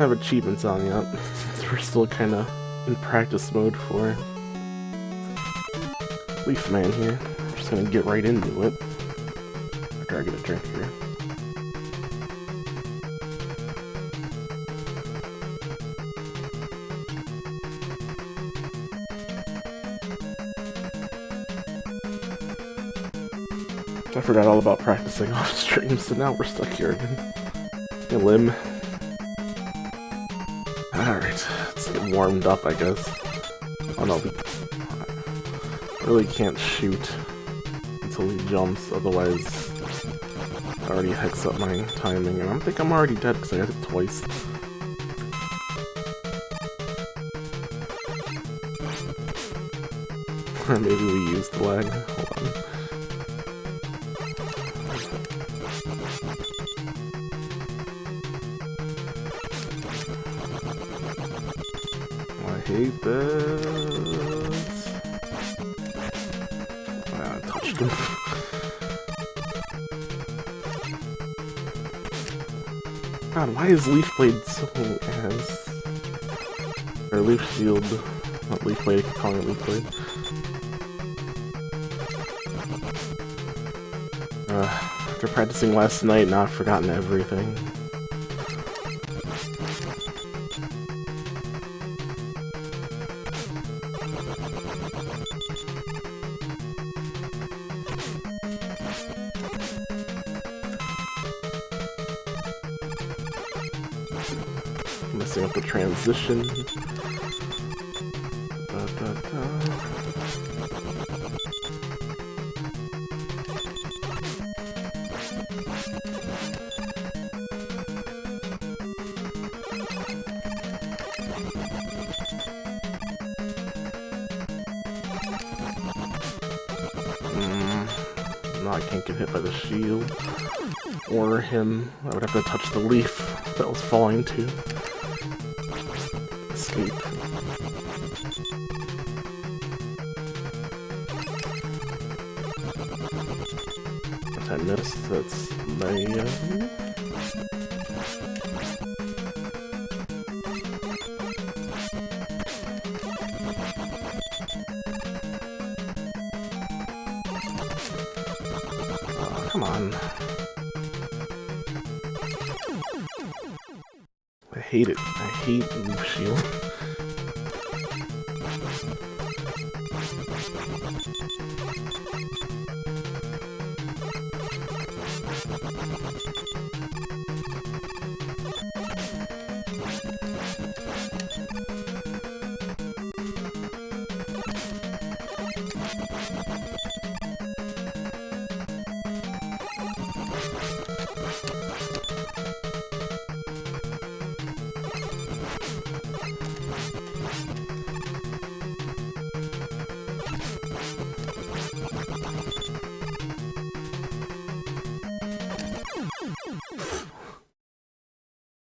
I have achievements on yet. We're still kind of in practice mode for Leaf Man here. I'm just gonna get right into it. After I get a drink here. I forgot all about practicing off stream, so now we're stuck here again. Hey, Lim. Alright, let's get warmed up, I guess. Oh no, we really can't shoot until he jumps, otherwise I already hex up my timing, and I think I'm already dead because I got it twice. Or maybe we used the lag. Hold on. I hate this. I touched him. God, why is Leaf Blade so ass? Or Leaf Shield. Not Leaf Blade, I keep calling it Leaf Blade. After practicing last night, now I've forgotten everything. Messing up the transition. No, I can't get hit by the shield. Or him. I would have to touch the leaf that was falling to escape. If I missed, that's my... come on. I hate it. I hate Leaf Shield.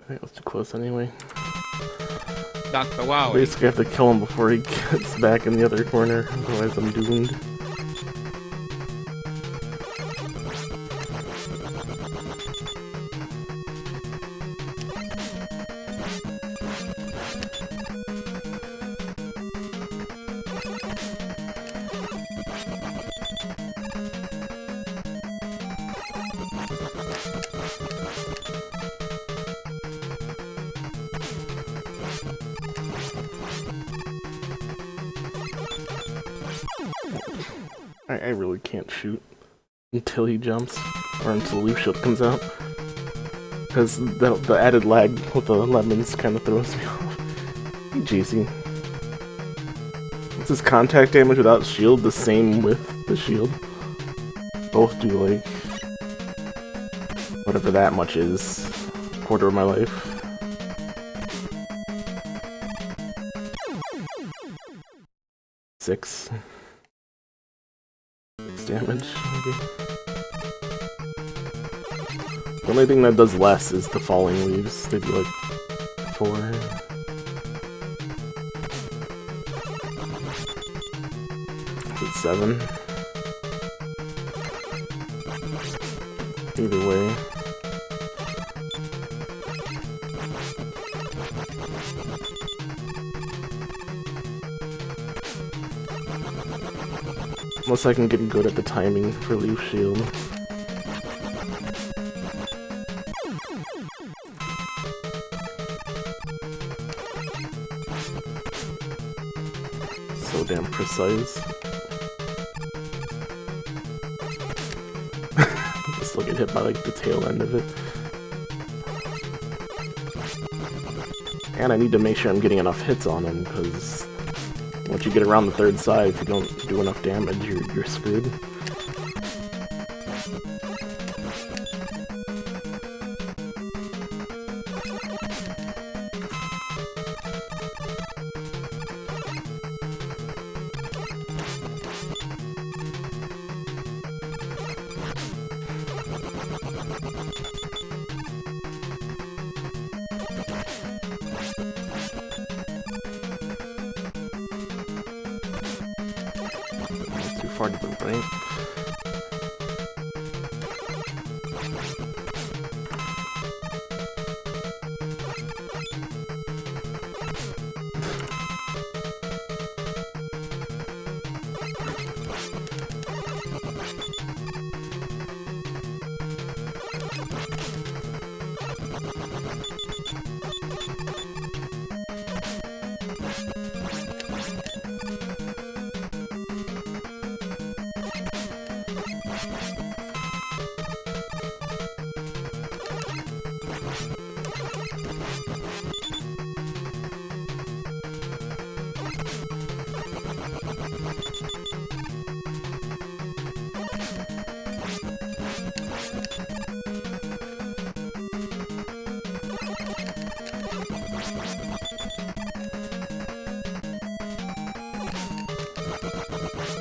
That was too close anyway. Dr. Wow. Basically, I have to kill him before he gets back in the other corner, otherwise I'm doomed. I really can't shoot until he jumps, or until the Leaf Shield comes out. Because the added lag with the lemons kind of throws me off. Hey, JC. Is his contact damage without shield the same with the shield? Both do like... whatever that much is. A quarter of my life. Six damage, maybe. The only thing that does less is the falling leaves. They do like 4. It's 7. Either way. Unless I can get good at the timing for Leaf Shield. So damn precise. Still get hit by like the tail end of it. And I need to make sure I'm getting enough hits on him, because once you get around the third side, if you don't do enough damage, you're screwed. Too far to the right.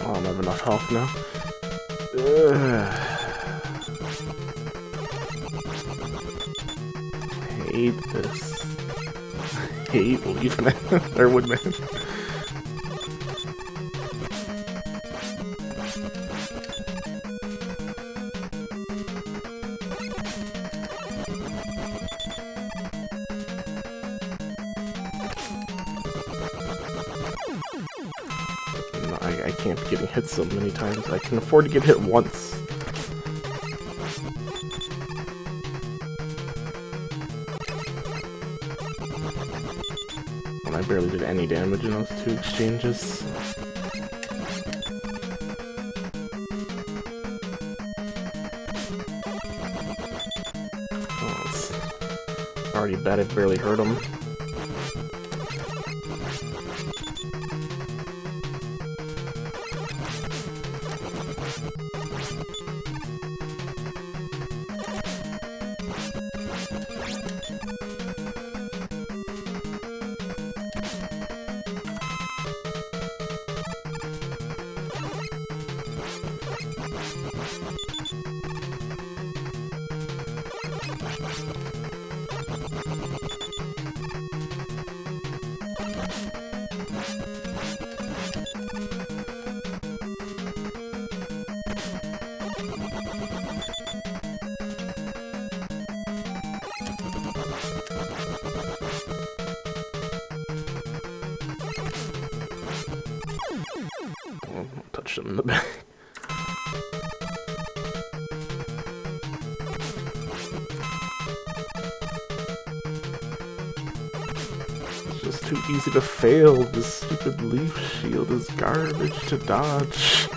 Oh, I don't have enough health now. Hate this. Hate Leaf Man or Woodman. No, I can't be getting hit so many times. I can afford to get hit once. And I barely did any damage in those two exchanges. Oh, it's already bad I barely hurt him. Touch him in the back. It's just too easy to fail. This stupid Leaf Shield is garbage to dodge.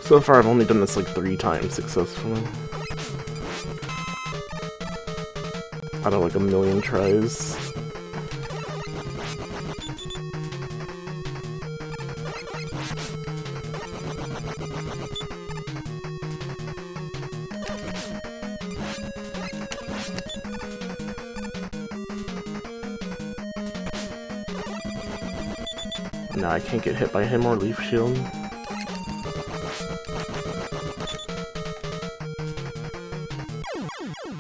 So far, I've only done this like 3 times successfully. Out of like a million tries. Nah, I can't get hit by him or Leaf Shield.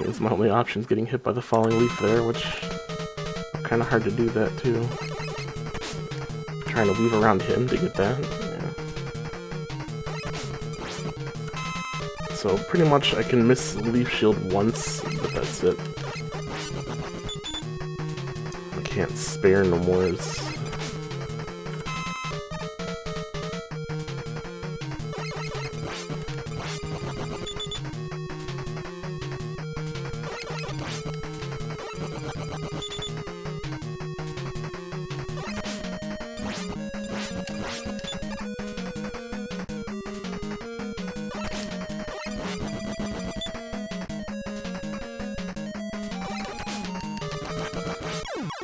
Means my only option is getting hit by the falling leaf there, which kind of hard to do that too. Trying to weave around him to get that. Yeah. So pretty much I can miss Leaf Shield once, but that's it. I can't spare no more.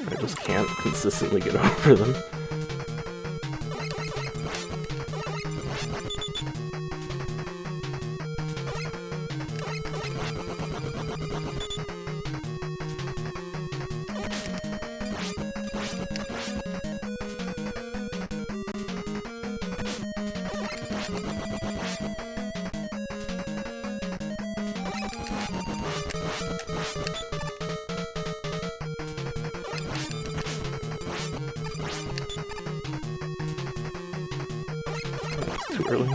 I just can't consistently get over them. Too early.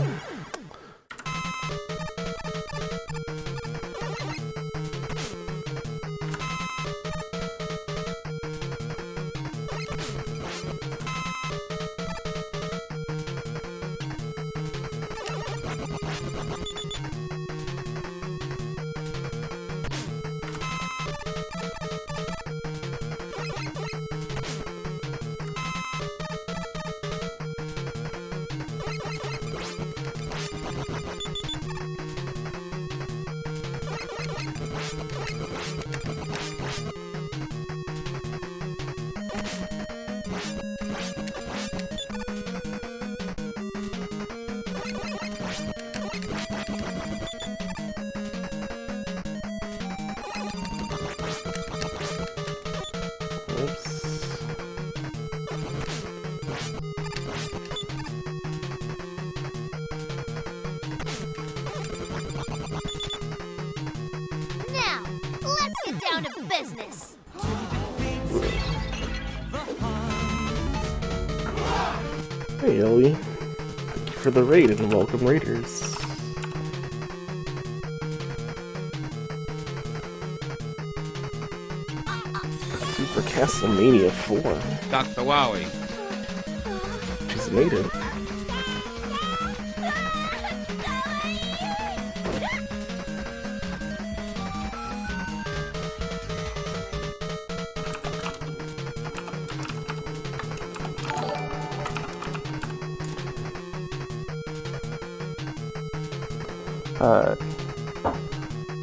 Now, let's get down to business. Hey Ellie, thank you for the raid and welcome raiders. Super Castlemania 4. Dr. Wowie. She's made it.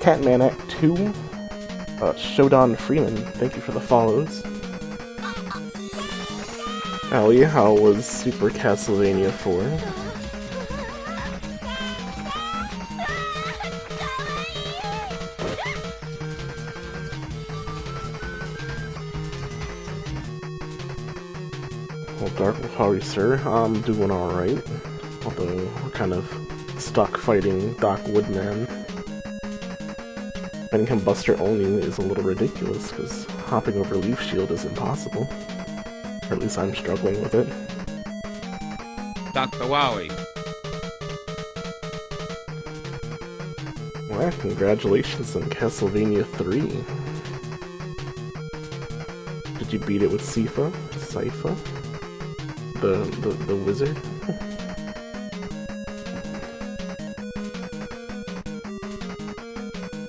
Catman Act 2, Shodan Freeman, thank you for the follows. Allie, how was Super Castlevania 4? Well, Dark, how are you, sir? I'm doing alright. Although, we're kind of stuck fighting Doc Woodman. Fighting him Buster only is a little ridiculous, because hopping over Leaf Shield is impossible. Or at least I'm struggling with it. Dr. Wowie. Well, congratulations on Castlevania 3. Did you beat it with Sypha? Sypha? The wizard?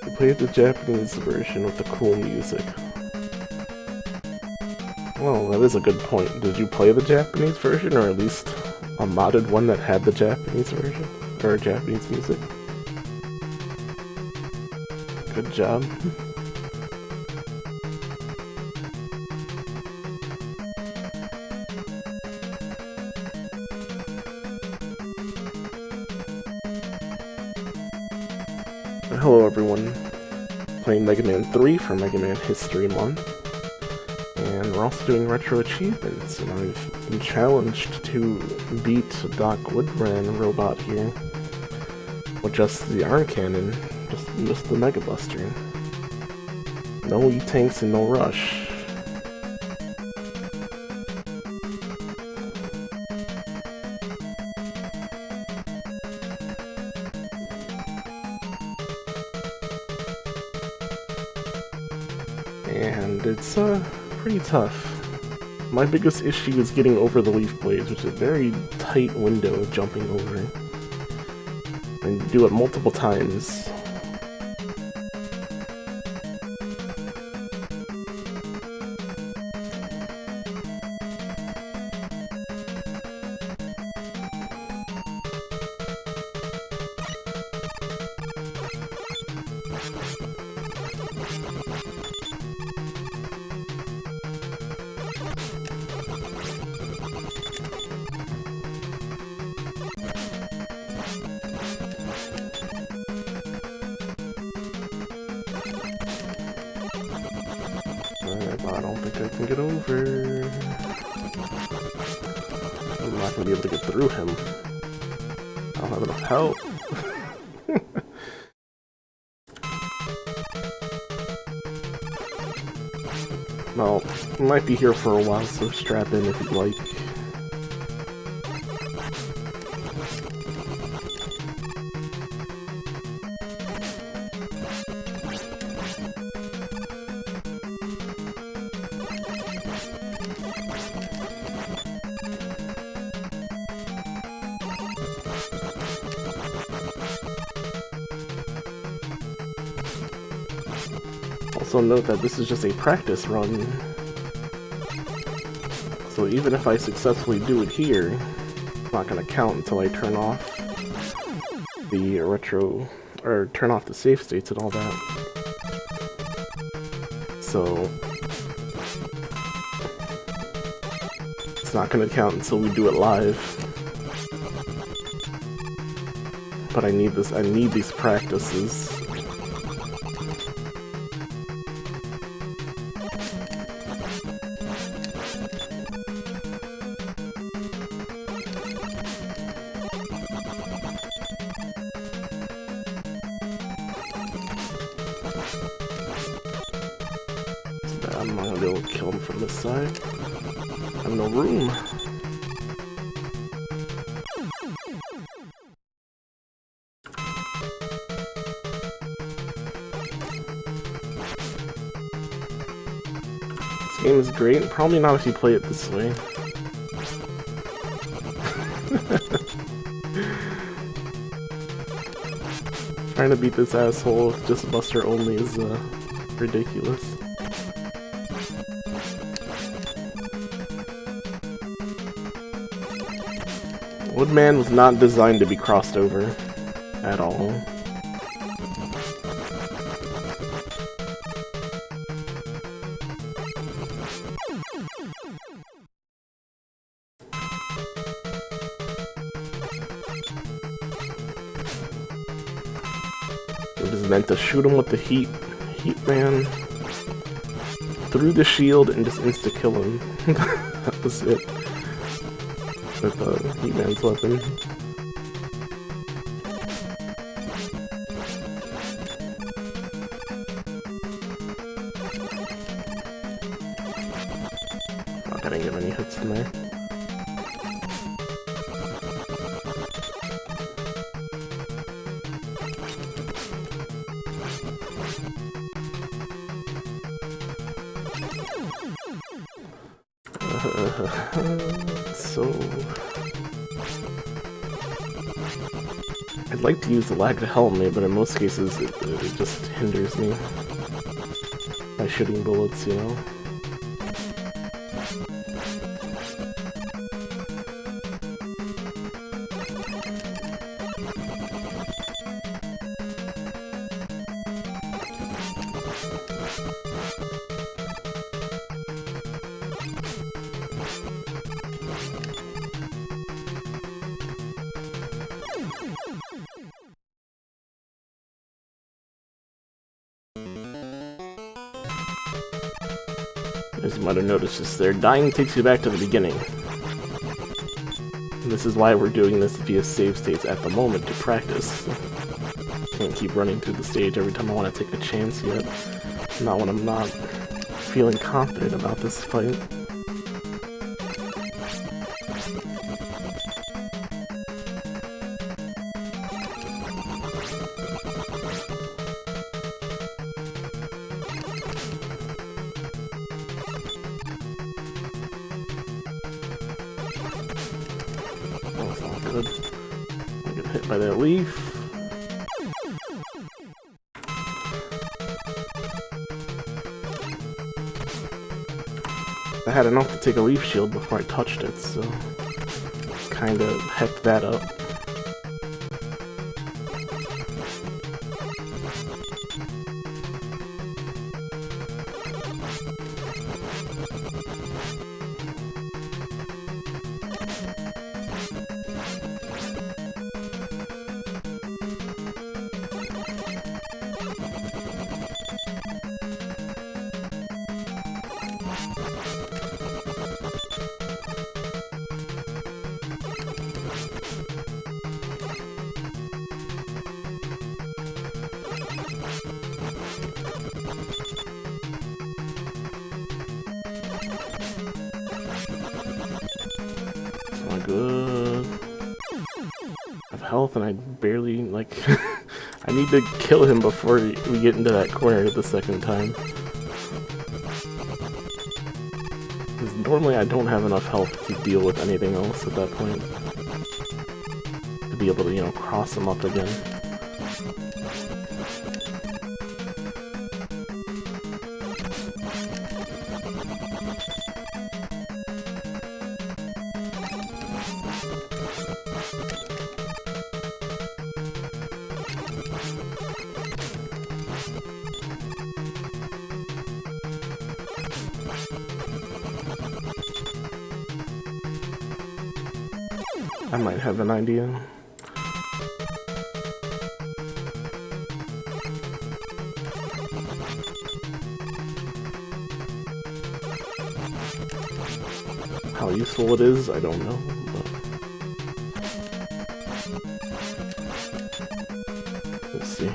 You played the Japanese version with the cool music. Well, that is a good point. Did you play the Japanese version, or at least a modded one that had the Japanese version? Or Japanese music? Good job. Hello everyone, playing Mega Man 3 for Mega Man History Month, and we're also doing Retro Achievements, and I've been challenged to beat Doc Woodran robot here with just the Arm Cannon, just the Mega Buster. No E-Tanks and no Rush. And it's pretty tough. My biggest issue is getting over the leaf blades, which is a very tight window of jumping over. And do it multiple times. I don't think I can get over. I'm not gonna be able to get through him. I don't have enough help. Well, I might be here for a while, so strap in if you'd like. Also note that this is just a practice run, so even if I successfully do it here, it's not going to count until I turn off the turn off the save states and all that. So it's not going to count until we do it live. But I need these practices. I'm not gonna be able to kill him from this side. I have no room. This game is great. Probably not if you play it this way. Trying to beat this asshole with just Buster only is ridiculous. Woodman was not designed to be crossed over at all. It was meant to shoot him with the Heat Man through the shield and just insta-kill him. That was it. With Heat Man's weapon. Not gonna get any hits in there. So... I'd like to use the lag to help me, but in most cases it just hinders me by shooting bullets, you know? As you might have noticed just there, dying takes you back to the beginning. And this is why we're doing this via save states at the moment, to practice. Can't keep running through the stage every time I want to take a chance yet. Not when I'm not feeling confident about this fight. Good. I get hit by that leaf. I had enough to take a leaf shield before I touched it, so kinda hecked that up. Good. I have health and I barely, like, I need to kill him before we get into that corner the second time. Because normally I don't have enough health to deal with anything else at that point. To be able to, you know, cross him up again. I might have an idea. How useful it is, I don't know, but we'll see.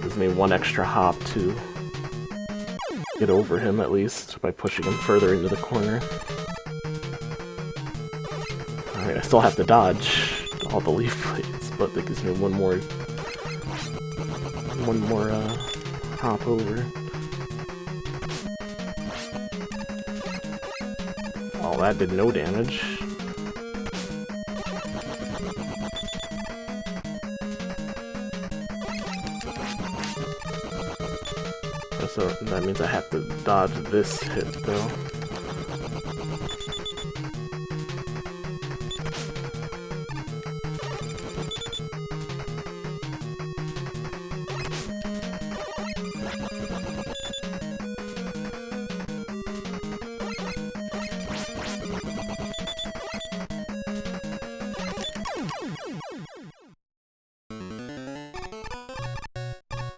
Gives me one extra hop to get over him, at least, by pushing him further into the corner. Alright, I still have to dodge all the leaf blades, but that gives me one more hop over. Oh, that did no damage. So that means I have to dodge this hit, though.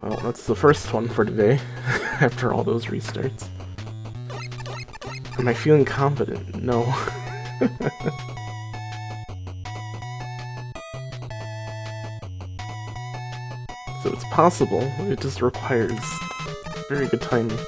Well, that's the first one for today, after all those restarts. Am I feeling confident? No. So it's possible, it just requires Very good timing.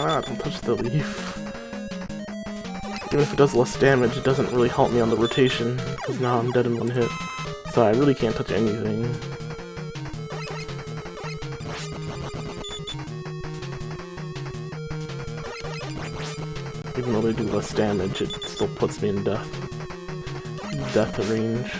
Ah, don't touch the leaf. Even if it does less damage, it doesn't really help me on the rotation, because now I'm dead in one hit. So I really can't touch anything. Even though they do less damage, it still puts me in death range.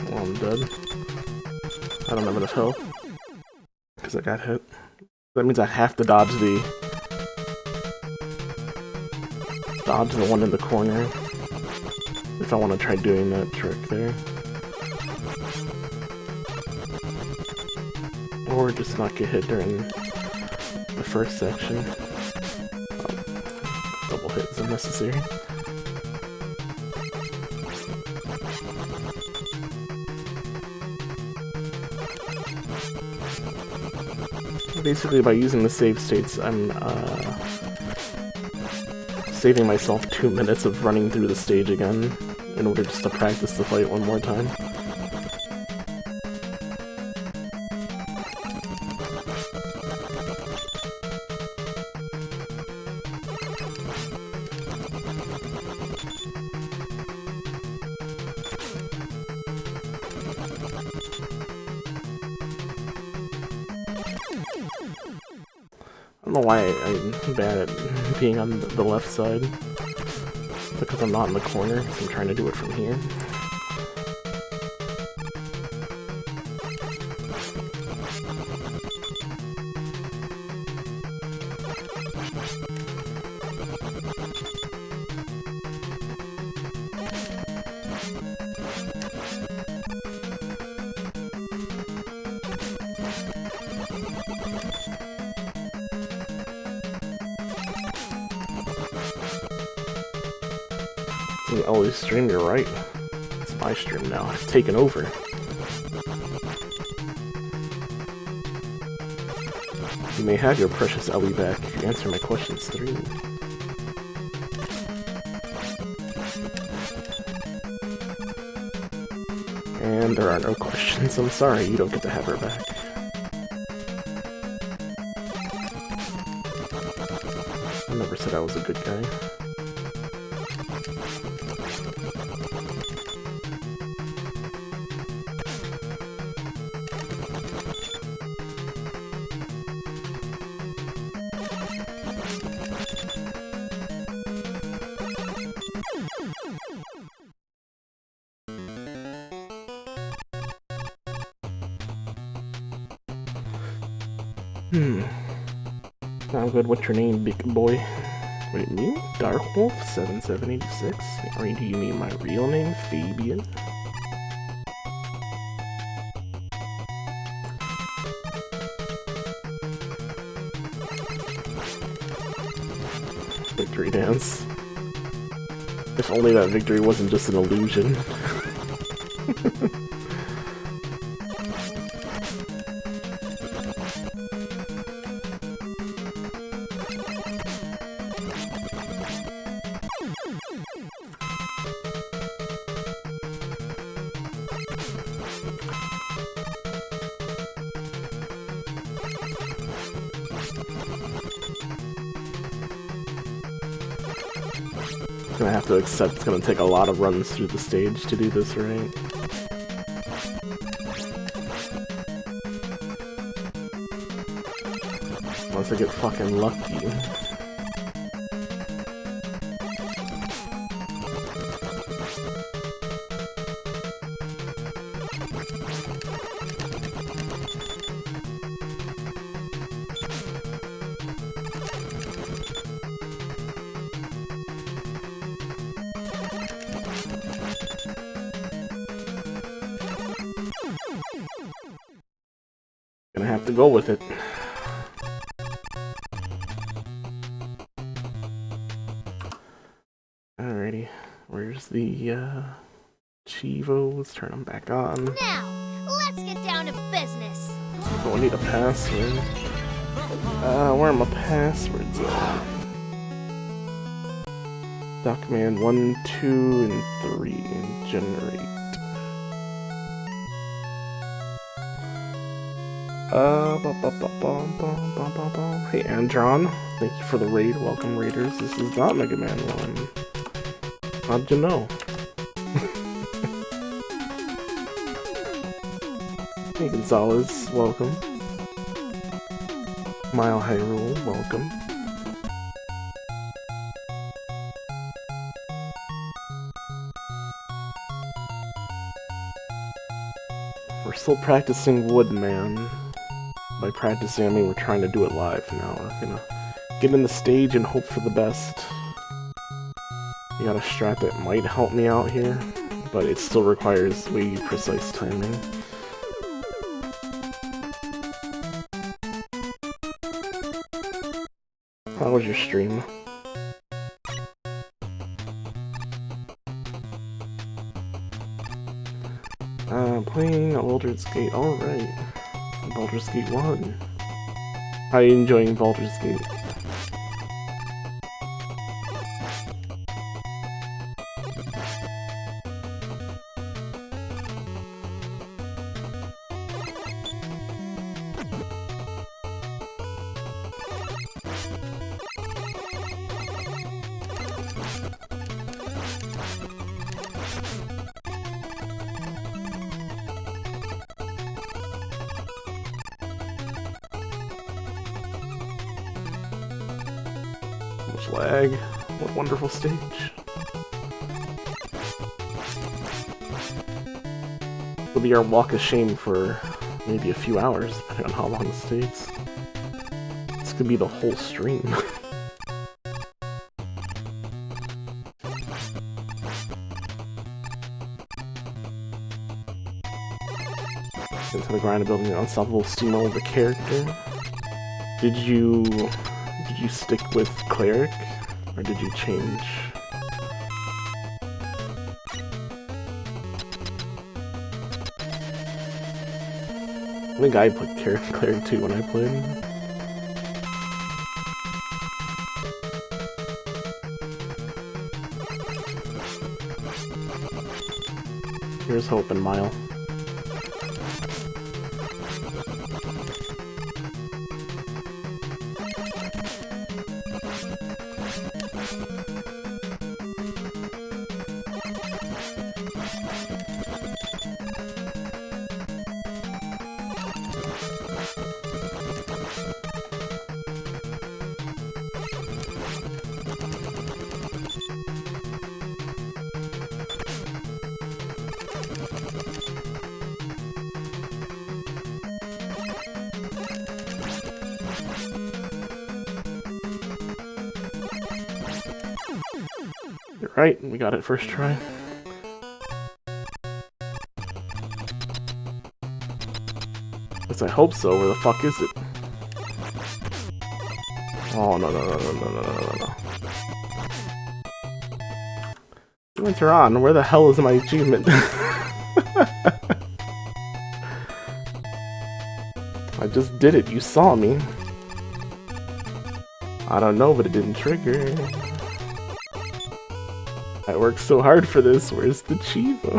Oh, I'm dead. I don't have enough health because I got hit. That means I have to dodge the one in the corner if I want to try doing that trick there. Or just not get hit during the first section. Double hit is unnecessary. Basically, by using the save states, I'm saving myself 2 minutes of running through the stage again in order just to practice the fight one more time. I don't know why I'm bad at being on the left side. It's because I'm not in the corner, so I'm trying to do it from here. Ellie's stream, you're right. It's my stream now. I've taken over. You may have your precious Ellie back if you answer my questions 3. And there are no questions. I'm sorry, you don't get to have her back. I never said I was a good guy. Not good. What's your name, big boy? Wait, me? Darkwolf7786? Or do you mean my real name, Fabian? Victory dance. If only that victory wasn't just an illusion. Gonna have to accept it's gonna take a lot of runs through the stage to do this right. Unless I get fucking lucky. Gonna have to go with it. Alrighty, where's the Chivo? Let's turn them back on. Now, let's get down to business. Oh, I need a password. Where are my passwords at? Document 1, 2, and 3, and generate. Hey Andron, thank you for the raid. Welcome raiders. This is not Mega Man 1. How'd you know? Hey Gonzalez, welcome. Mile Hyrule, welcome. We're still practicing Woodman. By practicing, I mean we're trying to do it live now. We're gonna get in the stage and hope for the best. You got a strat that might help me out here, but it still requires way precise timing. How was your stream? Playing Baldur's Gate, alright. Baldur's Gate 1. How are you enjoying Baldur's Gate? Lag. What a wonderful stage. It'll be our walk of shame for maybe a few hours, depending on how long this takes. This could be the whole stream. Into the grind of building an unstoppable steamroll of a character. Did you stick with Cleric, or did you change? I think I put Cleric too when I played. Here's hoping, Mile. You're right, we got it first try. At least I hope so. Where the fuck is it? Oh, no. Winter on, where the hell is my achievement? I just did it, you saw me. I don't know, but it didn't trigger. I worked so hard for this, where's the Chivo?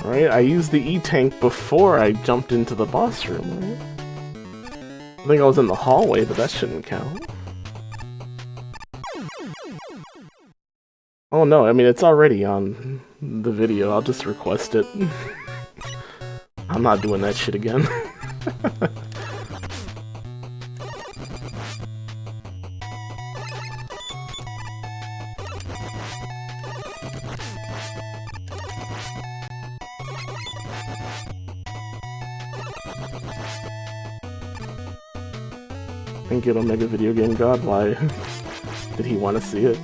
Right, I used the E-tank before I jumped into the boss room, right? I think I was in the hallway, but that shouldn't count. Oh no, I mean, it's already on the video. I'll just request it. I'm not doing that shit again. Thank you, Omega Video Game God. Why did he want to see it?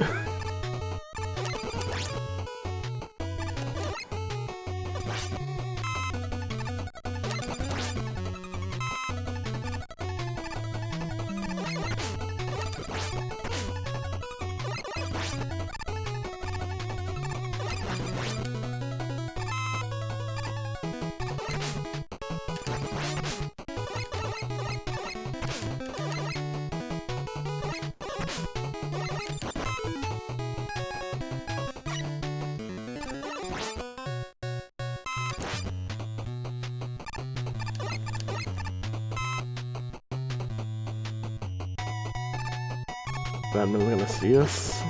Batman's gonna see us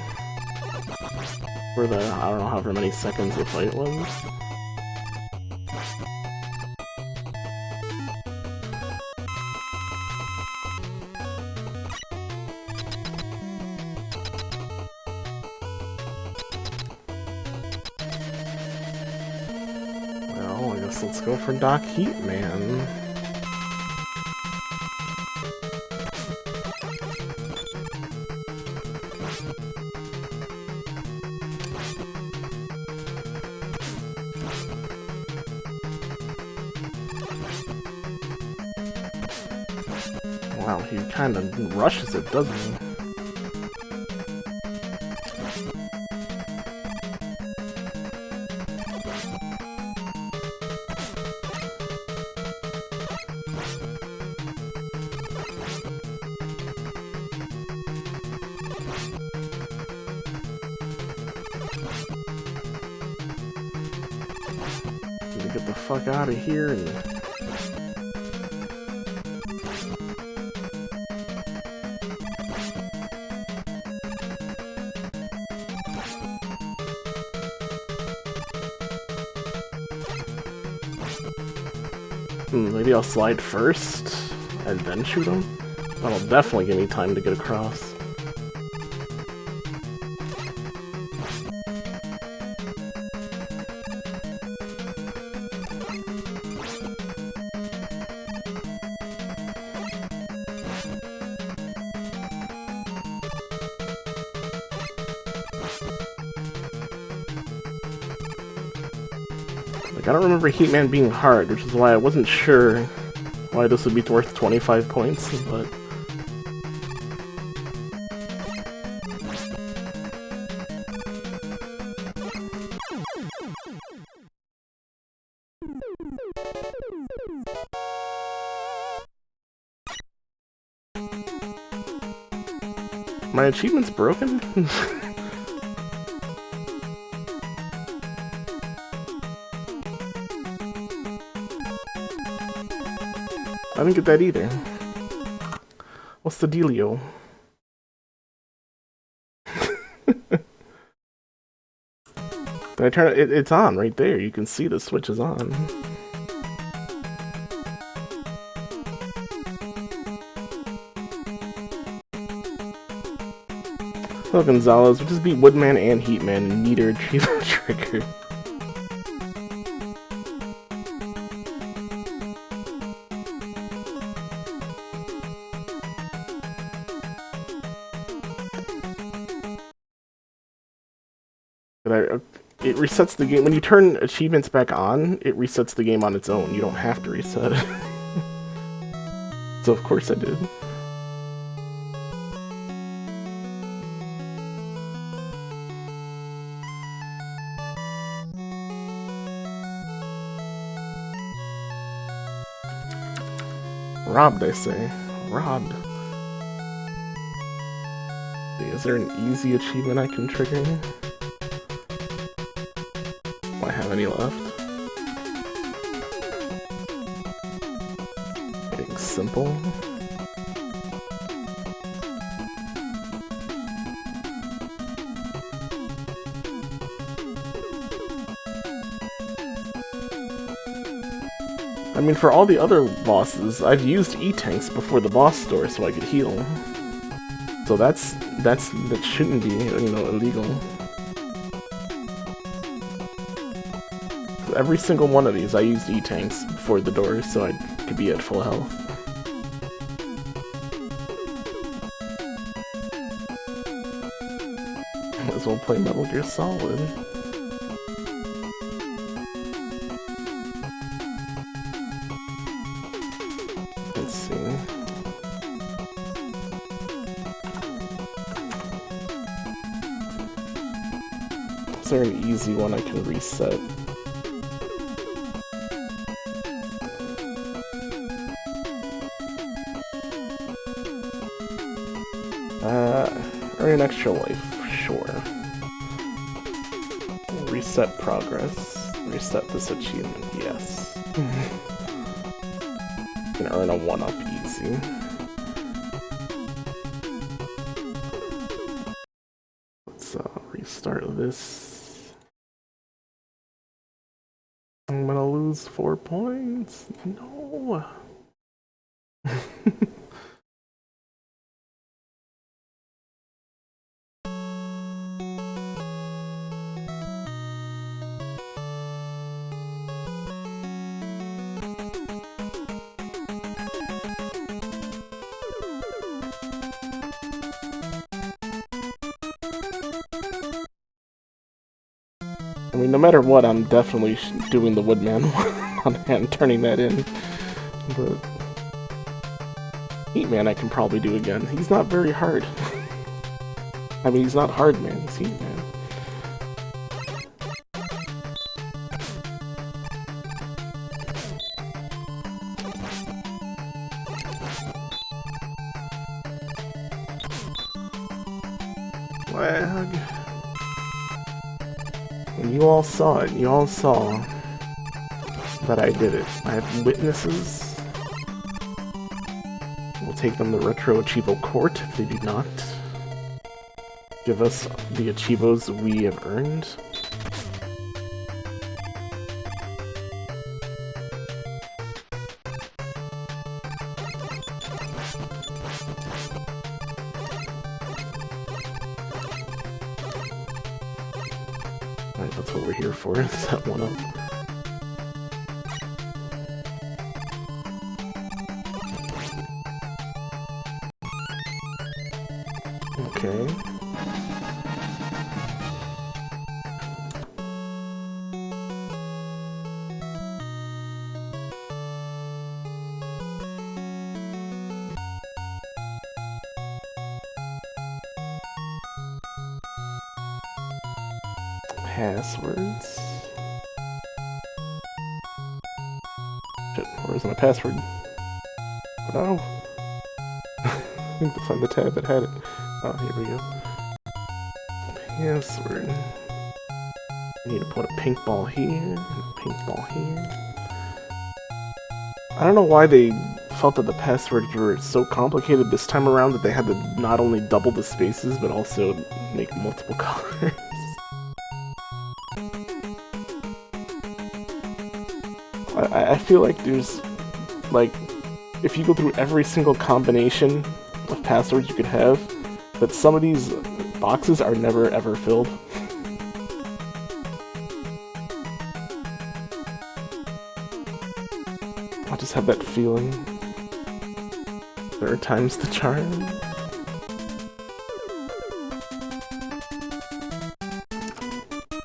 for the, I don't know, however many seconds the fight was. Well, I guess let's go for Doc Heatman. Wow, he kind of rushes it, doesn't he? Need to get the fuck out of here and... maybe I'll slide first, and then shoot him? That'll definitely give me time to get across. I don't remember Heatman being hard, which is why I wasn't sure why this would be worth 25 points, but... My achievement's broken? I didn't get that either. What's the dealio? Did I turn it? It's on right there. You can see the switch is on. Well, Gonzalez, we just beat Woodman and Heatman and neither achievement trigger. It resets the game. When you turn achievements back on, it resets the game on its own. You don't have to reset it. So of course I did. Robbed, I say. Robbed. Is there an easy achievement I can trigger? Do I have any left? I mean, for all the other bosses, I've used E-tanks before the boss door so I could heal. So that shouldn't be, you know, illegal. So every single one of these, I used E-tanks before the door so I could be at full health. Might as well play Metal Gear Solid. Let's see. Is there an easy one I can reset? Earn an extra life, sure. Reset progress. Reset this achievement, yes. Can earn a 1-up easy. Let's restart this. I'm gonna lose 4 points. No. I mean, no matter what, I'm definitely doing the Woodman on hand, turning that in. But Heatman I can probably do again. He's not very hard. I mean, he's not hard, man. He's Heatman. Lag. And you all saw it. You all saw that I did it. I have witnesses. We'll take them to RetroAchievement Court if they do not give us the Achievos we have earned. Alright, that's what we're here for, is that 1-up. Okay. Passwords. Shit, where is my password? Oh no! I need to find the tab that had it. Oh, here we go. Password. I need to put a pink ball here, and a pink ball here. I don't know why they felt that the passwords were so complicated this time around that they had to not only double the spaces, but also make multiple colors. I feel like there's, like, if you go through every single combination of passwords you could have, that some of these boxes are never ever filled. I just have that feeling. Third time's the charm.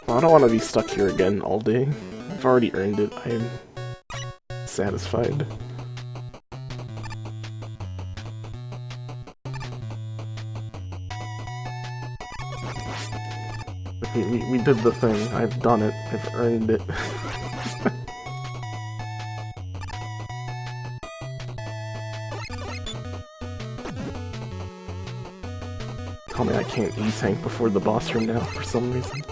Well, I don't want to be stuck here again all day. I've already earned it. I am satisfied. We did the thing. I've done it. I've earned it. Tell me I can't E-tank before the boss room now for some reason.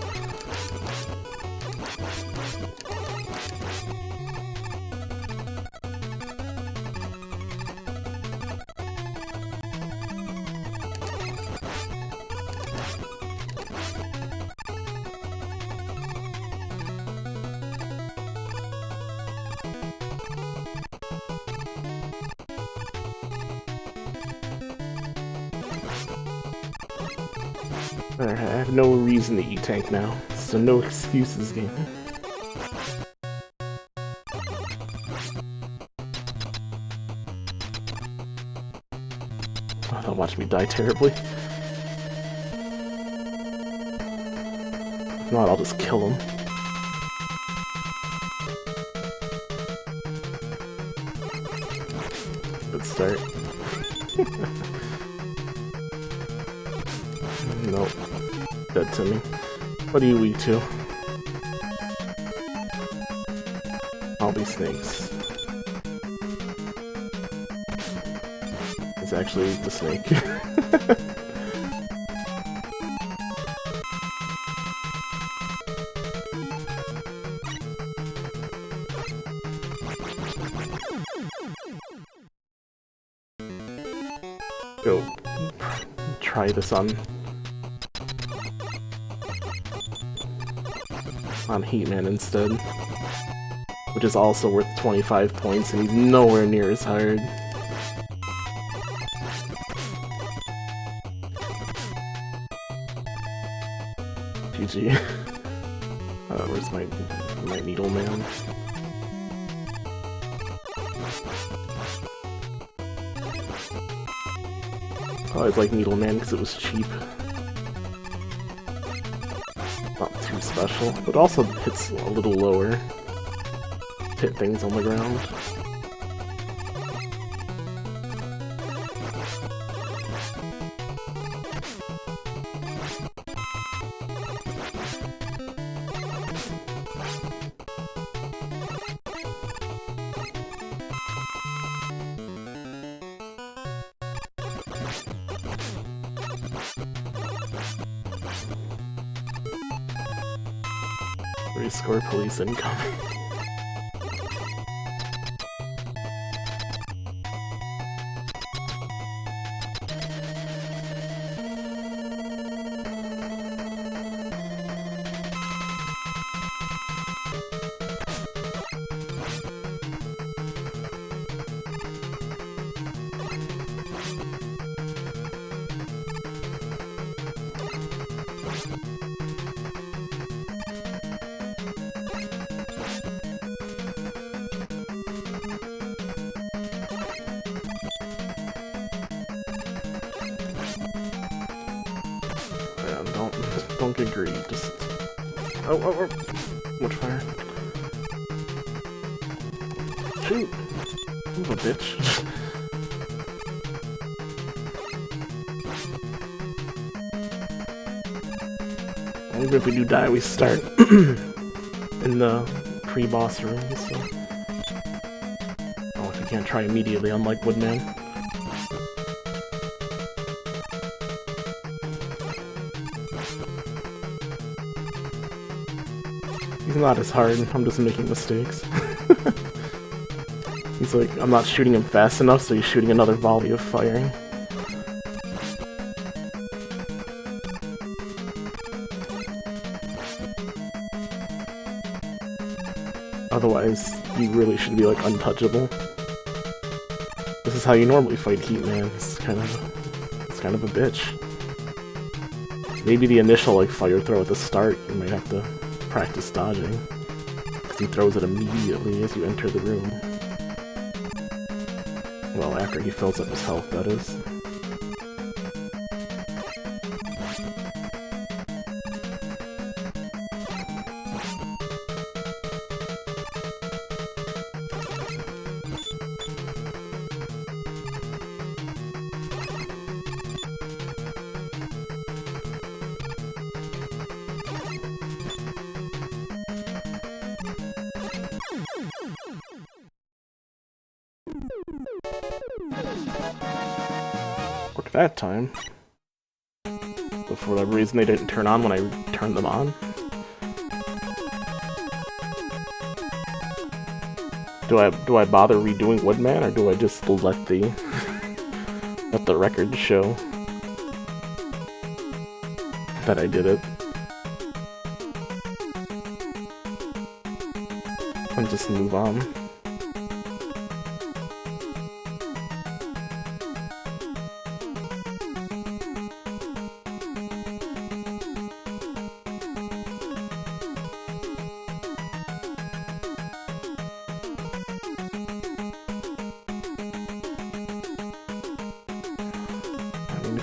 Alright, I have no reason to eat tank now, so no excuses game. Oh, they'll watch me die terribly. If not, I'll just kill him. Good start. Nope. Dead to me. What do you weak to? All these snakes. It's actually the snake. Go try this on Heatman instead, which is also worth 25 points, and he's nowhere near as hard. GG. Where's my needle man? I always like Needle Man because it was cheap. Not too special, but also hits a little lower. Hit things on the ground. Rescore police incoming. Don't get greedy, just... Oh, much fire. Shoot! Move a bitch. Even if we do die, we start in the pre-boss room, so... Oh, if you can't try immediately, unlike Woodman. He's not as hard, I'm just making mistakes. He's like, I'm not shooting him fast enough, so he's shooting another volley of fire. Otherwise, you really should be like untouchable. This is how you normally fight Heatman. It's kind of a bitch. Maybe the initial like fire throw at the start, you might have to practice dodging, because he throws it immediately as you enter the room. Well, after he fills up his health, that is. Worked that time. But for whatever reason they didn't turn on when I turned them on. Do I bother redoing Woodman, or do I just let the record show that I did it? And just move on.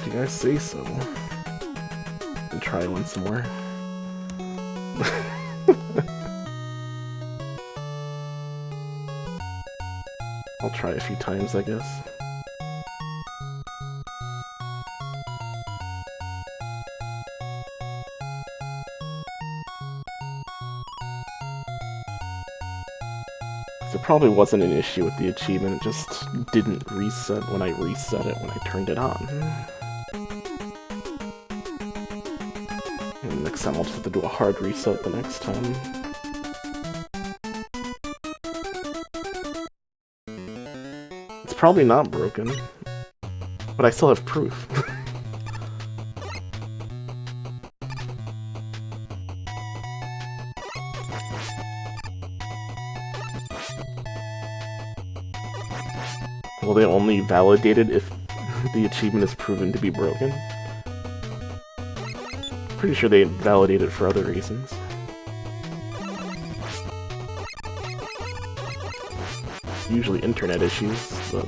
you guys say so. And try once more. I'll try a few times, I guess. There probably wasn't an issue with the achievement, it just didn't reset when I reset it when I turned it on. And next time I'll just have to do a hard reset the next time. It's probably not broken, but I still have proof. Well, they only validate it if the achievement is proven to be broken. Pretty sure they validate it for other reasons. Usually internet issues, but...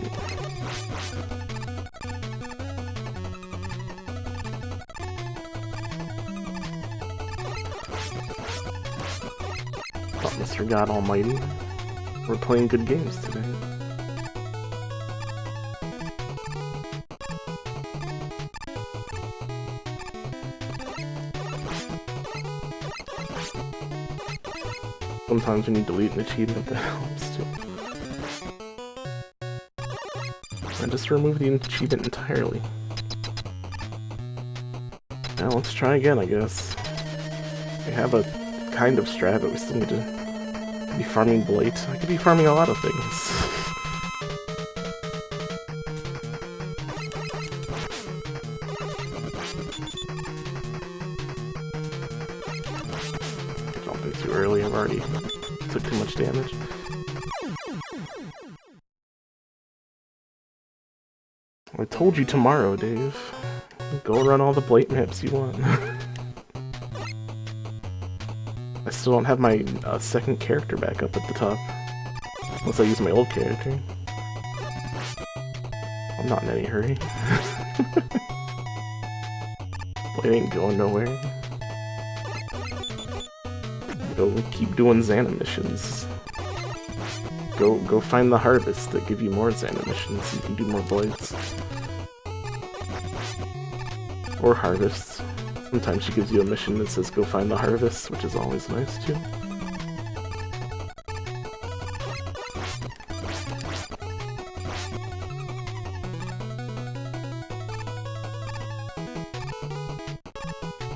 Oh, Mr. God Almighty. We're playing good games today. Sometimes when you delete an achievement, that helps too. And just remove the achievement entirely. Now let's try again, I guess. We have a kind of strat, but we still need to be farming Blight. I could be farming a lot of things. Jumping too early, I've already took too much damage. I told you tomorrow, Dave. Go run all the Blight maps you want. I still don't have my second character back up at the top. Unless I use my old character. I'm not in any hurry. Blight ain't going nowhere. Go keep doing Xana missions. Go find the harvest that give you more Xana missions so you can do more Blights. Or harvests. Sometimes she gives you a mission that says go find the harvest, which is always nice too.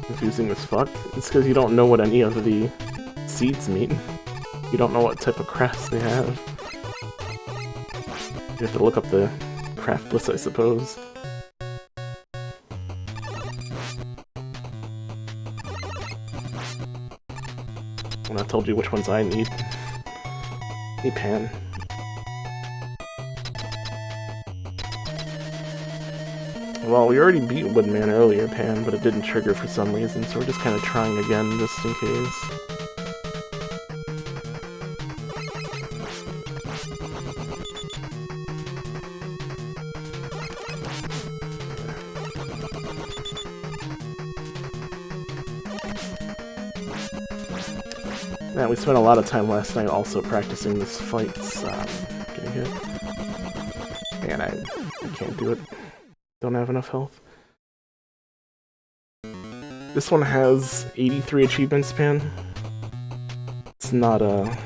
Confusing as fuck. It's because you don't know what any of the seeds mean. You don't know what type of crafts they have. You have to look up the craft list, I suppose. And I told you which ones I need. Hey, Pan. Well, we already beat Woodman earlier, Pan, but it didn't trigger for some reason, so we're just kind of trying again, just in case. Yeah, we spent a lot of time last night also practicing this fight, getting hit. Man, I can't do it. Don't have enough health. This one has 83 achievements, Pan. It's not a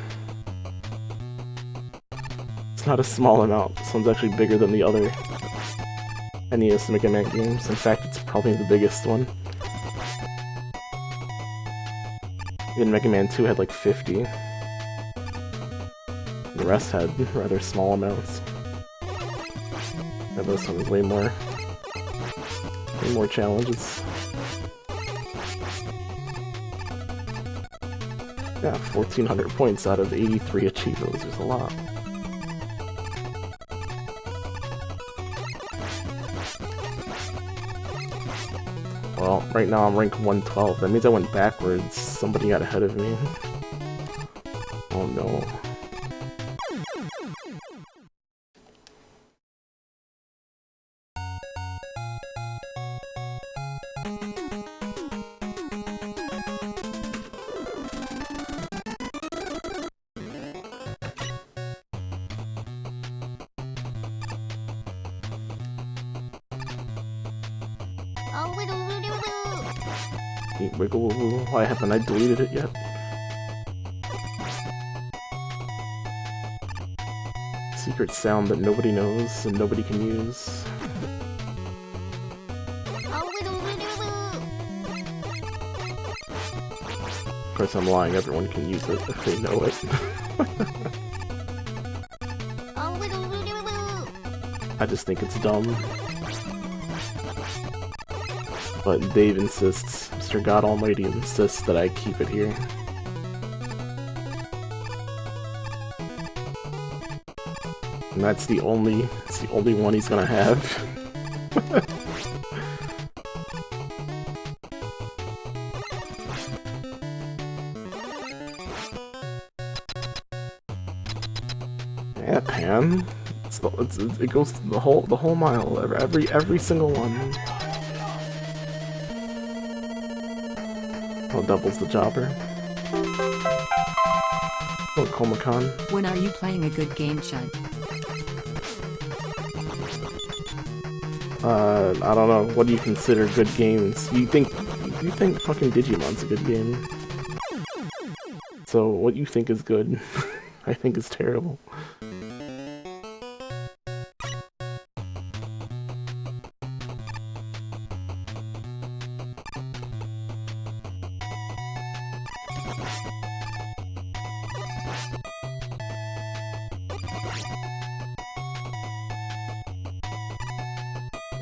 small amount. This one's actually bigger than the other NES Mega Man games. In fact, it's probably the biggest one. Even Mega Man 2 had like 50. The rest had rather small amounts. Yeah, this one is way more challenges. Yeah, 1,400 points out of 83 achievements is a lot. Well, right now I'm rank 112. That means I went backwards. Somebody got ahead of me. Oh no. Oh, little woo-doo-woo. Eat wiggle wiggle. Why haven't I deleted it yet? Secret sound that nobody knows and nobody can use. Oh, little woo-doo-woo. Of course, I'm lying. Everyone can use it if they know it. Oh, little woo-doo-woo. I just think it's dumb. But Dave insists, Mr. God Almighty insists that I keep it here. And it's the only one he's gonna have. Yeah, Pam. It goes the whole mile. Every single one. Oh, doubles the jobber. Oh, Komakan. When are you playing a good game, Chud? I don't know. What do you consider good games? You think fucking Digimon's a good game? So what you think is good, I think is terrible.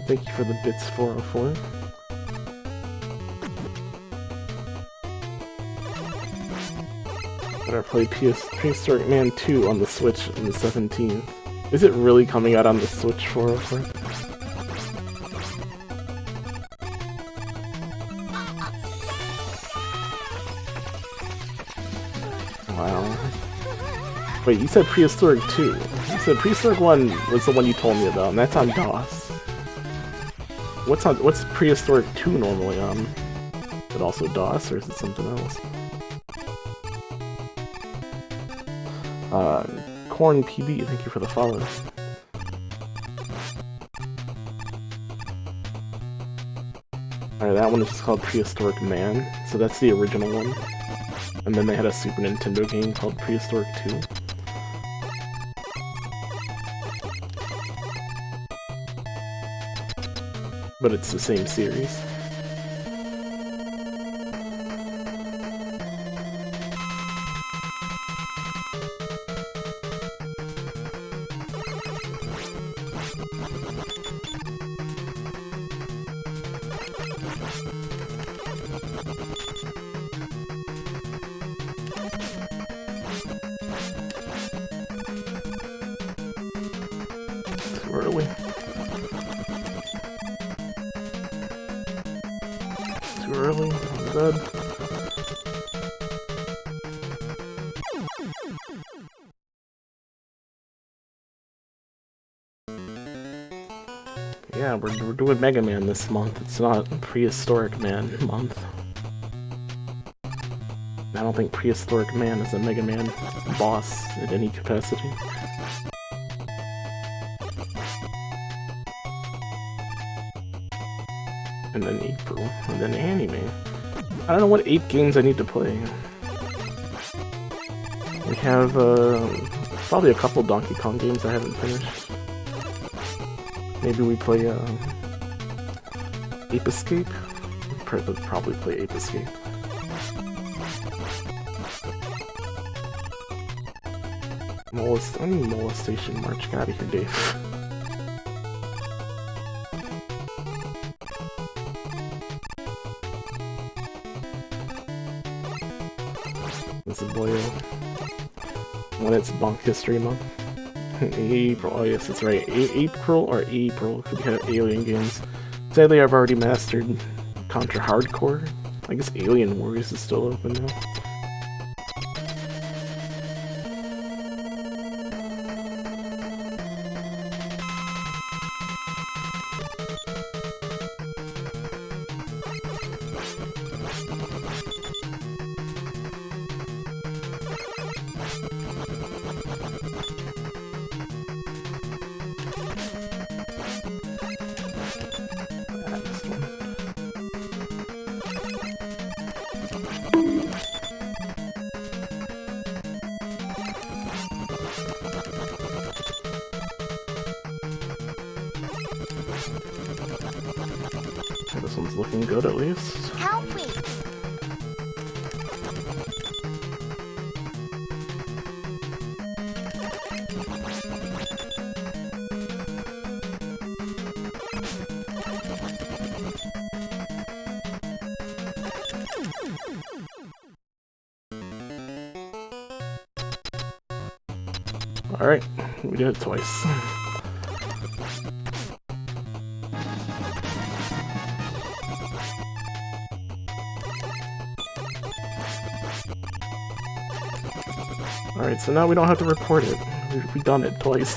Thank you for the bits, 404. Better play Prehistoric Man 2 on the Switch on the 17th. Is it really coming out on the Switch, 404? Wow. Wait, you said Prehistoric 2. You said Prehistoric 1 was the one you told me about, and that's on DOS. What's Prehistoric 2 normally on? Is it also DOS, or is it something else? Corn PB, thank you for the follow. Alright, that one is just called Prehistoric Man, so that's the original one. And then they had a Super Nintendo game called Prehistoric 2. But it's the same series. Too early. Too early, I'm dead. Yeah, we're doing Mega Man this month. It's not Prehistoric Man month. I don't think Prehistoric Man is a Mega Man boss at any capacity. And then April, and then anime. I don't know what 8 games I need to play. We have probably a couple Donkey Kong games I haven't finished. Maybe we play Ape Escape? Probably play Ape Escape. I need Molestation March. Get out of here, Dave. This is Boyo. When it's Bonk History Month. April, oh yes, that's right. April or April, could have Alien games. Sadly, I've already mastered Contra Hardcore. I guess Alien Warriors is still open now. This one's looking good at least. Help me. Alright, we did it twice. Alright, so now we don't have to report it. We've done it twice.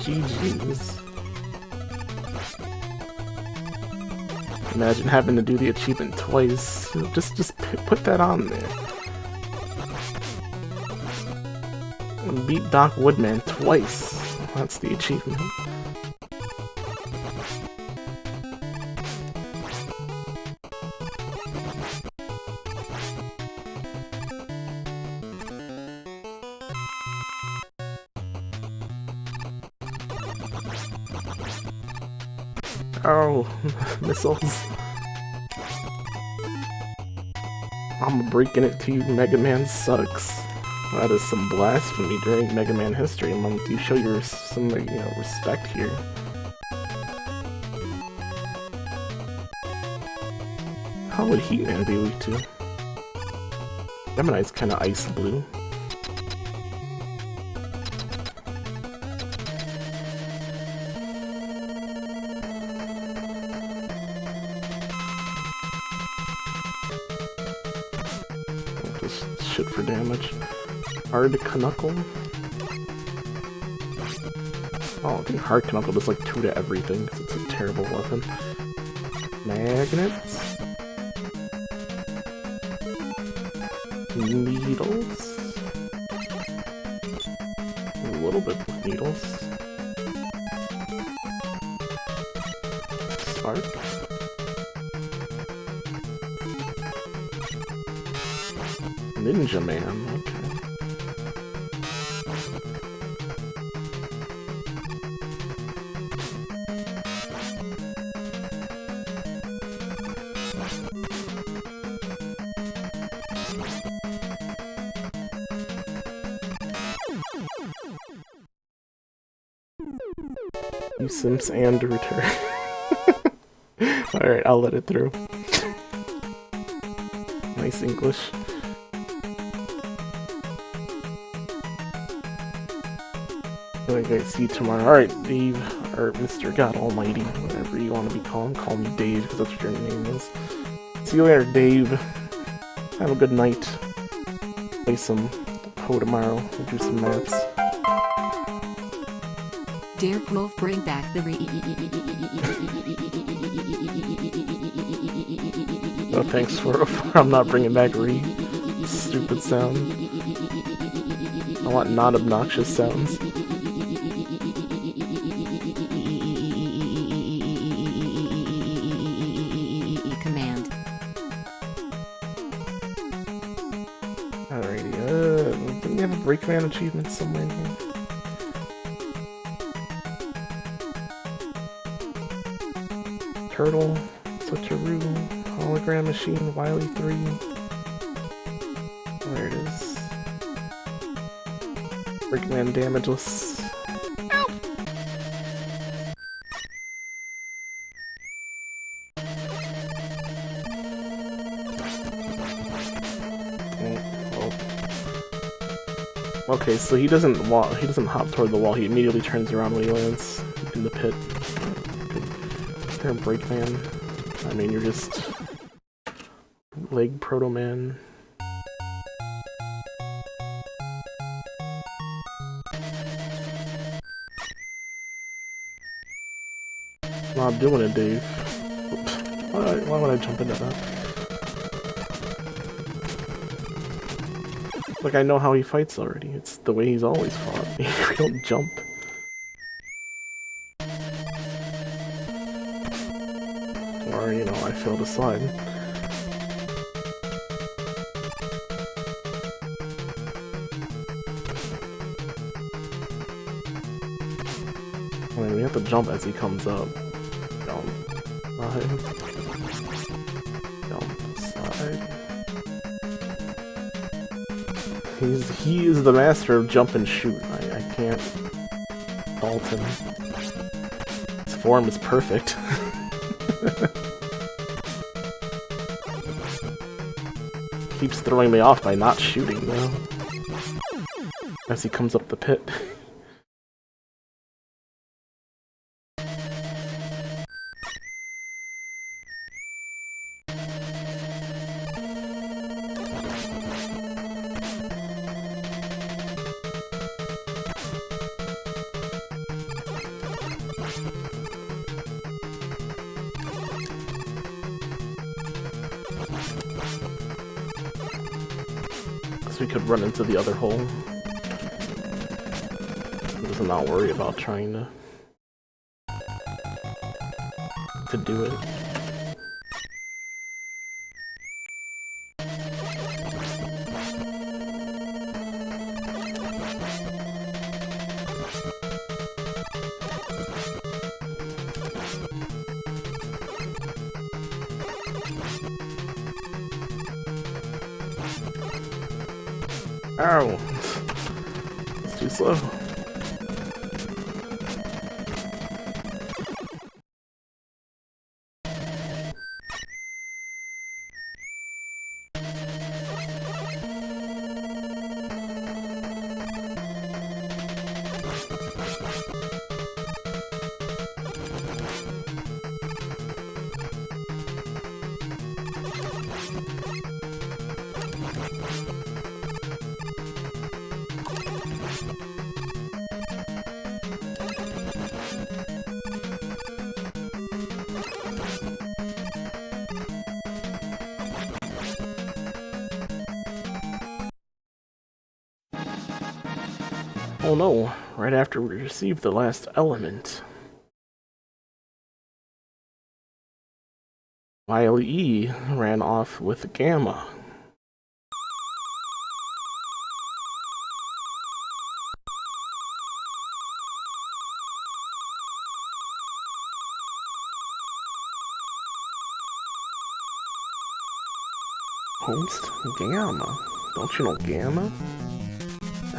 GG's. Imagine having to do the achievement twice. Just put that on there. And beat Doc Woodman twice. That's the achievement. Oh, missiles. I'm breaking it to you, Mega Man sucks. That is some blasphemy during Mega Man history. Mom, you show your some respect here. How would Heatman be weak to? Gemini's kind of ice blue. Shit for damage. Hard Knuckle. Oh, I think Hard Knuckle does like 2 to everything because it's a terrible weapon. Magnets. Needles. A little bit with needles. Spark. Ninja Man, okay. You Sims and return. Alright, I'll let it through. Nice English. Okay, see you tomorrow. Alright, Dave, or Mr. God Almighty, whatever you want to be called. Call me Dave, because that's what your name is. See you later, Dave. Have a good night. Play some Poe tomorrow. We'll do some maps. Dear Wolf, bring back the Oh, thanks for I'm not bringing back stupid sound. I want non-obnoxious sounds. Command. Alrighty, didn't we have a Breakman achievement somewhere in here? Turtle, Switcheroo, Hologram Machine, Wily 3. There it is. Breakman damageless. Okay, so he doesn't hop toward the wall, he immediately turns around when he lands in the pit. You're a Breakman. I mean, you're just Leg Proto Man. Not doing it, Dave. Why would I jump into that? Like, I know how he fights already. It's the way he's always fought. You don't jump. Or, you know, I fail to slide. I mean, we have to jump as he comes up. Jump. Slide. Jump. Slide. He is the master of jump and shoot. I can't fault him. His form is perfect. Keeps throwing me off by not shooting though. As he comes up the pit. We could run into the other hole. Just not worry about trying to do it. Ow! It's too slow. Oh no, right after we received the last element. While E ran off with Gamma. Host Gamma. Don't you know Gamma?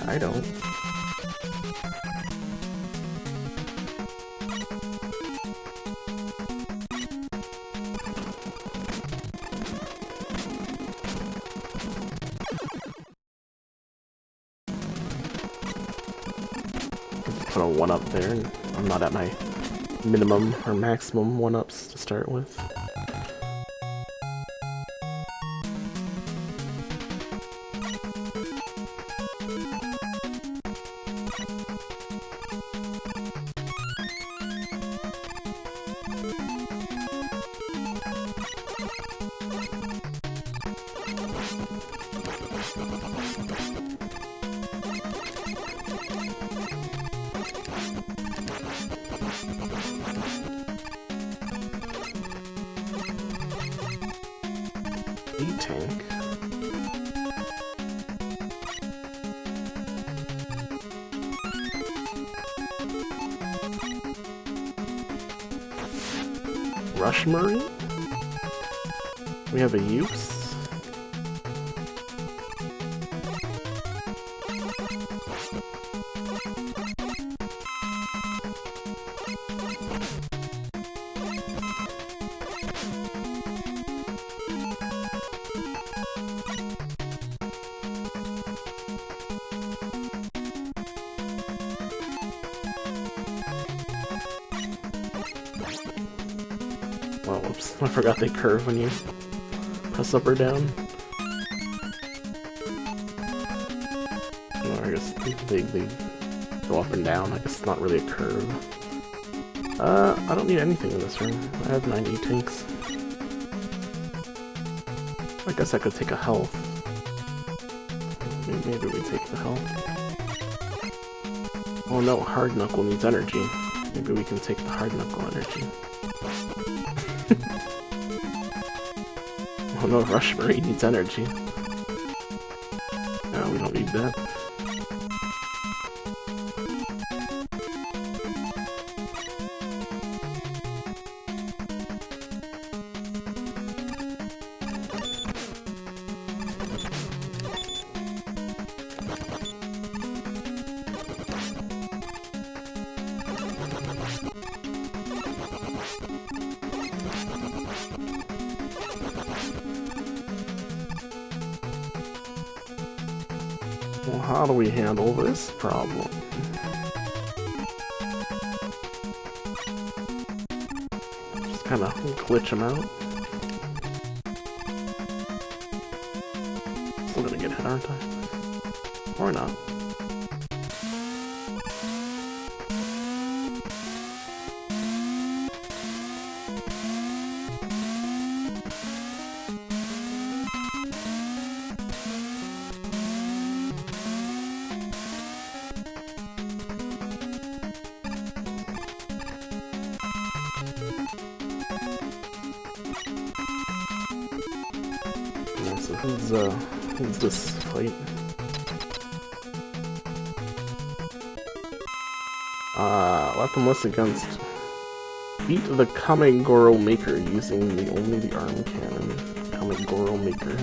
I don't. Put a 1-up there, and I'm not at my minimum or maximum 1-ups to start with. E-tank. Rush Marine? We have a use? Well, whoops. I forgot they curve when you press up or down. Or I guess they go up and down. I guess it's not really a curve. I don't need anything in this room. I have 90 tanks. I guess I could take a health. Maybe we take the health. Oh no, Hard Knuckle needs energy. Maybe we can take the Hard Knuckle energy. Oh no, Rush Marine needs energy. No, we don't need that. Well, how do we handle this problem? Just kind of glitch them out. Still gonna get hit, aren't I? Or not. So who's this fight? Weaponless against beat the Kamegoro Maker using only the arm cannon. Kamegoro Maker.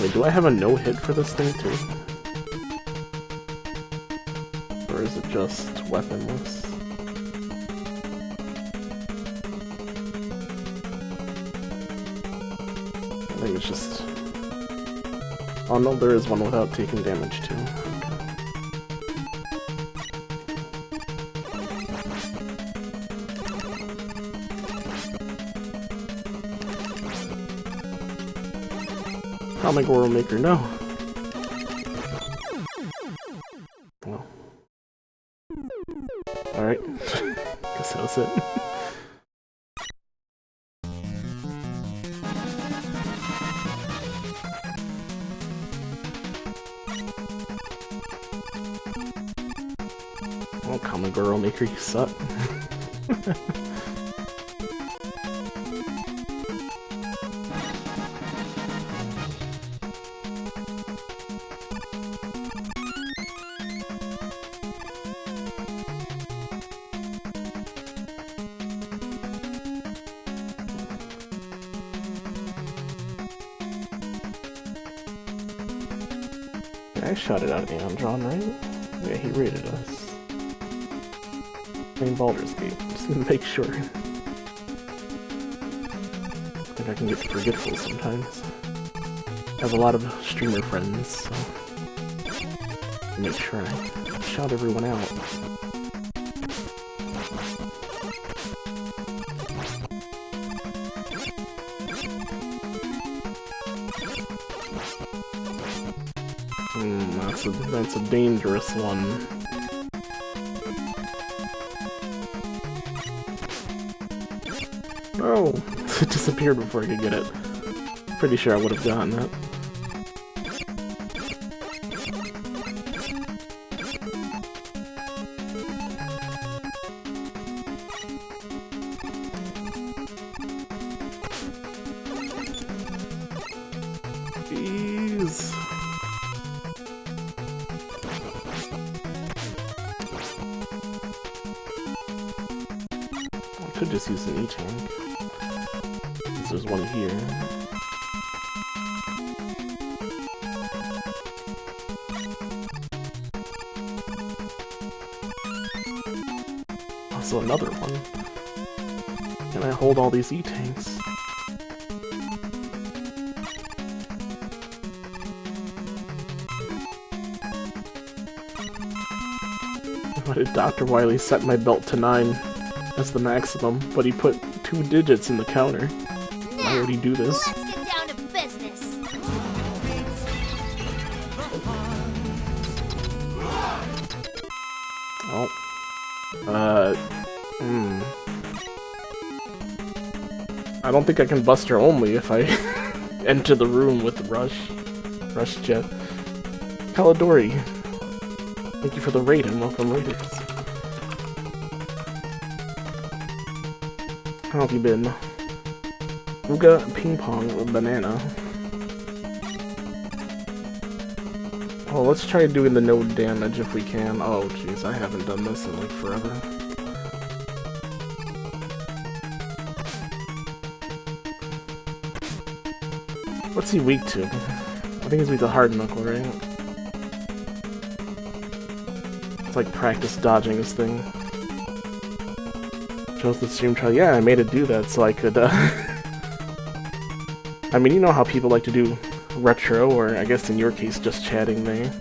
Wait, do I have a no-hit for this thing too? Or is it just weaponless? I think it's just... Oh no, there is one without taking damage too. Kamegoro Maker, no! Well. Alright. Guess that was it. Oh, Kamegoro Maker, you suck. I shot it out of Andron, right? Yeah, he raided us. Playing Baldur's Gate, just to make sure. I think I can get forgetful sometimes. I have a lot of streamer friends, so... make sure I shout everyone out. That's a dangerous one. Oh! It disappeared before I could get it. Pretty sure I would have gotten that. Jeez. I could just use an E-tank. Since there's one here. Also another one. Can I hold all these E-tanks? Why did Dr. Wily set my belt to 9 as the maximum, but he put 2 digits in the counter? Why would he do this? Let's get down to business. I don't think I can Buster only if I enter the room with Rush Jet. Kalidori, thank you for the raid and welcome raiders. How have you been? Uga, ping pong, banana. Oh, let's try doing the no damage if we can. Oh jeez, I haven't done this in like forever. What's he weak to? I think he's weak to hard knuckle, right? It's like practice dodging this thing. Chose the stream trial. Yeah, I made it do that so I could, I mean, you know how people like to do retro, or I guess in your case, just chatting there.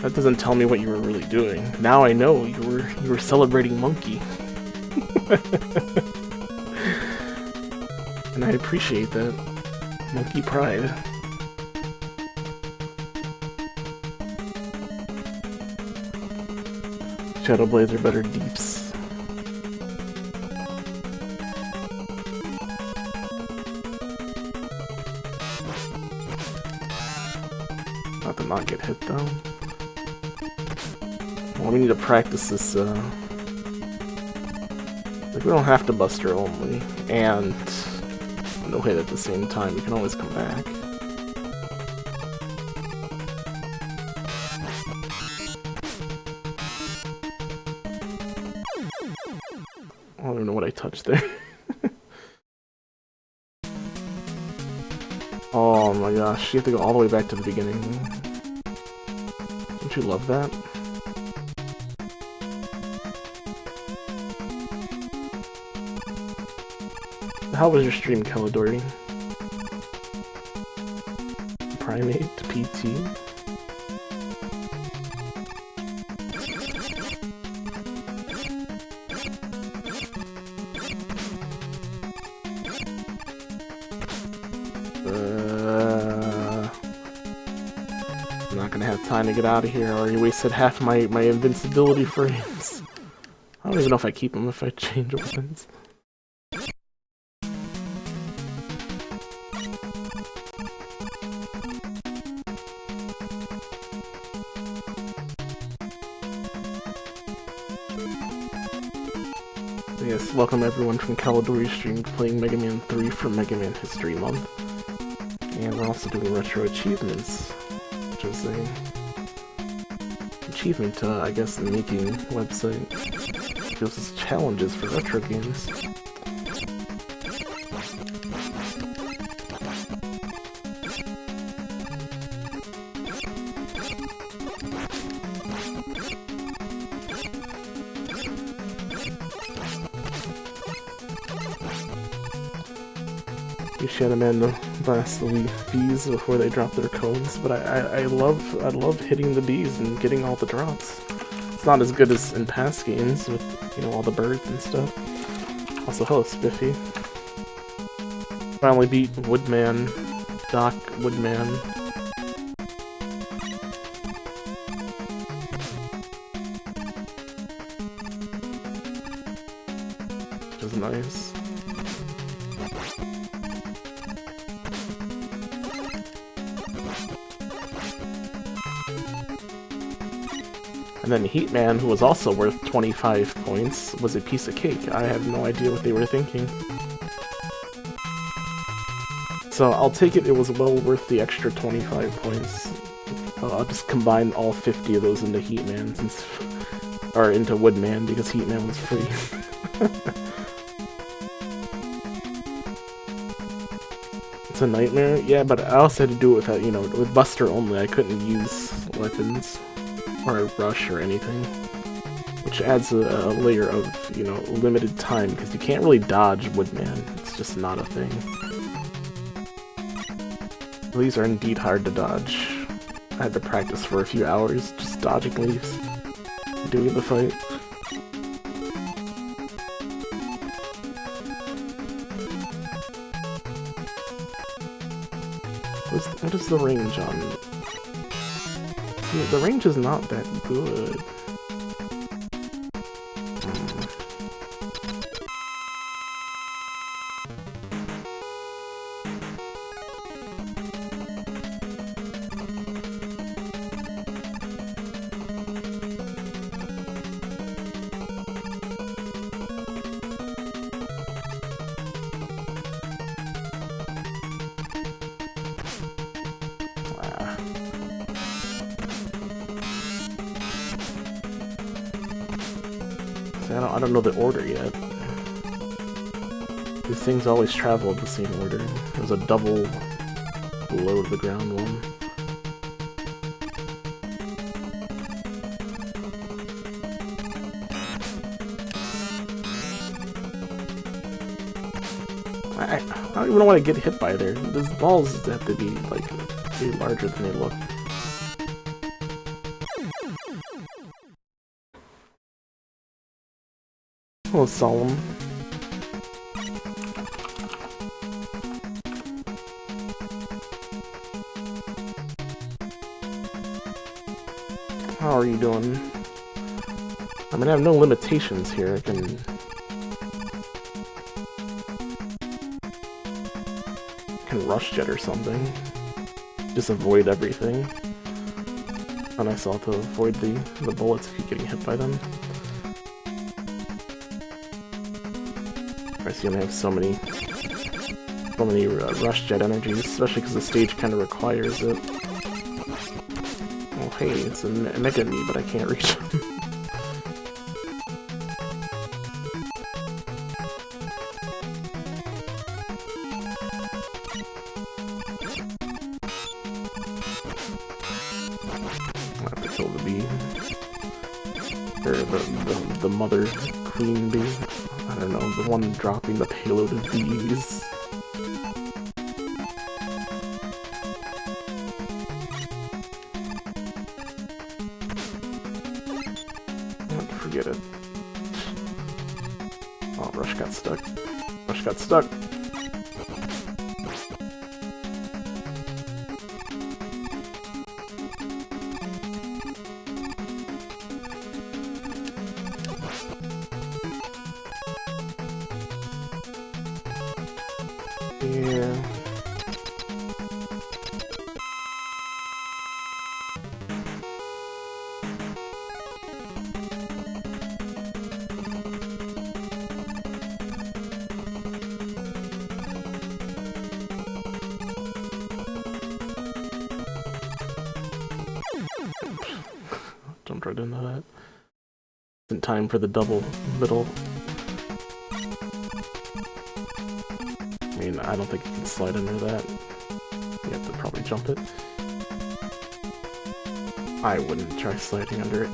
That doesn't tell me what you were really doing. Now I know you were celebrating Monkey. And I appreciate that. Monkey pride. Shadow Blades are better deeps. Not to not get hit though. Well, we need to practice this, like we don't have to Buster only, and no hit at the same time, we can always come back. I don't even know what I touched there. Oh my gosh, you have to go all the way back to the beginning. Don't you love that? How was your stream, Kalidori? Primate PT? I'm not gonna have time to get out of here. I already wasted half my invincibility frames. I don't even know if I keep them if I change weapons. Yes, welcome everyone from Kalidori stream playing Mega Man 3 for Mega Man History Month. And we're also doing Retro Achievements, which is a achievement, I guess, in making a website. It gives us challenges for retro games. You should have man to blast the bees before they drop their cones, but I love hitting the bees and getting all the drops. It's not as good as in past games with, you know, all the birds and stuff. Also, hello Spiffy. Finally beat Woodman, Doc Woodman. Which is nice. And then Heatman, who was also worth 25 points, was a piece of cake. I have no idea what they were thinking. So I'll take it was well worth the extra 25 points. I'll just combine all 50 of those into Heatman, or into Woodman, because Heatman was free. It's a nightmare? Yeah, but I also had to do it with, you know, with Buster only. I couldn't use weapons. Or a rush or anything, which adds a layer of, you know, limited time, because you can't really dodge Woodman. It's just not a thing. These are indeed hard to dodge. I had to practice for a few hours just dodging leaves, doing the fight. What is the range on? Yeah, the range is not that good. See, I don't know the order yet. These things always travel in the same order. There's a double below the ground one. I don't even want to get hit by there. Those balls have to be, like, way larger than they look. A little solemn. How are you doing? I mean, I have no limitations here. I can rush jet or something. Just avoid everything. And I still have to avoid the bullets if you're getting hit by them. I see I have so many rush jet energies, especially because the stage kind of requires it. Oh hey, it's a mega me, but I can't reach him. The mother queen bee. I don't know, the one dropping the payload of bees. Forget it. Oh, Rush got stuck. Rush got stuck. Yeah. Jumped right into that. In time for the double middle. I mean, I don't think you can slide under that. You have to probably jump it. I wouldn't try sliding under it.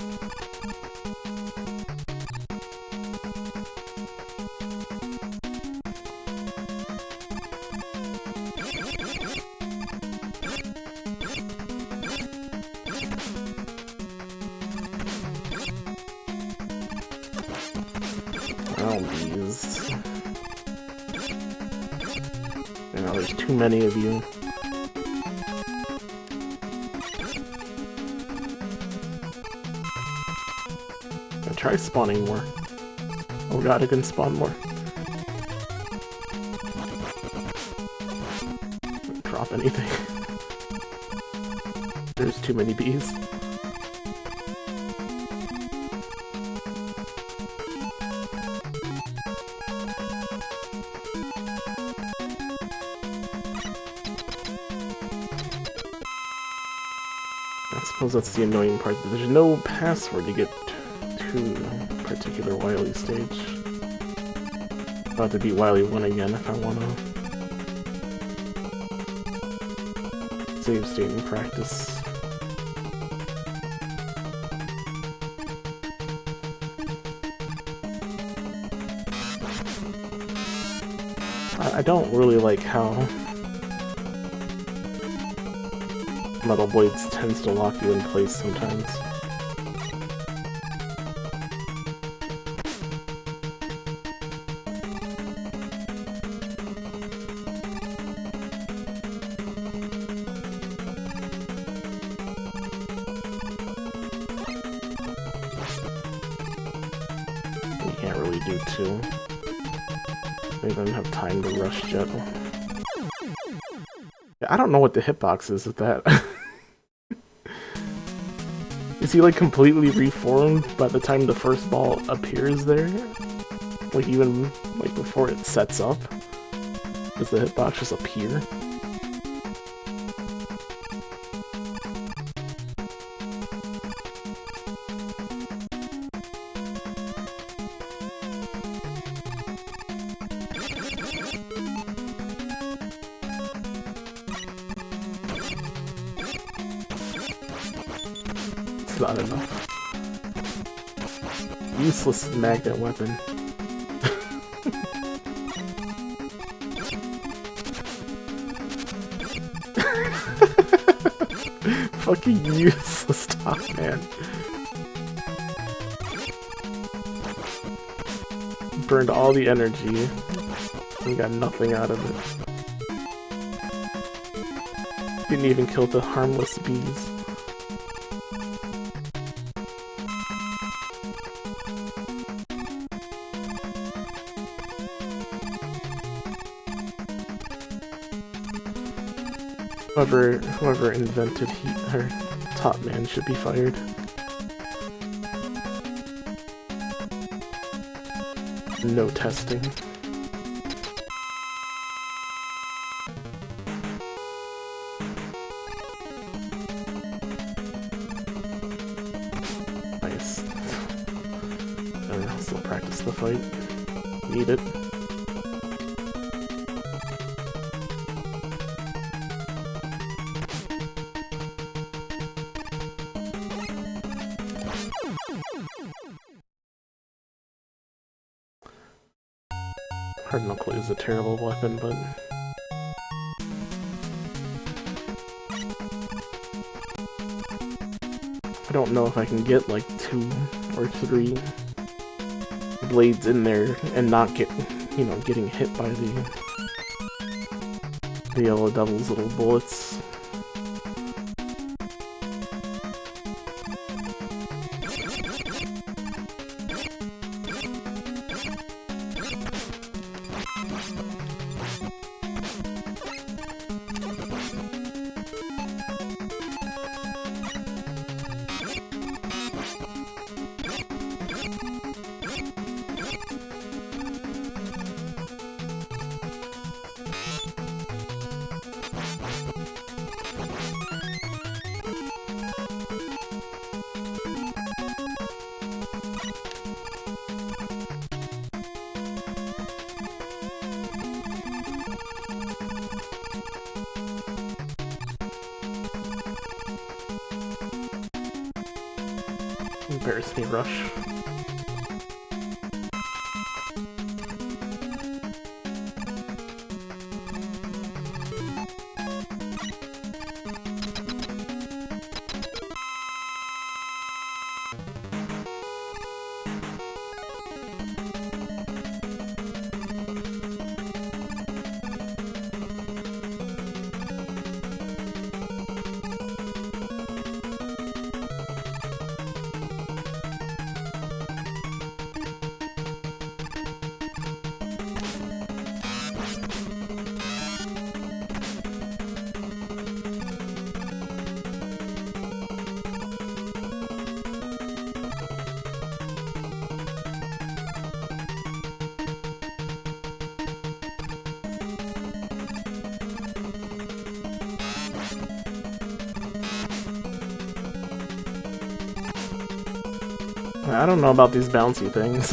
Oh, these. You know, there's too many of you. I'll try spawning more. Oh god, I can spawn more. Don't drop anything. There's too many bees. I suppose that's the annoying part. There's no password to get to a particular Wily stage. I'll have to beat Wily 1 again if I want to save state and practice. I don't really like how Metal Blades tends to lock you in place sometimes. You can't really do two. They don't have time to rush jet. I don't know what the hitbox is with that. Is he like completely reformed by the time the first ball appears there? Like even like before it sets up? Does the hitbox just appear? That's not enough. Useless magnet weapon. Fucking useless top man. Burned all the energy. We got nothing out of it. Didn't even kill the harmless bees. Whoever invented heat or top man should be fired. No testing. Nice. I'll still practice the fight. Need it. Hard Knuckle is a terrible weapon, but I don't know if I can get like 2 or 3 blades in there and not get, you know, getting hit by the Yellow Devil's little bullets. Embarrass me, Rush. I don't know about these bouncy things.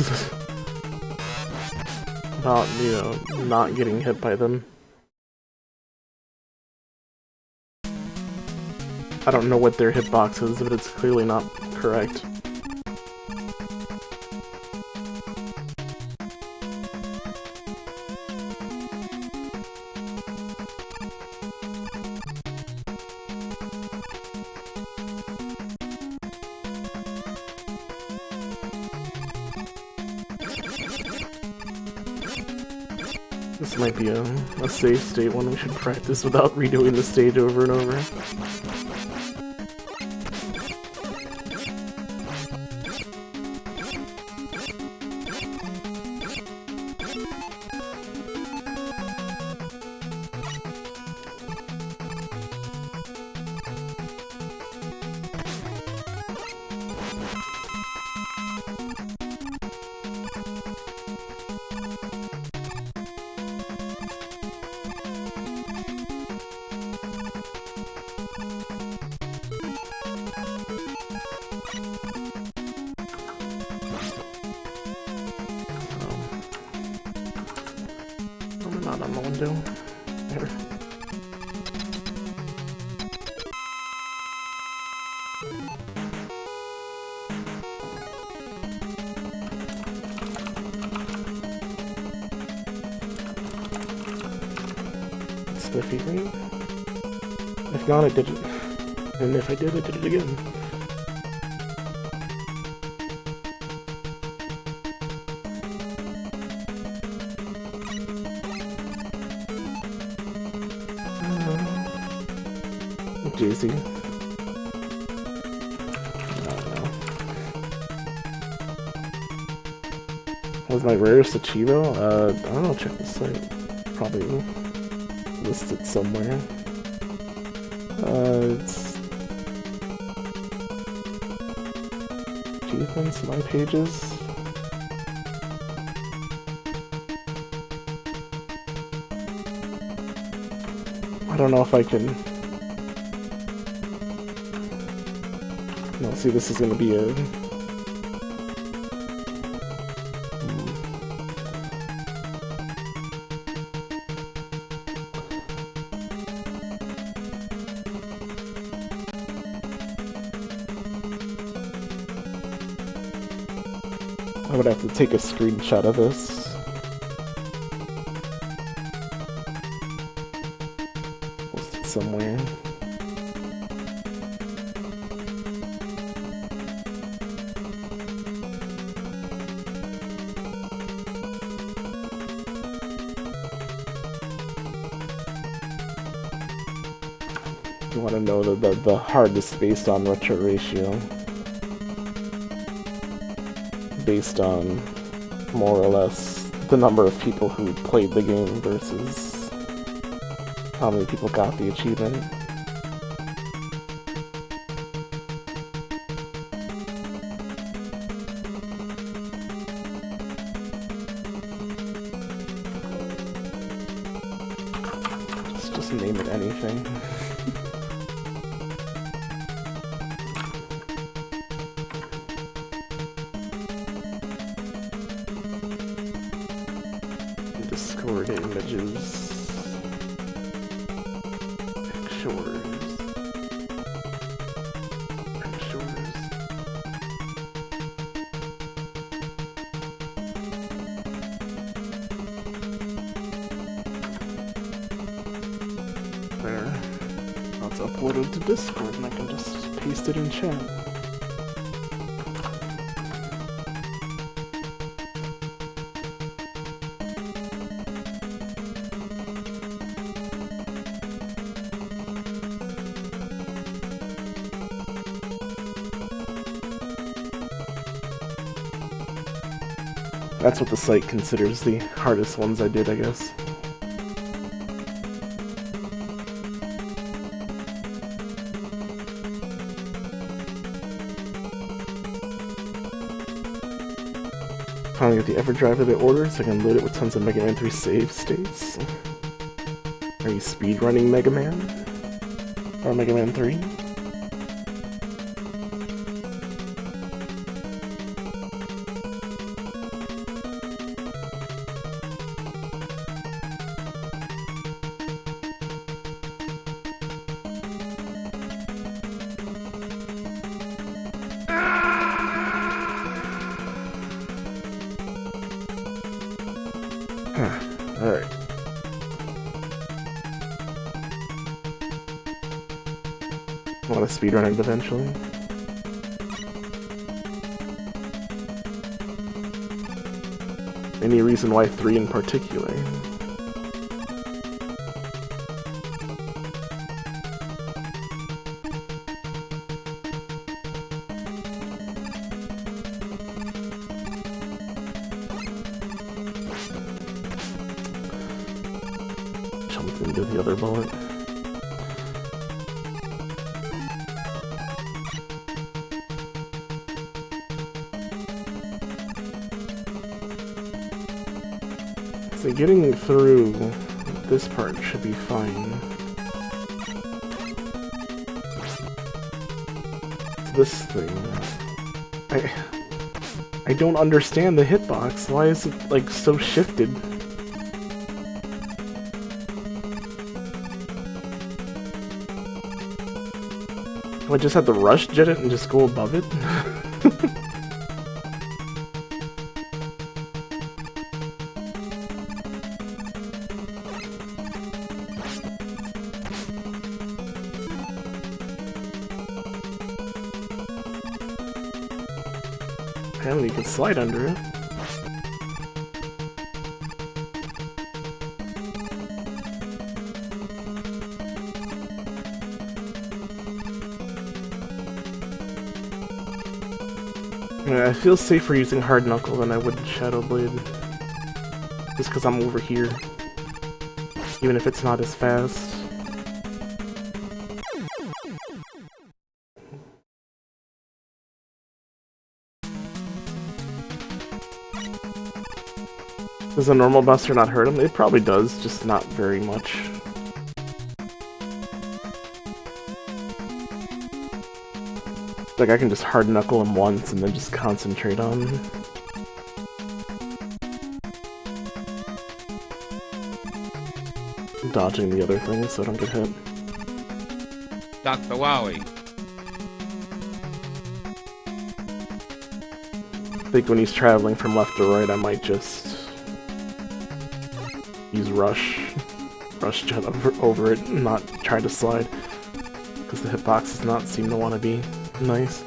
About, you know, not getting hit by them. I don't know what their hitbox is, but it's clearly not correct. This might be a safe state one we should practice without redoing the stage over and over. Not on the window. There. their feet, right? If not, I did it. And if I did it again. Jay-Z. I don't know. What was my rarest achievo? I don't know, check the site. Probably listed somewhere. It's achievements, my pages. I don't know if I can. No, see, this is gonna be a. I would have to take a screenshot of this. Post it somewhere. You want to know the hardest based on retro ratio. Based on more or less the number of people who played the game versus how many people got the achievement. Just name it anything. Discord images. Pictures. There. Now it's uploaded to Discord and I can just paste it in chat. That's what the site considers the hardest ones I did, I guess. Finally got the EverDrive of the order, so I can load it with tons of Mega Man 3 save states. Are you speedrunning Mega Man? Or Mega Man 3? Alright. Want to speedrun it eventually? Any reason why 3 in particular? Into the other bullet. So getting through this part should be fine. This thing. I don't understand the hitbox. Why is it like so shifted? I just have to rush jet it and just go above it? Apparently you can slide under it. Yeah, I feel safer using Hard Knuckle than I would Shadow Blade. Just because I'm over here. Even if it's not as fast. Does a normal Buster not hurt him? It probably does, just not very much. Like, I can just hard knuckle him once and then just concentrate on dodging the other things so I don't get hit. Dr. Wowie. I think when he's traveling from left to right, I might just use Rush Jet over it and not try to slide. Because the hitbox does not seem to want to be nice.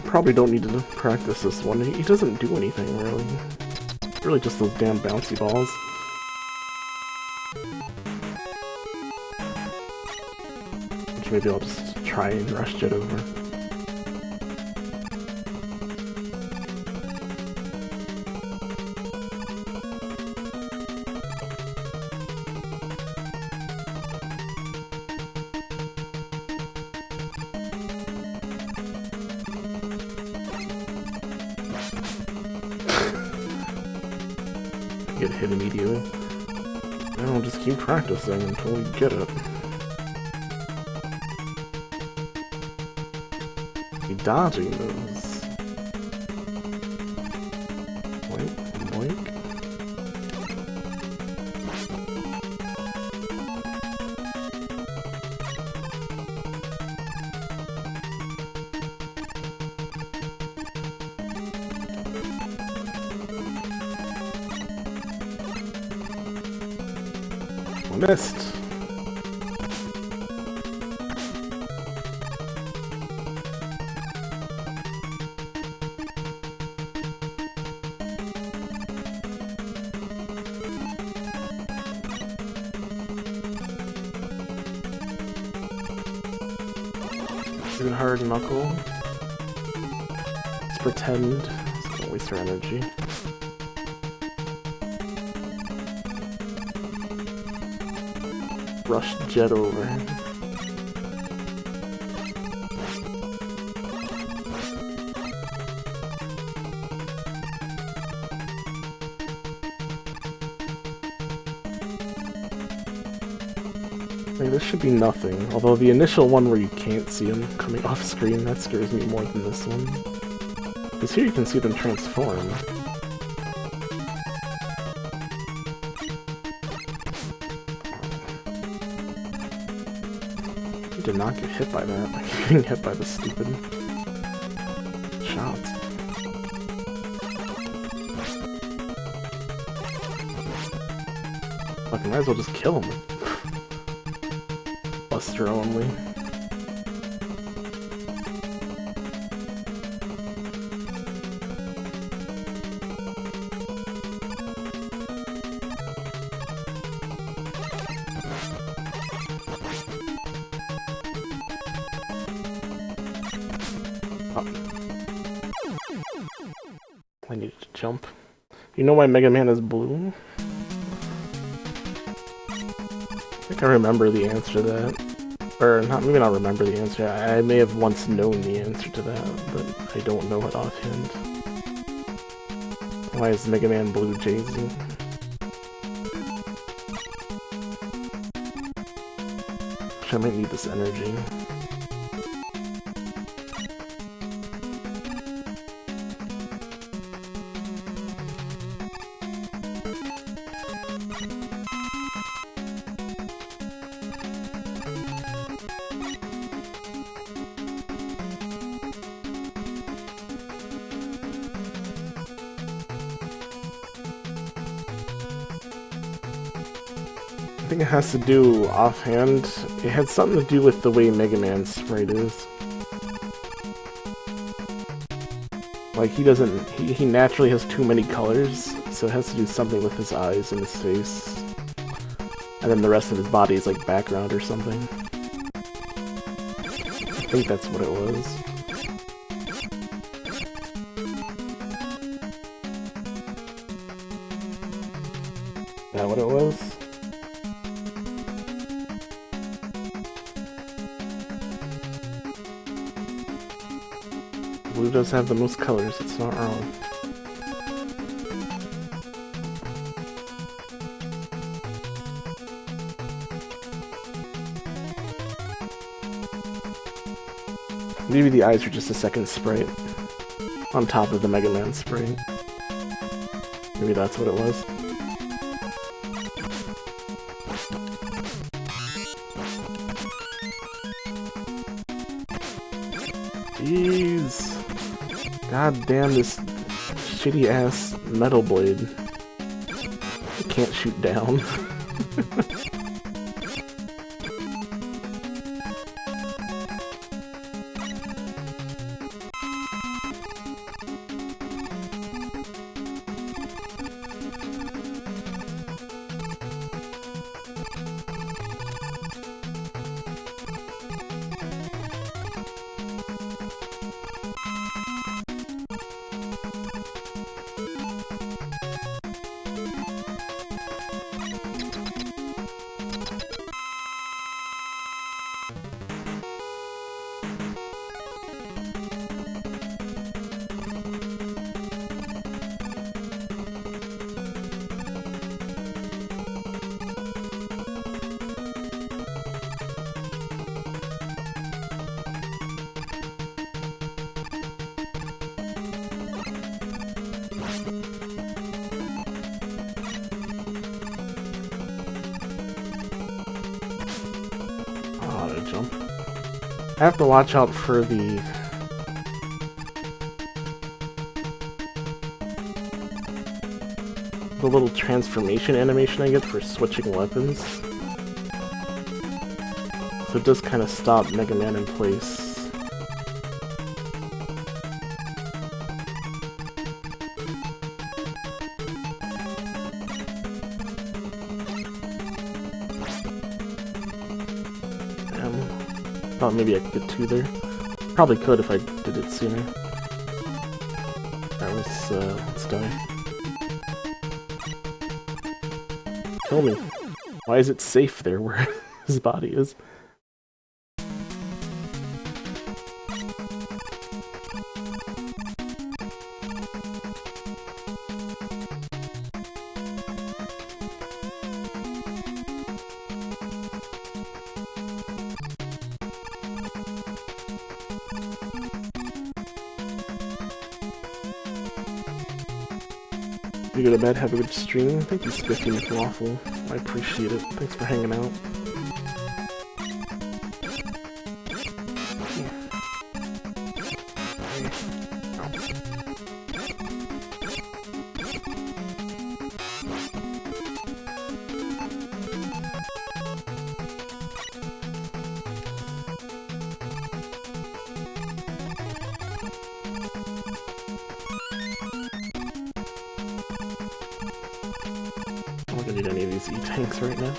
Probably don't need to practice this one. He doesn't do anything, really. It's really just those damn bouncy balls. Which maybe I'll just try and Rush Jet over. Get hit immediately. And I'll just keep practicing until we get it. Be dodging those. Boink, boink. Missed. Do hard knuckle. Let's pretend. Let's don't waste our energy. Rush Jet over. Like, this should be nothing, although the initial one where you can't see them coming off screen, that scares me more than this one. Because here you can see them transform. Did not get hit by that. Like, getting hit by the stupid shots. Fucking might as well just kill him. Buster only. I need to jump. You know why Mega Man is blue? think I remember the answer to that. Or, not, maybe not remember the answer. I may have once known the answer to that, but I don't know it offhand. Why is Mega Man Blue Jay-Z? I might need this energy. I think it has to do offhand. It had something to do with the way Mega Man's sprite is. Like, he naturally has too many colors, so it has to do something with his eyes and his face. And then the rest of his body is like background or something. I think that's what it was. Is that what it was? Blue does have the most colors, it's not wrong. Maybe the eyes are just a second sprite on top of the Mega Man sprite. Maybe that's what it was. Jeez. God damn this shitty ass metal blade. It can't shoot down. Jump. I have to watch out for the little transformation animation I get for switching weapons. So it does kind of stop Mega Man in place. Thought maybe I could get two there. Probably could if I did it sooner. Alright, let's die. Kill me. Why is it safe there where his body is? You go to bed, have a good stream. Thank you, Spiffy McWaffle. I appreciate it. Thanks for hanging out. I'm not gonna need any of these E-tanks right now.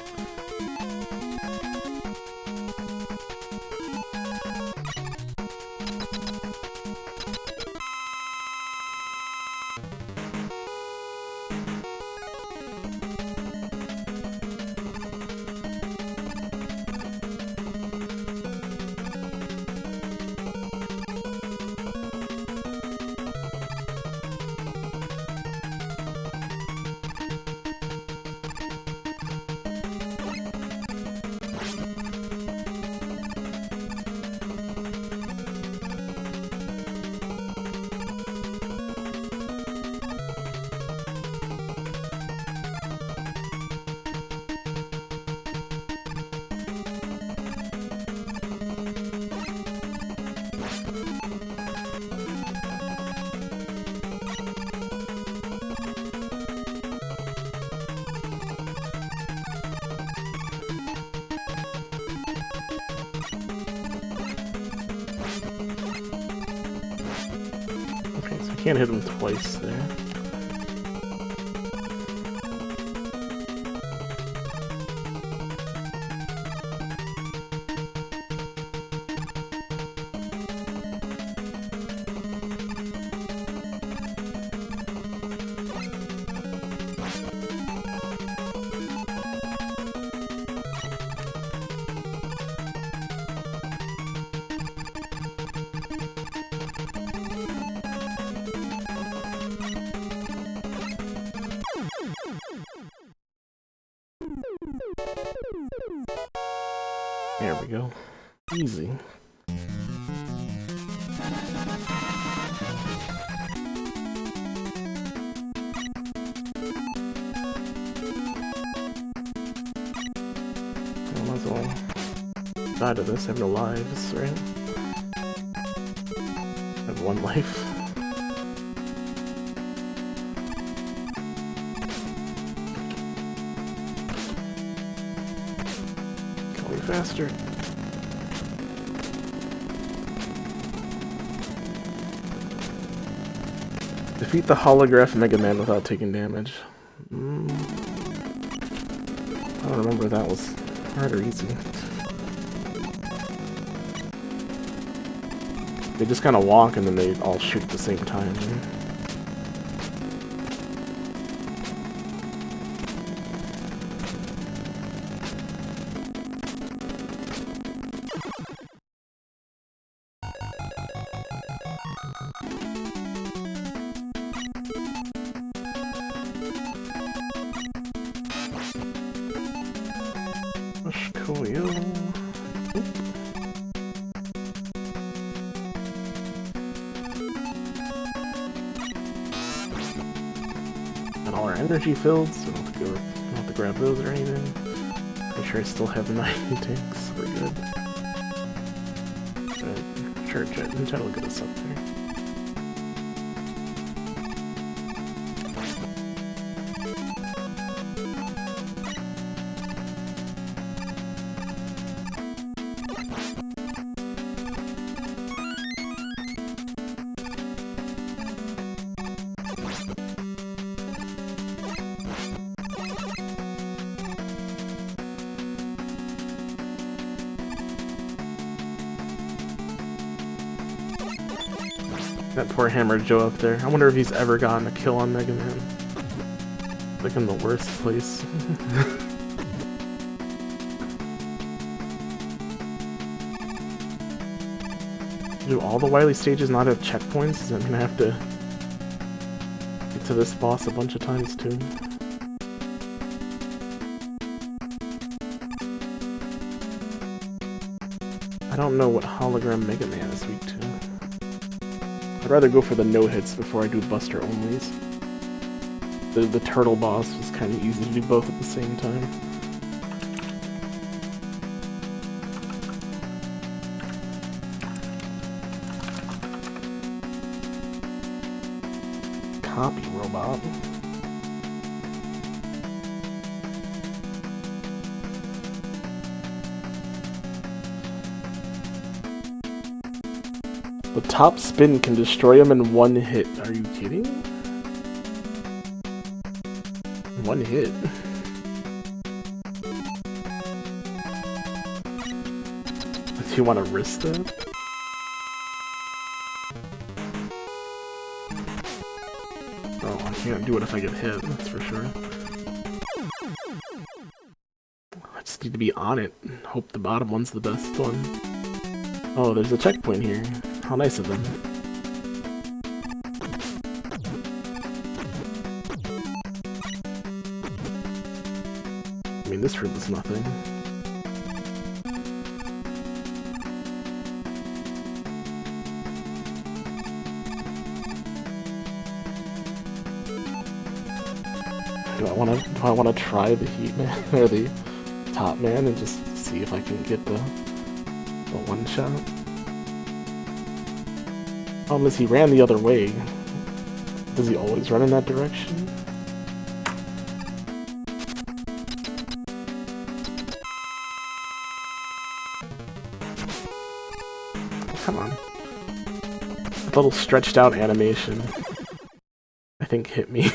can't hit him twice there. There we go. Easy. I might as well die to this. I have no lives, right? I have 1 life. Faster. Defeat the holograph Mega Man without taking damage. I don't remember if that was hard or easy. They just kind of walk and then they all shoot at the same time. Got all our energy filled, so don't have to grab those or anything. Pretty sure I still have 90 tanks. We're good. But sure, Jet will get us up there. That poor Hammer Joe up there. I wonder if he's ever gotten a kill on Mega Man. Like in the worst place. Do all the Wily stages not have checkpoints? I'm gonna have to get to this boss a bunch of times too. I don't know what hologram Mega Man is weak to. I'd rather go for the no-hits before I do Buster Onlys. The turtle boss was kind of easy to do both at the same time. Copy robot. The top spin can destroy him in 1 hit. Are you kidding? 1 hit? Do you want to risk that? Oh, I can't do it if I get hit, that's for sure. I just need to be on it. Hope the bottom one's the best one. Oh, there's a checkpoint here. How nice of them. I mean, this fruit is nothing. Do I wanna try the Heat Man or the Top Man and just see if I can get the one shot? Unless he ran the other way. Does he always run in that direction? Come on. A little stretched out animation. think hit me.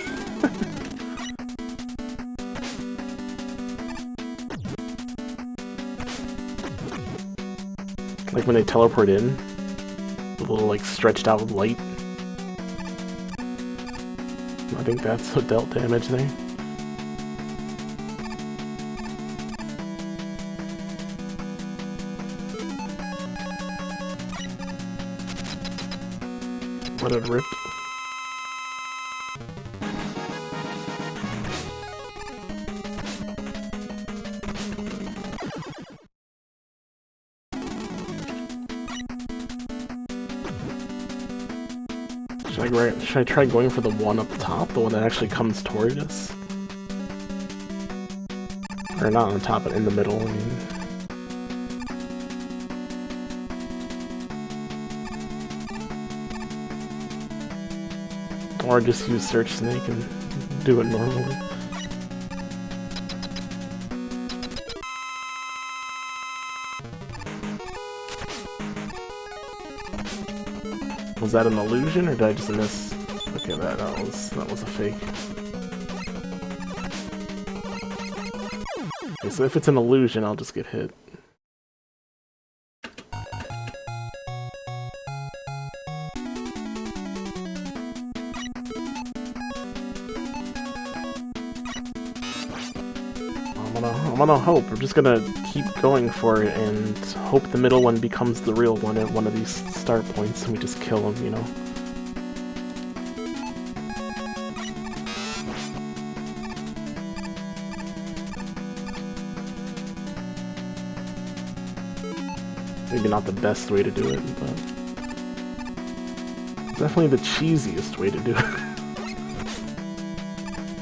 Like when they teleport in, a little like stretched out light. I think that's what dealt damage there. Let it rip. Should I try going for the one up top? The one that actually comes toward us? Or not on top, but in the middle, I mean. Or just use Search Snake and do it normally. Was that an illusion, or did I just miss? Okay, that was a fake. Okay, so if it's an illusion, I'll just get hit. I'm gonna hope. We're just gonna keep going for it and hope the middle one becomes the real one at one of these start points and we just kill him, you know? Maybe not the best way to do it, but definitely the cheesiest way to do it.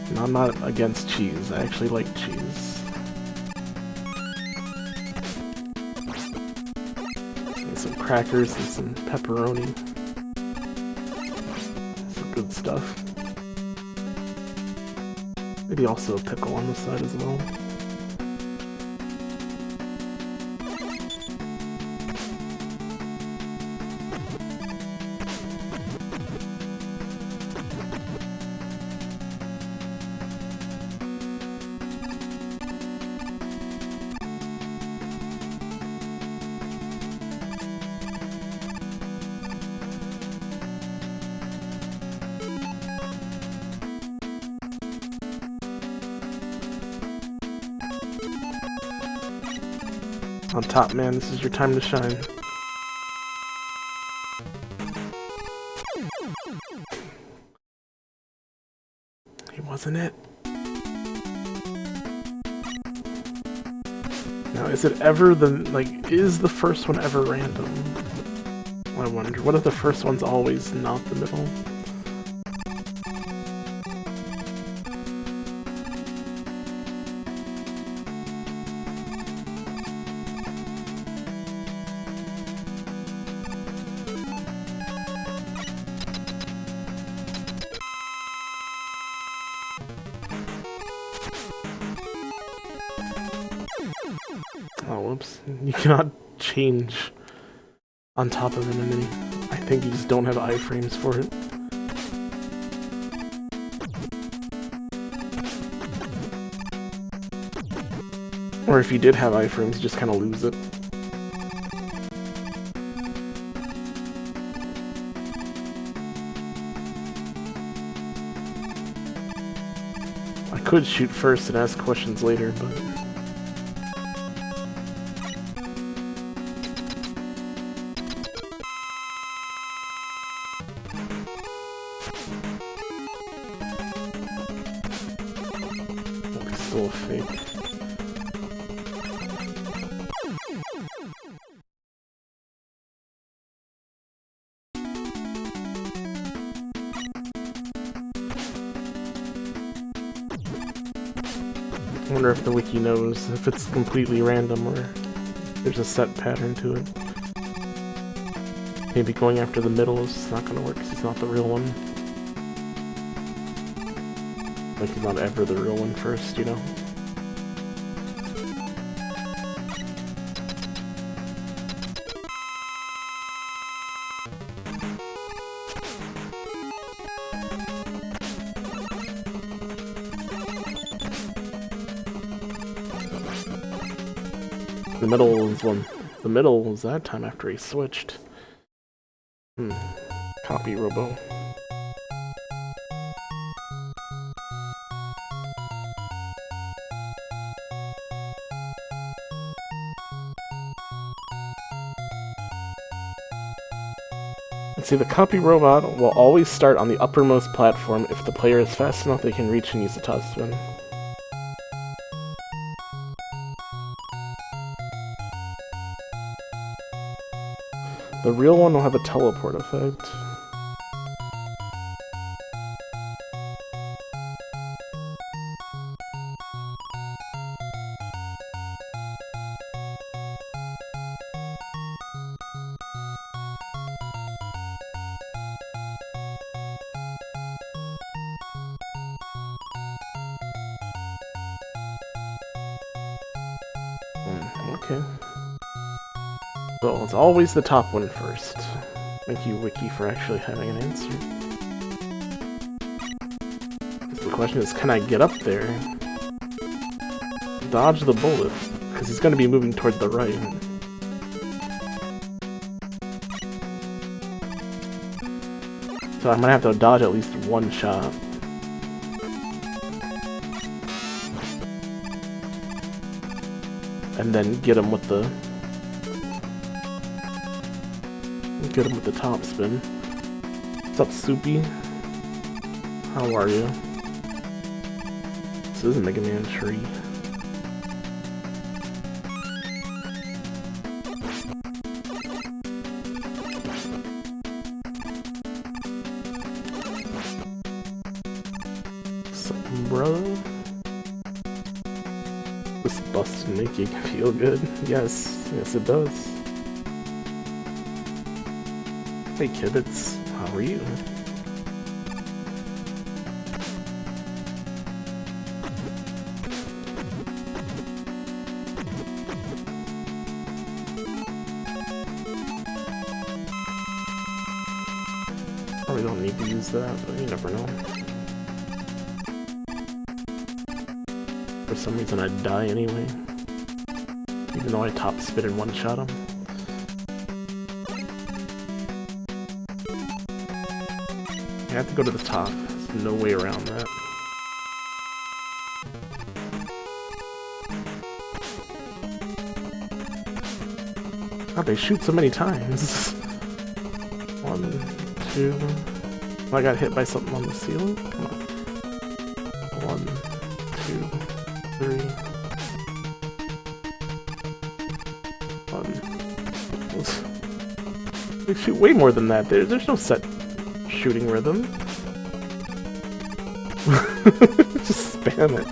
And I'm not against cheese. I actually like cheese. Some crackers and some pepperoni. Some good stuff. Maybe also a pickle on the side as well. On top, man, this is your time to shine. He wasn't it. Now, is it ever is the first one ever random? I wonder, what if the first one's always not the middle? Oh, whoops. You cannot change on top of an enemy. I think you just don't have iframes for it. Or if you did have iframes, you just kind of lose it. I could shoot first and ask questions later, but... still a fake. I wonder if the wiki knows if it's completely random or there's a set pattern to it. Maybe going after the middle is not gonna work because he's not the real one. Like he's not ever the real one first, you know? The middle is one. The middle was that time after he switched. Copy Robo. See, the copy robot will always start on the uppermost platform. If the player is fast enough, they can reach and use the toss spin. The real one will have a teleport effect. Okay. So it's always the top one first. Thank you, Wiki, for actually having an answer. The question is, can I get up there? Dodge the bullet, because he's going to be moving toward the right. So I'm going to have to dodge at least one shot. And then get him with the top spin. What's up, Soupy? How are you? This is a Mega Man tree. Something, bro. This busted make you feel good. Yes, yes it does. Hey Kibitz, how are you? Probably don't need to use that, but you never know. For some reason I'd die anyway. Even though I top spin and one-shot him. I have to go to the top. There's no way around that. God, they shoot so many times. 1, 2... I got hit by something on the ceiling? Come on. 1, 2, 3... 1... They shoot way more than that. There's no set shooting rhythm. Just spam it.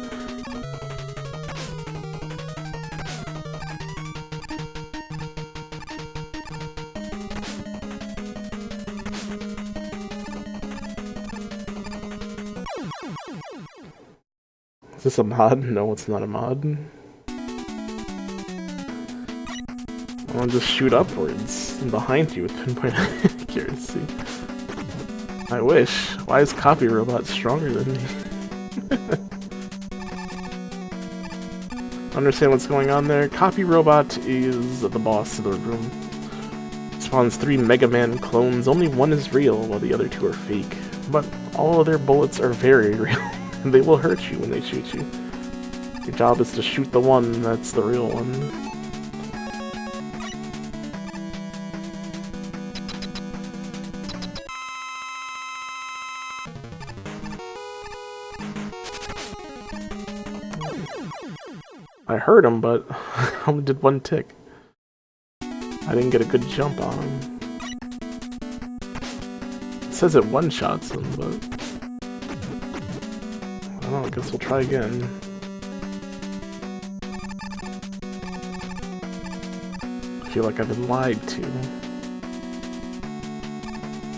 Is this a mod? No, it's not a mod. I'll just shoot upwards and behind you with pinpoint accuracy. I wish. Why is Copy Robot stronger than me? Understand what's going on there? Copy Robot is the boss of the room. Spawns 3 Mega Man clones. Only one is real, while the other 2 are fake. But all of their bullets are very real. And they will hurt you when they shoot you. Your job is to shoot the one that's the real one. I heard him, but I only did 1 tick. I didn't get a good jump on him. It says it one-shots him, but... I don't know, I guess we'll try again. I feel like I've been lied to.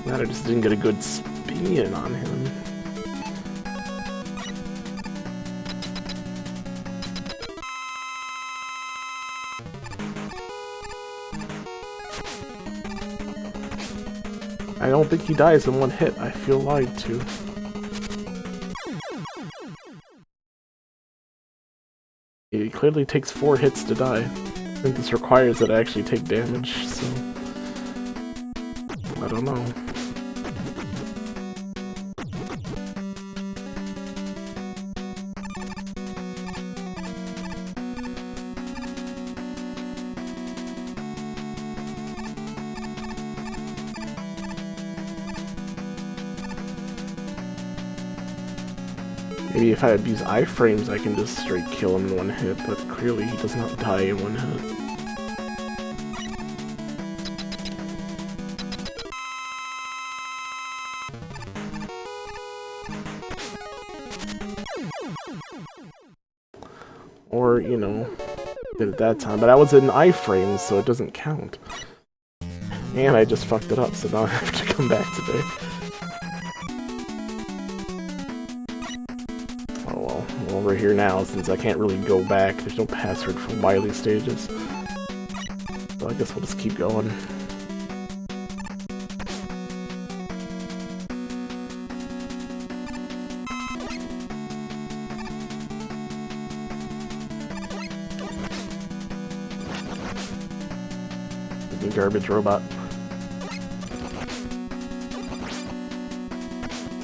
Glad I just didn't get a good spin on him. I don't think he dies in 1 hit. I feel lied to. It clearly takes 4 hits to die. think this requires that I actually take damage, so I don't know. Maybe if I abuse iframes, I can just straight kill him in one hit, but clearly he does not die in one hit. Or, you know, did it that time, but I was in iframes, so it doesn't count. And I just fucked it up, so now I have to come back today. We're here now, since I can't really go back. There's no password for Wily stages. So I guess we'll just keep going. The garbage robot.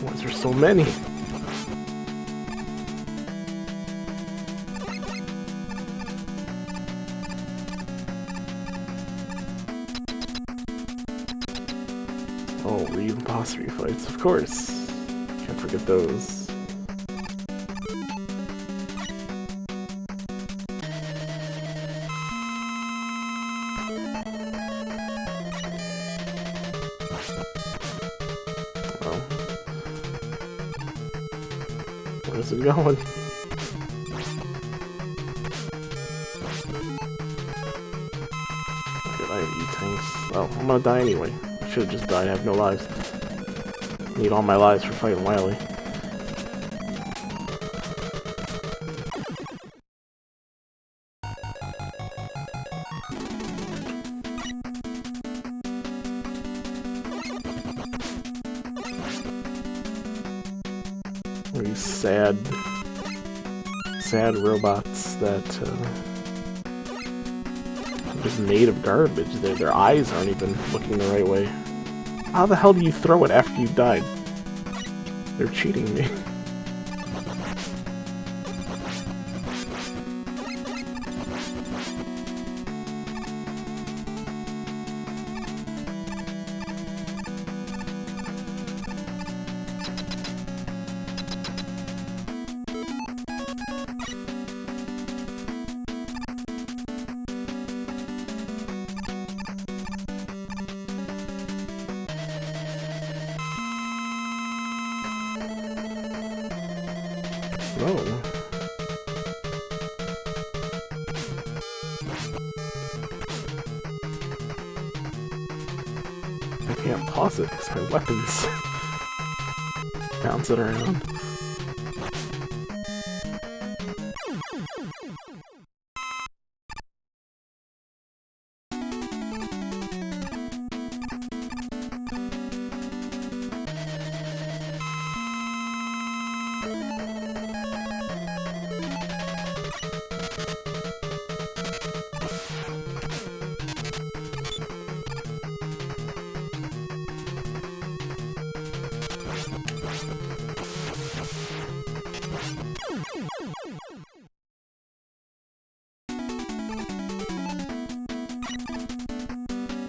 Why is there so many? Oh, boss refights, of course. Can't forget those. Oh. Where's it going? Good, I have E-tanks. Oh, I'm gonna die anyway. Should have just died, I have no lives. Need all my lives for fighting Wily. These sad robots that are just made of garbage. Their eyes aren't even looking the right way. How the hell do you throw it after you've died? They're cheating me. Oh. I can't pause it because my weapons bounce it around.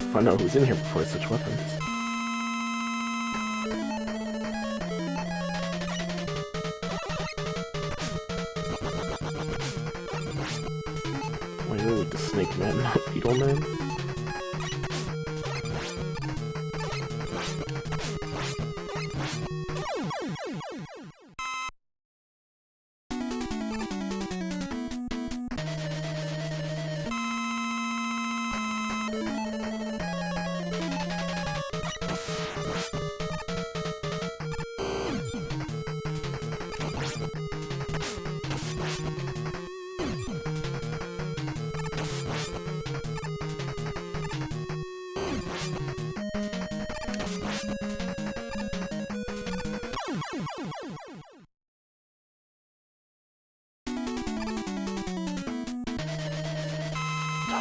If I know who's in here before I switch weapons. Why are you with the Snake Man, not Beetle Man?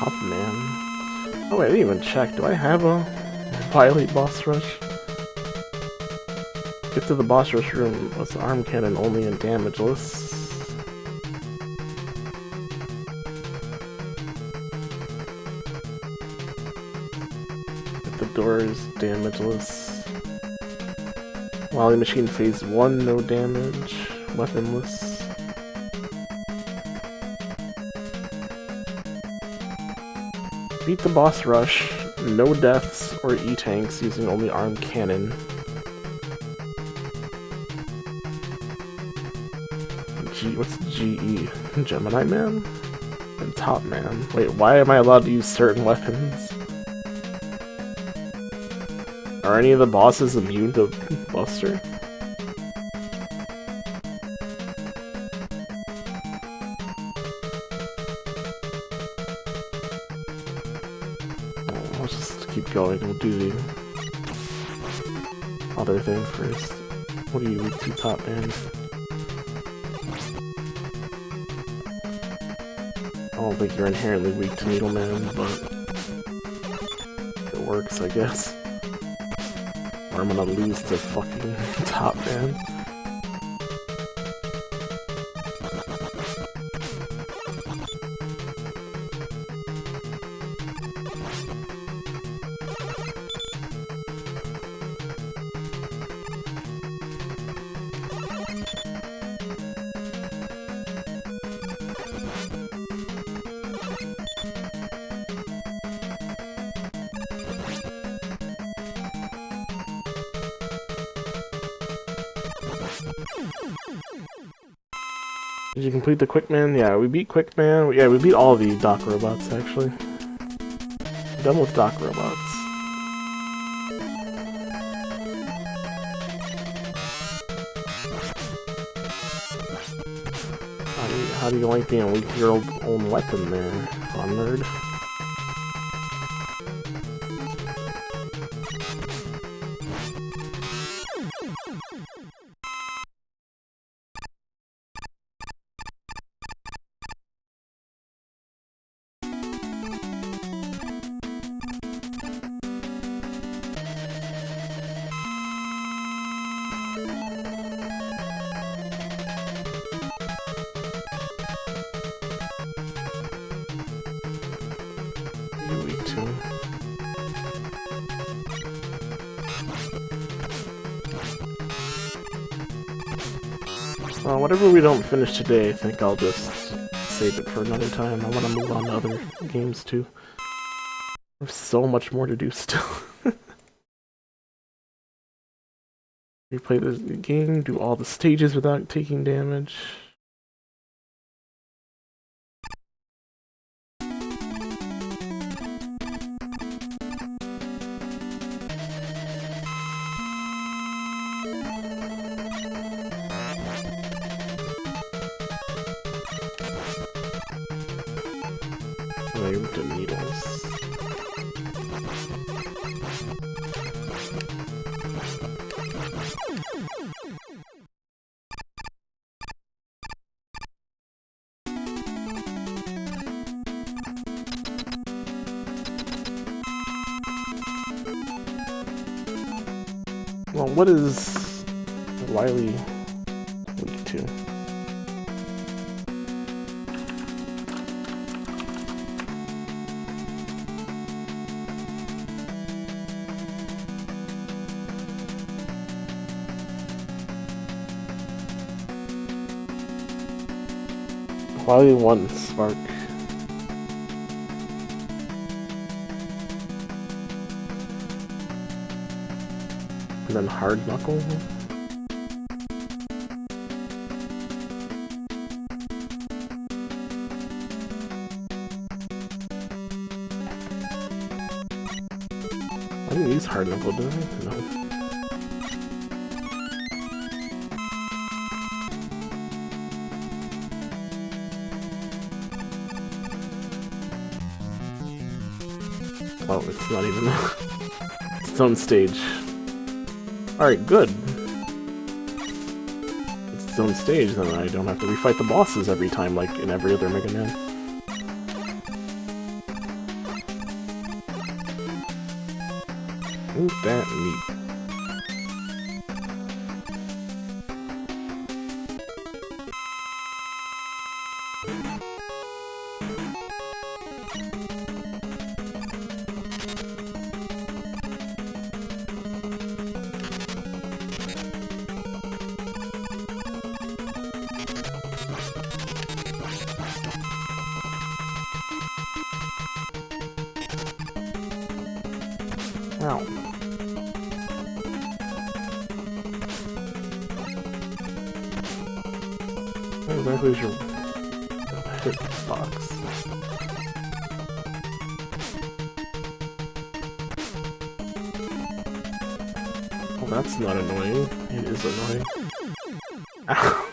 Top Man. Oh wait, I didn't even check. Do I have a Wily boss rush? Get to the boss rush room. What's the arm cannon only and damageless? If the door is damageless. Wily machine phase 1, no damage. Weaponless. Beat the boss rush. No deaths or E-tanks using only arm cannon. What's GE? Gemini Man? And Top Man. Wait, why am I allowed to use certain weapons? Are any of the bosses immune to Buster? Oh, let's just keep going. We'll do the other thing first. What are you weak to, Top Man? I don't think you're inherently weak to Needleman, but it works, I guess. Or I'm gonna lose to fucking Top Man. Did you complete the Quickman? Yeah, we beat Quickman. Yeah, we beat all the Dock Robots, actually. Done with Dock Robots. How do you like being weak to your own weapon there, fun nerd? Well, whatever we don't finish today, I think I'll just save it for another time. I want to move on to other games too. There's so much more to do still. Replay the game, do all the stages without taking damage. To needles. Well, what is Wily weak to? Wily 1 Spark. And then Hard Knuckle. I didn't use Hard Knuckle, did I? No. Oh, it's not even its own stage. Alright, good. It's its own stage, then I don't have to refight the bosses every time like in every other Mega Man. Ain't that neat? Ow. What exactly is your hitbox? Well, that's not annoying. It is annoying. Ow.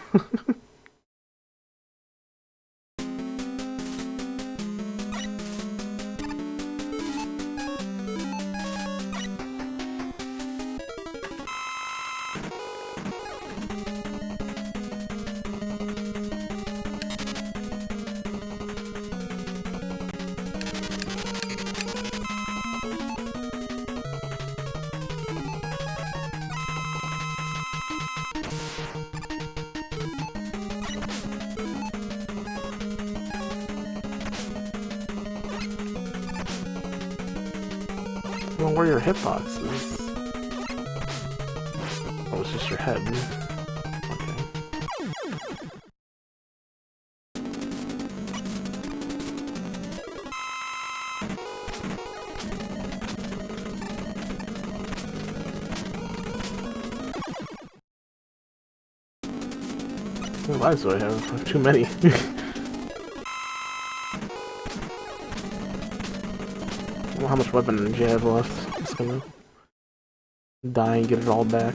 Well, where are your hitboxes? Oh, it's just your head. Okay. How many lives do I have? I have too many. I don't know how much weapon energy I have left. I'm just gonna die and get it all back.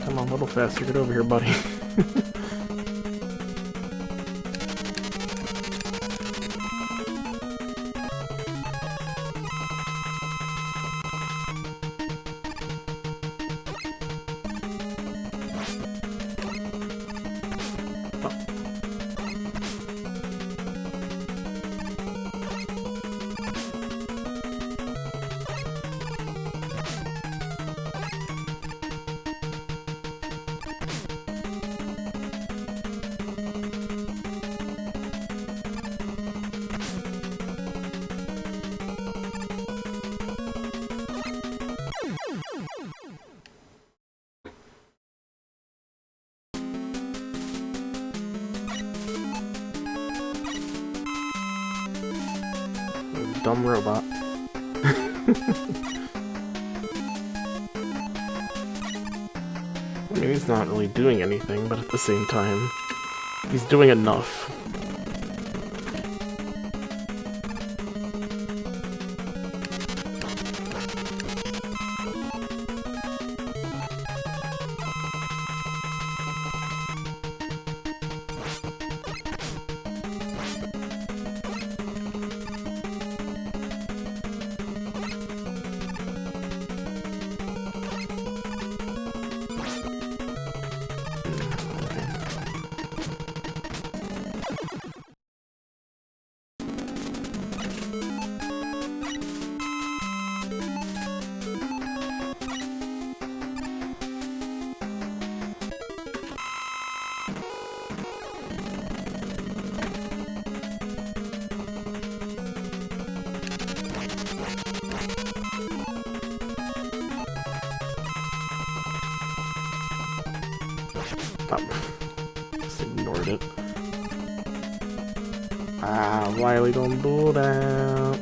Come on, a little faster. Get over here, buddy. Dumb robot. I mean, he's not really doing anything, but at the same time, he's doing enough. Just ignored it. Ah, Riley, don't do that.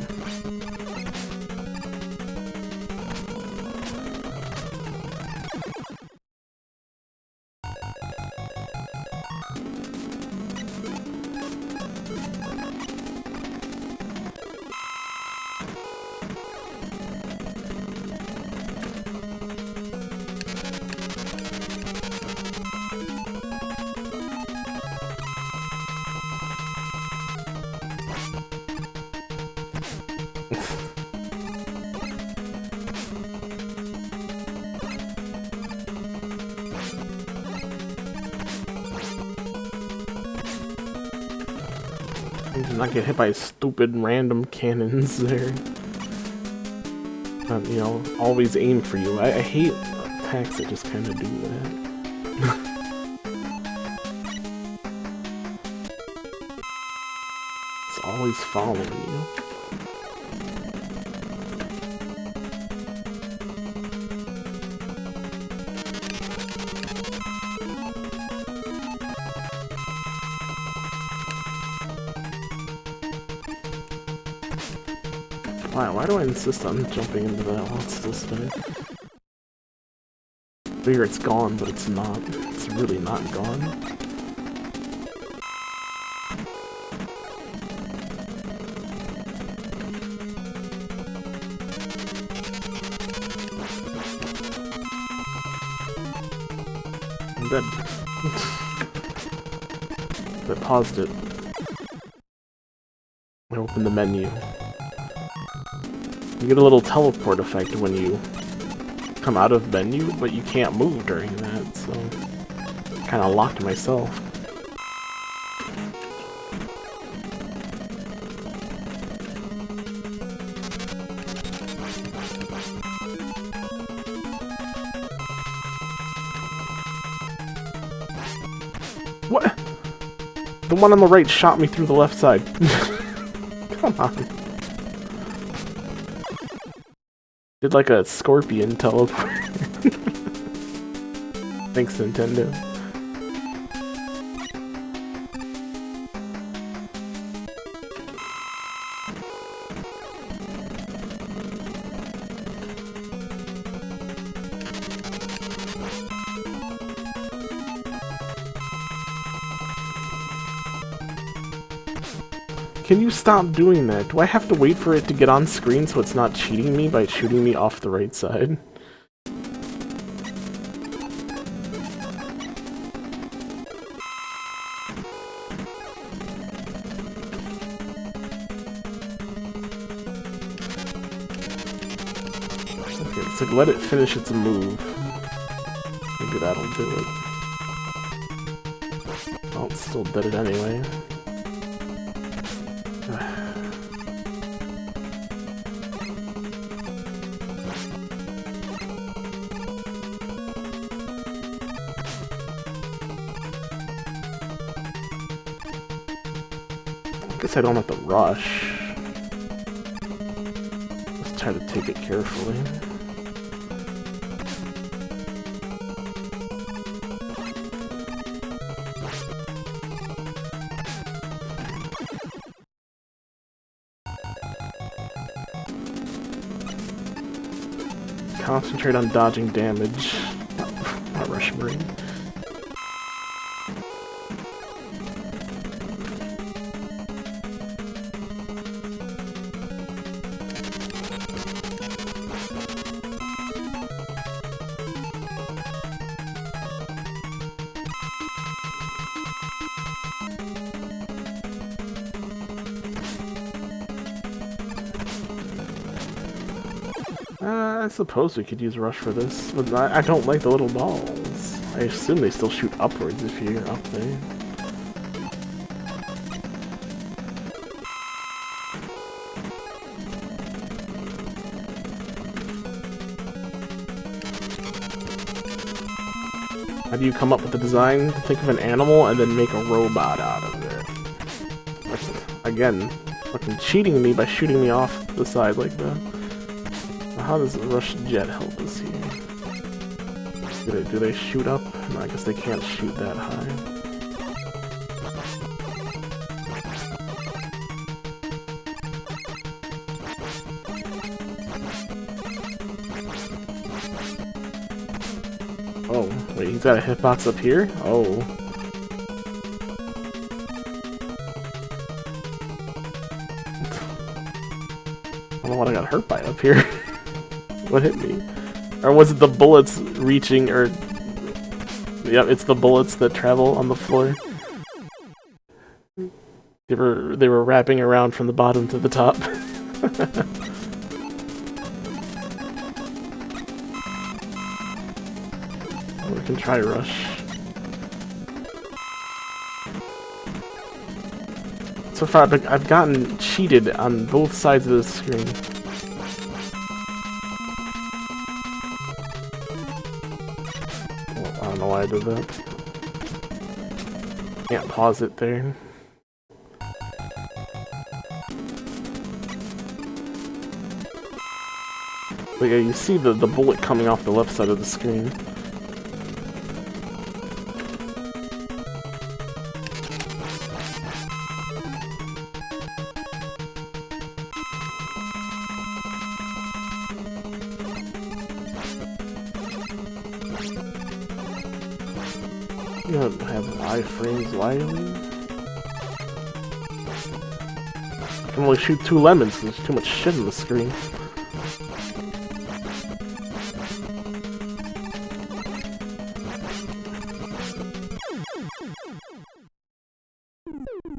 to not get hit by stupid random cannons there. You know, always aim for you. I hate attacks that just kind of do that. It's always following you. Why do I insist on jumping into that while it's still spinning? Figure it's gone, but it's not. It's really not gone. I'm dead. I paused it. I opened the menu. You get a little teleport effect when you come out of menu, but you can't move during that, so kind of locked myself. What? The one on the right shot me through the left side. Come on. Did like a scorpion teleport. Thanks, Nintendo. Can you stop doing that? Do I have to wait for it to get on screen so it's not cheating me by shooting me off the right side? Okay, it's like let it finish its move. Maybe that'll do it. Oh, it still did it anyway. I don't have to rush. Let's try to take it carefully. Concentrate on dodging damage. Not rush brain. I suppose we could use rush for this, but I don't like the little balls. I assume they still shoot upwards if you're up there. How do you come up with the design? Think of an animal and then make a robot out of it. Again, fucking cheating me by shooting me off the side like that. How does the rush jet help us here? Do they shoot up? No, I guess they can't shoot that high. Oh, wait, he's got a hitbox up here? Oh. I don't know what I got hurt by up here. What hit me? Or was it the bullets reaching, or... Yep, it's the bullets that travel on the floor. They were wrapping around from the bottom to the top. We can try rush. It's So far, I've gotten cheated on both sides of the screen. Well, I don't know why I did that. Can't pause it there. But yeah, you see the bullet coming off the left side of the screen. You don't have iframes widely. I can only shoot 2 lemons, there's too much shit on the screen.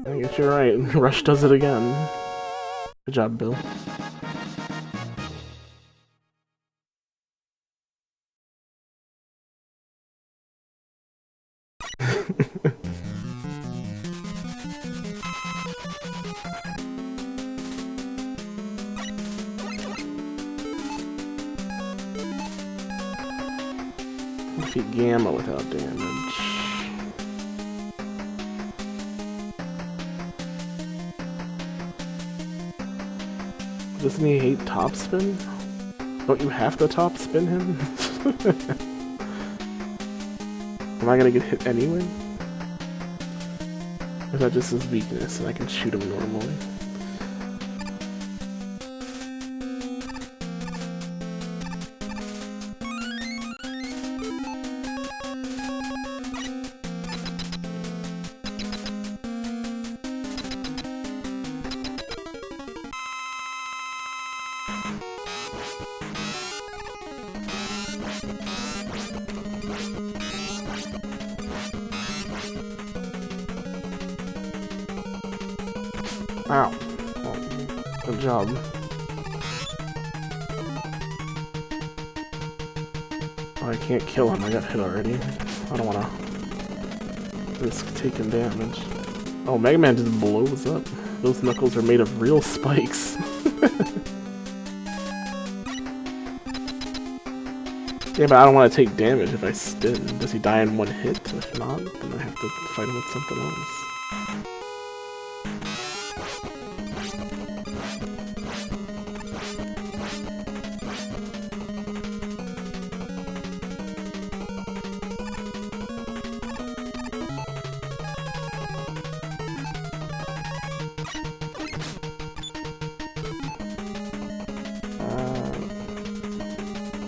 I guess you're right, Rush does it again. Good job, Bill. Defeat Gamma without damage. Doesn't he hate topspin? Don't you have to topspin him? Am I gonna get hit anyway? Or is that just his weakness and I can shoot him normally? Ow. Well, good job. Oh, I can't kill him, I got hit already. I don't wanna risk taking damage. Oh, Mega Man just blows up. Those knuckles are made of real spikes. Yeah, but I don't want to take damage if I spin. Does he die in one hit? If not, then I have to fight him with something else.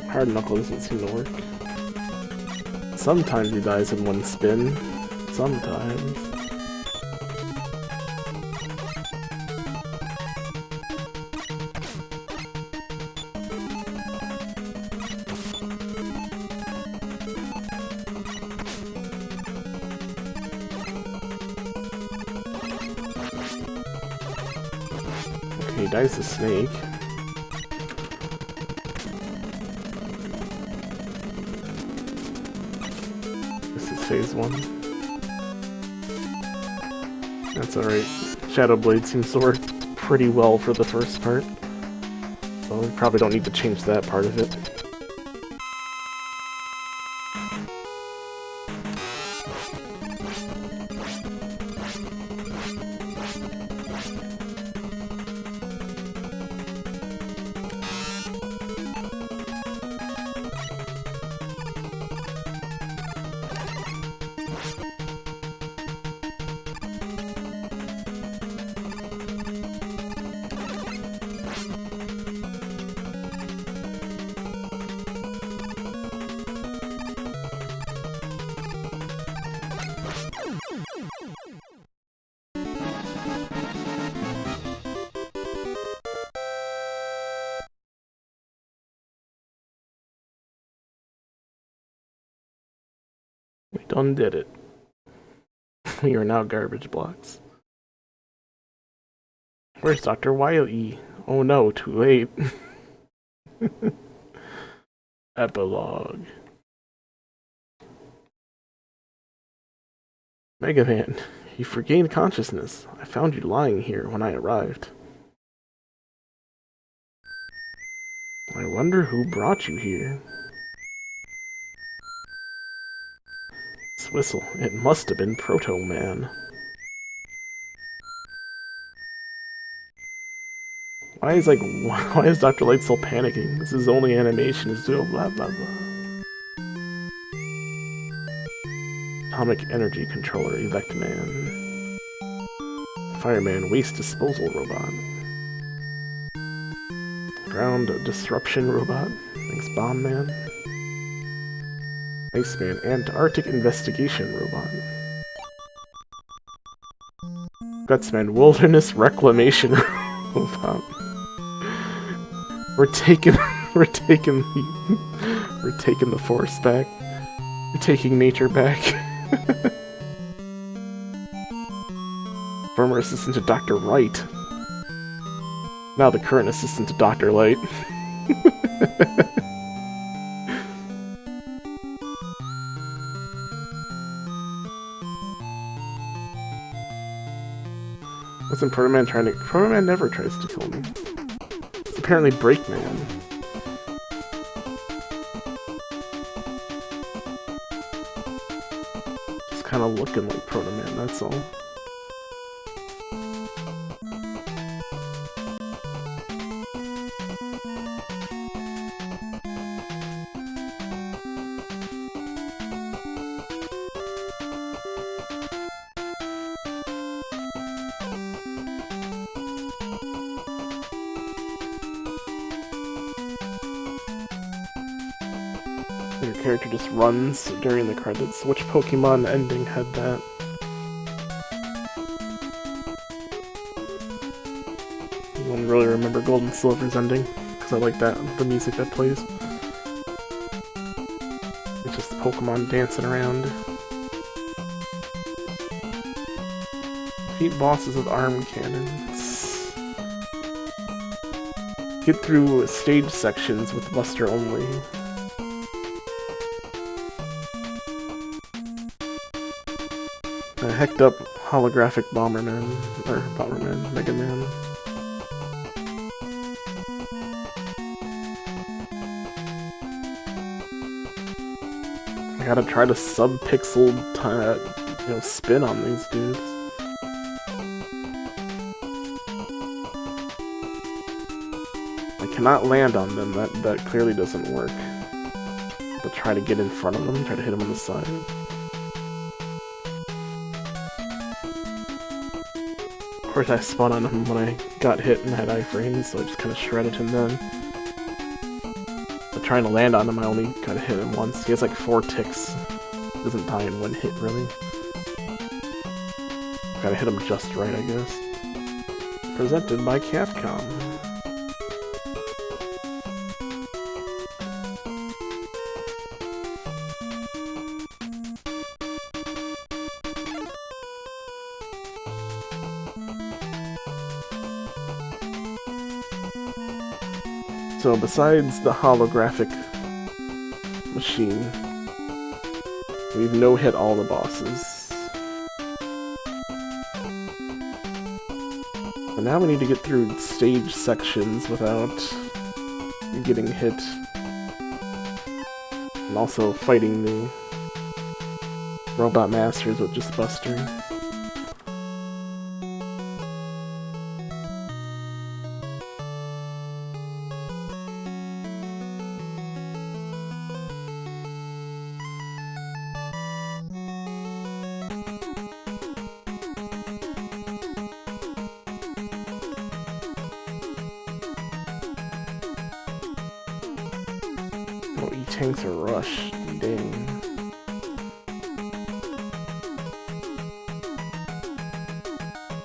Hard knuckle doesn't seem to work. Sometimes he dies in one spin. Sometimes. Okay, he dies to Snake. Phase 1. That's alright. Shadow Blade seems to work pretty well for the first part. So we probably don't need to change that part of it. We done did it. We are now garbage blocks. Where's Dr. Wily? Oh no, too late. Epilogue. Mega Man, You've regained consciousness. I found you lying here when I arrived. I wonder who brought you here. This whistle, it must have been Proto-Man. Why is Dr. Light still panicking? This is only animation, is still blah blah blah. Atomic Energy Controller, Evac Man. Fireman, Waste Disposal Robot. Ground Disruption Robot. Thanks, Bomb Man. Iceman, Antarctic Investigation Robot. Gutsman, Wilderness Reclamation Robot. We're taking the forest back. We're taking nature back. Former assistant to Dr. Wright. Now the current assistant to Dr. Light. Wasn't Proto-Man trying to... Proto-Man never tries to kill me. It's apparently Breakman. Just kind of looking like Proto-Man, that's all. Your character just runs during the credits. Which Pokemon ending had that? Anyone really remember Gold and Silver's ending? Because I like that, the music that plays. It's just Pokemon dancing around. Defeat bosses with arm cannons. Get through stage sections with Buster only. Hecked up holographic Bomberman, or Bomberman, Mega Man. I gotta try to sub-pixel, spin on these dudes. I cannot land on them, that clearly doesn't work. But try to get in front of them, try to hit them on the side. Of course I spun on him when I got hit and had iframes, so I just kind of shredded him then. But trying to land on him, I only kind of hit him once. He has like 4 ticks. Doesn't die in one hit, really. Gotta hit him just right, I guess. Presented by Capcom. So besides the holographic machine, we've no-hit all the bosses. And now we need to get through stage sections without getting hit. And also fighting the Robot Masters with just Buster. Tanks are rush. Dang.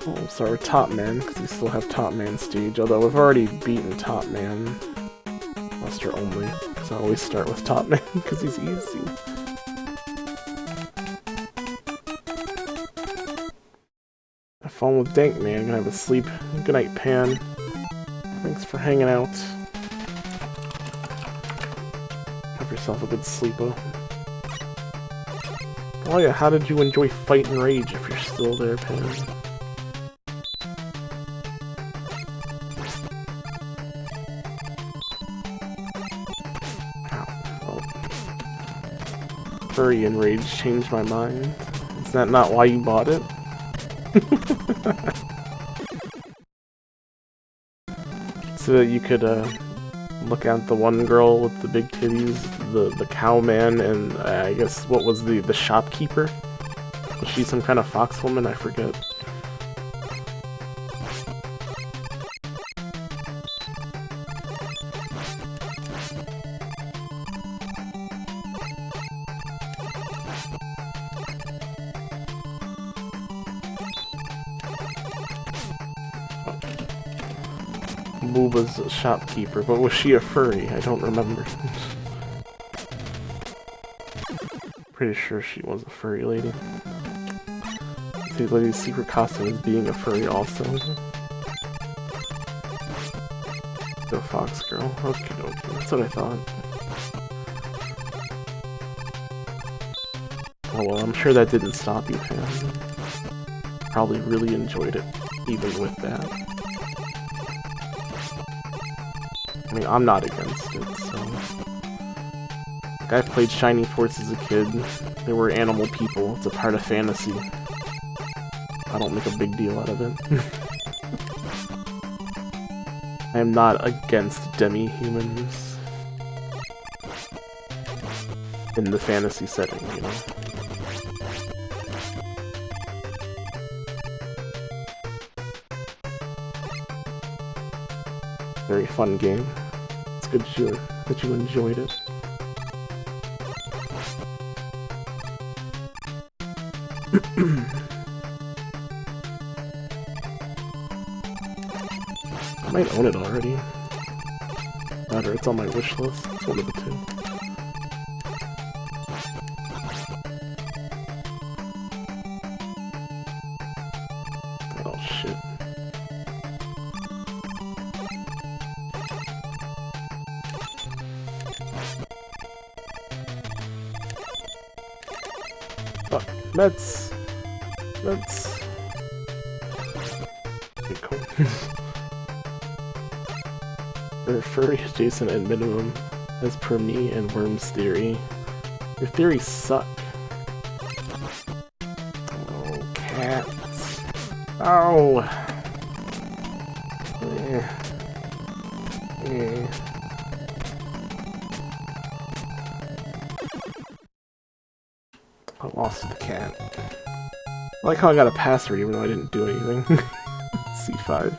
Oh, sorry, Top Man, because we still have Top Man stage, although we've already beaten Top Man. Buster only, because I always start with Top Man, because he's easy. Have fun with Dank Man, gonna have a sleep. Good night, Pan. Thanks for hanging out. Have yourself a good sleepo. Oh yeah, how did you enjoy Fight and Rage if you're still there, Pam? Furry and Rage changed my mind. Is that not why you bought it? So that you could look at the one girl with the big titties, the cow man, and I guess what was the shopkeeper? Was she some kind of fox woman? I forget. Booba's a shopkeeper, but was she a furry? I don't remember. Pretty sure she was a furry lady. See, lady's secret costume is being a furry also. The fox girl. Okay, that's what I thought. Oh well, I'm sure that didn't stop you, Pam. Probably really enjoyed it, even with that. I mean, I'm not against it, so... Like, I played Shining Force as a kid. They were animal people. It's a part of fantasy. I don't make a big deal out of it. I am not against demi-humans. In the fantasy setting, you know? Very fun game. It's good that you enjoyed it. I might own it already. That or it's on my wish list. It's one of the two. Oh shit. Fuck. Let's... Okay, cool. They're furry adjacent at minimum, as per me and Worm's theory. Your theories suck. Oh, cats. Oh! I lost the cat. I like how I got a password even though I didn't do anything. C5.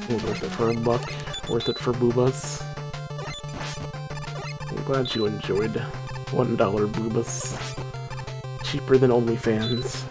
Worth it for $1. Worth it for boobas. I'm glad you enjoyed $1 boobas. Cheaper than OnlyFans.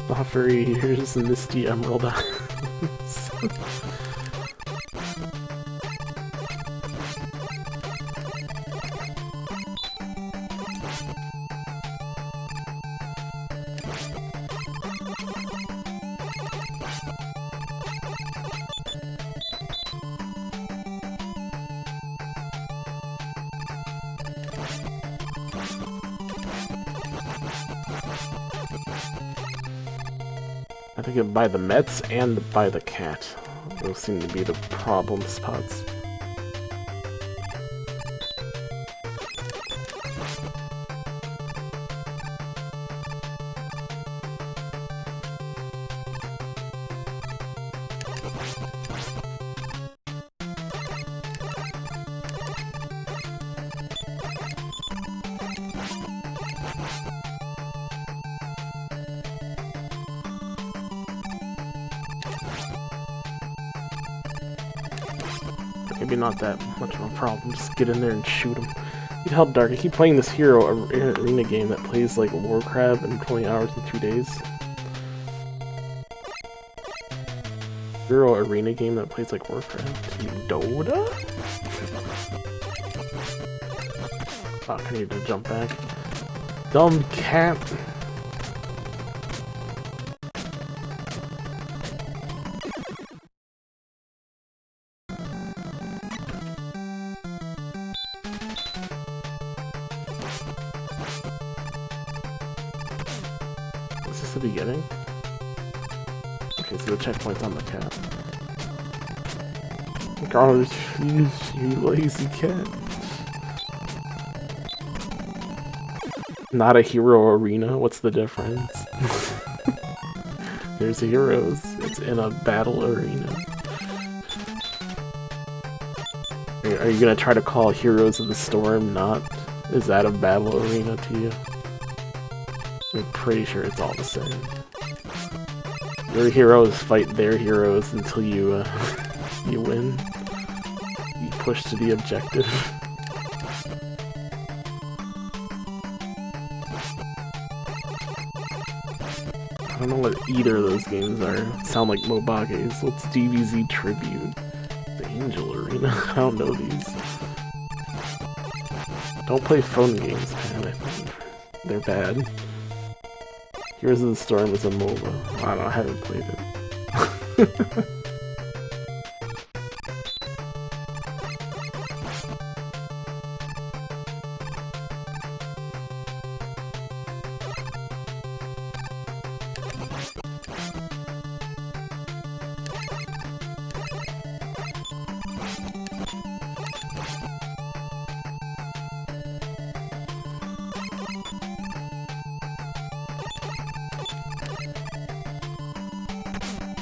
Offer ears and misty emerald eyes. I think it buy the Mets and buy the cat. Those seem to be the problem spots. Maybe not that much of a problem, just get in there and shoot him. Need help, Dark. I keep playing this hero arena game that plays like Warcraft in 20 hours in 3 days. Hero arena game that plays like Warcraft. You Dota? Fuck, I need to jump back. Dumb cat. Is this the beginning? Okay, so the checkpoint's on the cat. Gosh, you lazy cat. Not a hero arena? What's the difference? There's heroes. It's in a battle arena. Are you gonna try to call Heroes of the Storm not? Is that a battle arena to you? I'm pretty sure it's all the same. Your heroes fight their heroes until you you win. You push to the objective. I don't know what either of those games are. Sound like Mobages. What's DBZ Tribute? The Angel Arena? I don't know these. Don't play phone games, man. They're bad. Heroes of the Storm is a MOBA. I don't know, I haven't played it.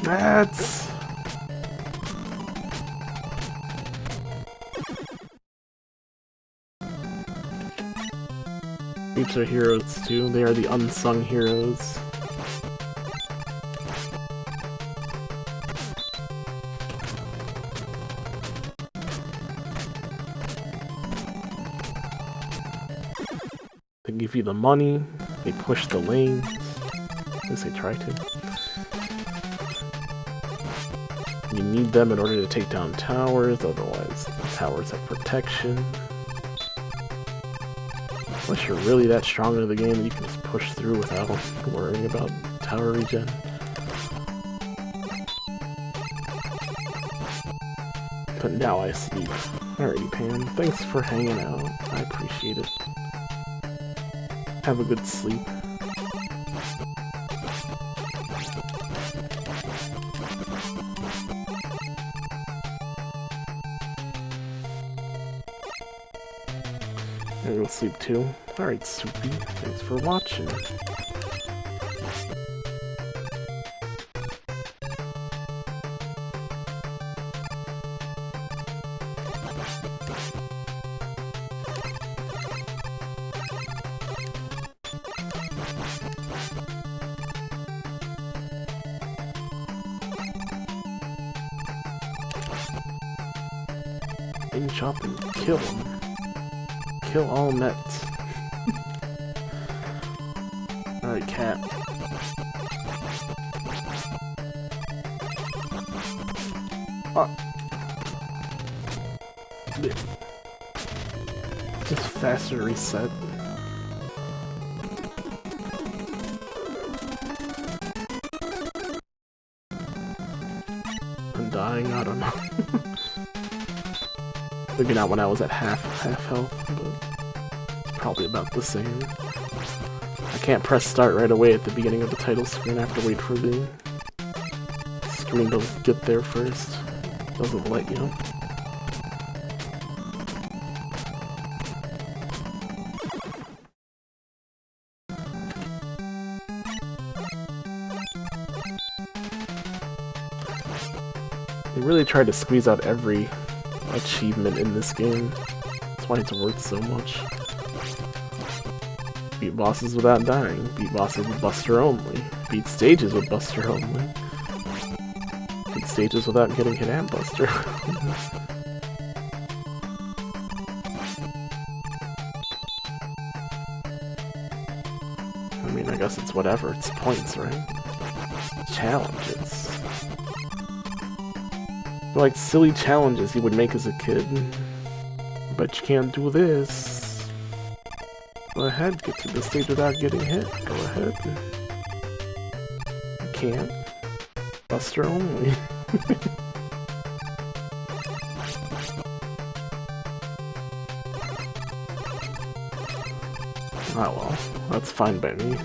That's... Each are heroes too. They are the unsung heroes. They give you the money, they push the lanes. At least they try to. You need them in order to take down towers, otherwise the towers have protection. Unless you're really that strong into the game that you can just push through without worrying about tower regen. But now I sleep. Alrighty, Pam. Thanks for hanging out. I appreciate it. Have a good sleep. I'm gonna go sleep too. Alright, Soupy. Thanks for watching. In chop and kill him. Kill all Mets. Alright, cat. Ah. Just faster reset. I'm dying, I don't know. Maybe not when I was at half health, but it's probably about the same. I can't press start right away at the beginning of the title screen. I have to wait for the screen to get there first. It doesn't let you. They really tried to squeeze out every achievement in this game. That's why it's worth so much. Beat bosses without dying. Beat bosses with Buster only. Beat stages with Buster only. Beat stages without getting hit and Buster. mean, I guess it's whatever. It's points, right? Challenges. Like silly challenges you would make as a kid. But you can't do this. Go ahead, get to the stage without getting hit. Go ahead. You can't. Buster only. Oh well, that's fine by me.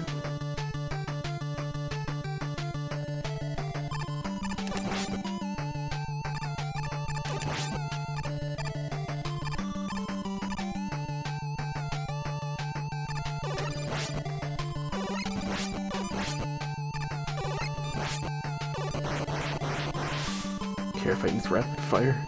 Care if I use rapid fire?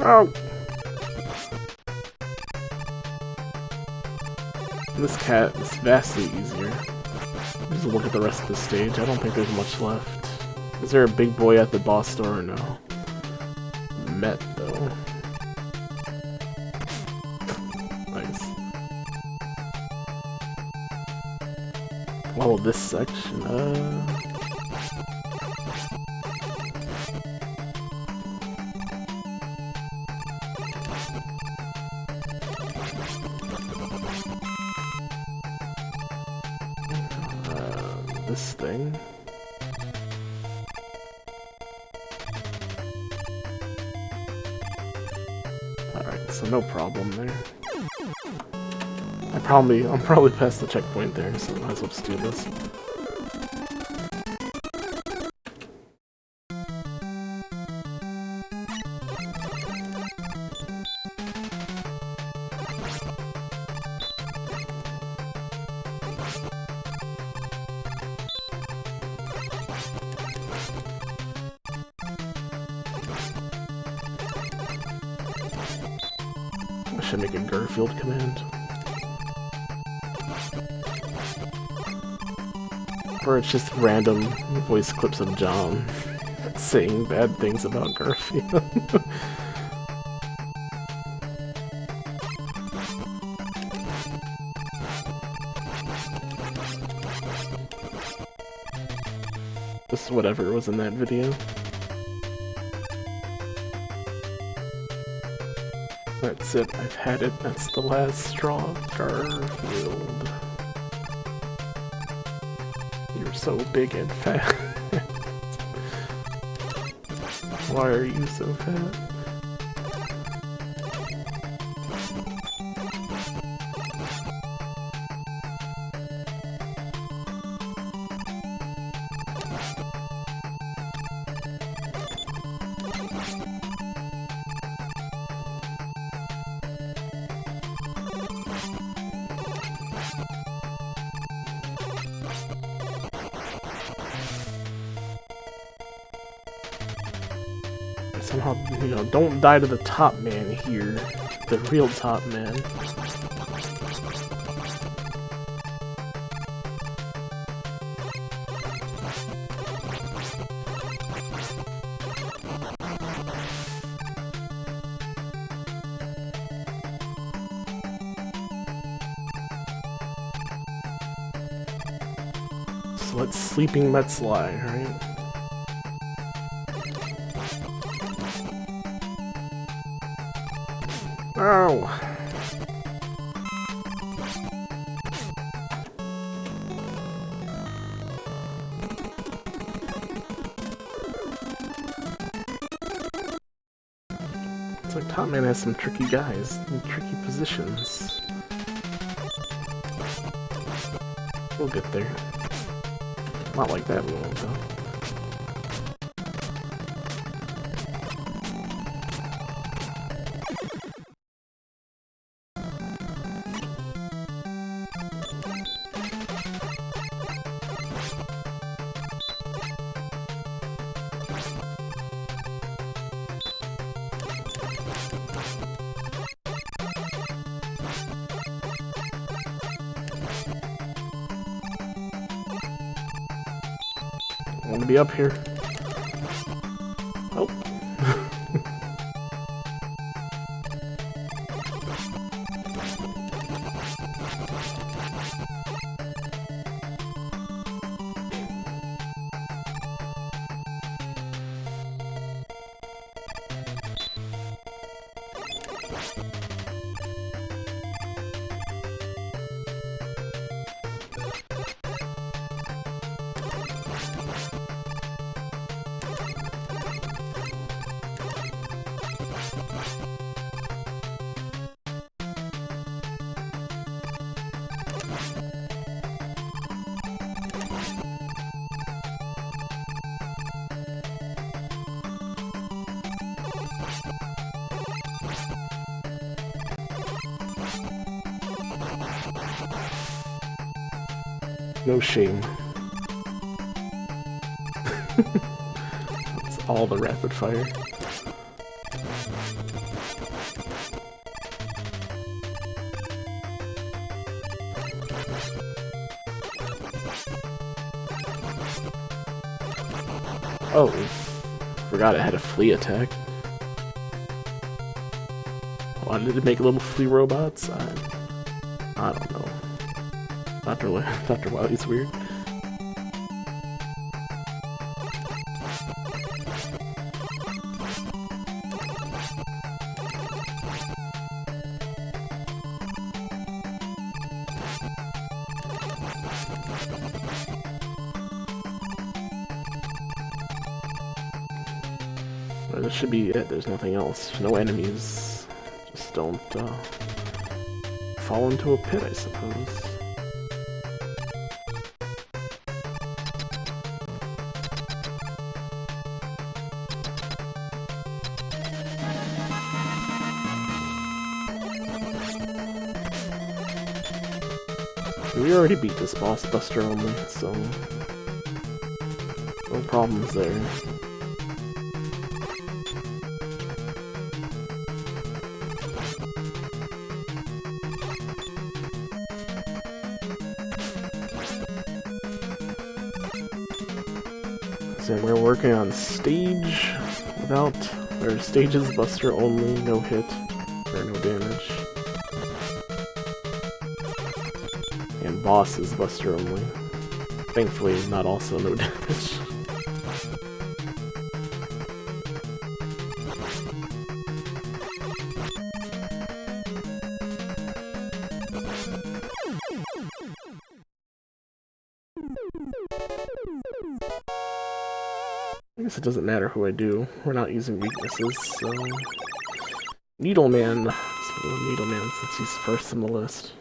Oh! This cat is vastly easier. Just look at the rest of the stage. I don't think there's much left. Is there a big boy at the boss store or no? Met though. Nice. Oh, this section, this thing. Alright, so no problem there. I'm probably past the checkpoint there, so might as well just do this. I should make a Garfield command. Or it's just random voice clips of John saying bad things about Garfield. Just whatever was in that video. That's it, I've had it. That's the last straw, Garfield. You're so big and fat. Why are you so fat? Somehow, you know, don't die to the top man here. The real top man. So let sleeping Mets lie, right? Oh. It's like Top Man has some tricky guys and tricky positions. We'll get there. Not like that, we won't though. I want to be up here. Oh. No shame. That's all the rapid fire. Oh, forgot I had a flea attack. Wanted to make little flea robots? I don't know. Dr. Wily's weird. Well, this should be it. There's nothing else. No enemies. Just don't fall into a pit, I suppose. We already beat this boss buster only, so no problems there. So we're working on stage without, or stages buster only, no hit, or no damage. And boss is buster only. Thankfully, not also no damage. I guess it doesn't matter who I do. We're not using weaknesses, so... Needleman. Let's go with Needleman since he's first on the list.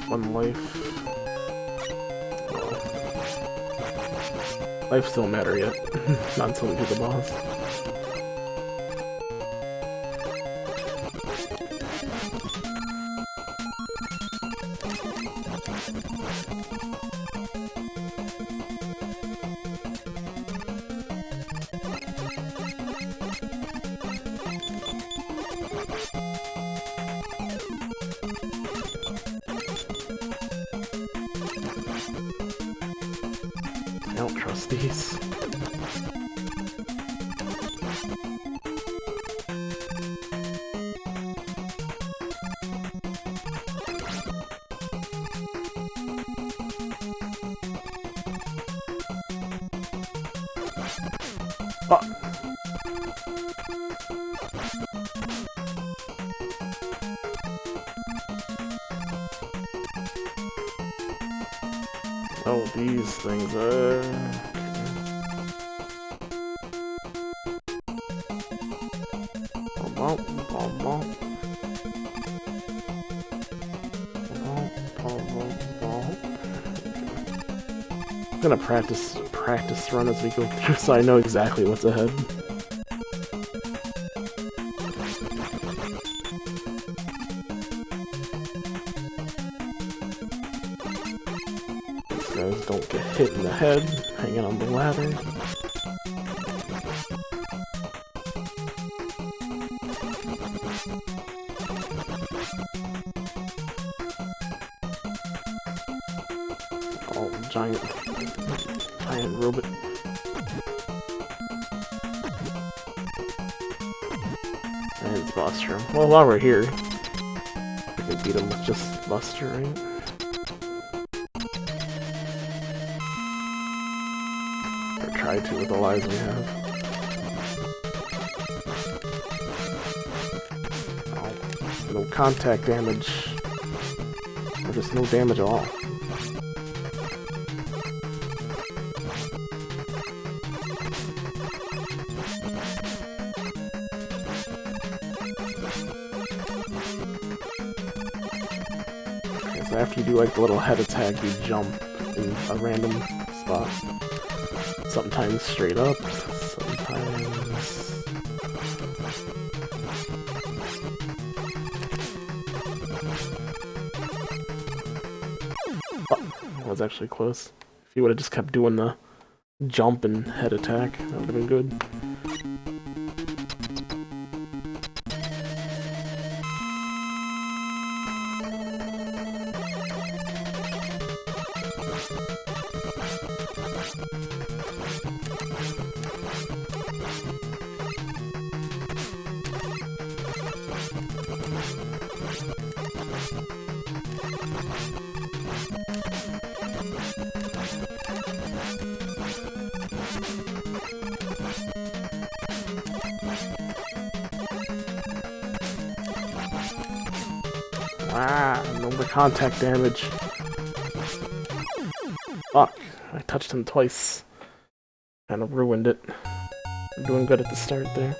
One life. Oh. Lives don't matter yet. Not until we do the boss. I don't trust these. Oh, these things are... I'm gonna practice run as we go through so I know exactly what's ahead. Guys don't get hit in the head, hanging on the ladder. Oh, giant robot. And it's Buster. Well, while we're here, we can beat him with just Buster, right? Try to with the lives we have. Oh, no contact damage. Or just no damage at all. So after you do like the little head attack, you jump in a random spot. Sometimes straight up, sometimes... Oh, that was actually close. If you would have just kept doing the jump and head attack, that would have been good. Ah, no more contact damage. Fuck, I touched him twice. Kind of ruined it. I'm doing good at the start there.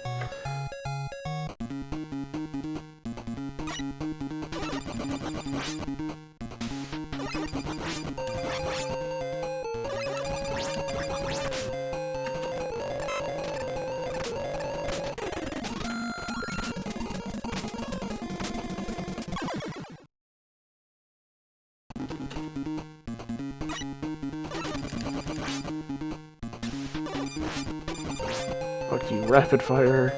Fuck you, rapid fire.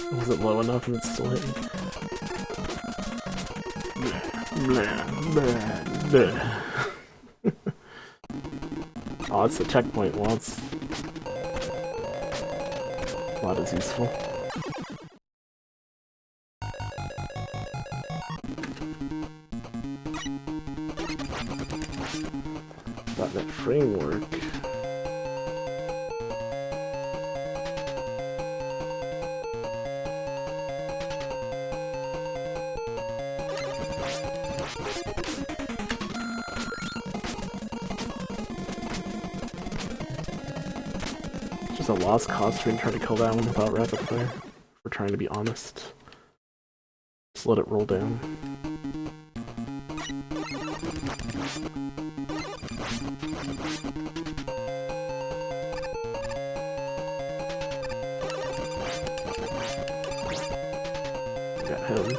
It wasn't low enough and it's still hitting. Oh, it's a checkpoint. Well, it's not as useful. .NET Framework. Just a lost cause for trying to kill that one without rapid fire. We're trying to be honest. Just let it roll down. Got him.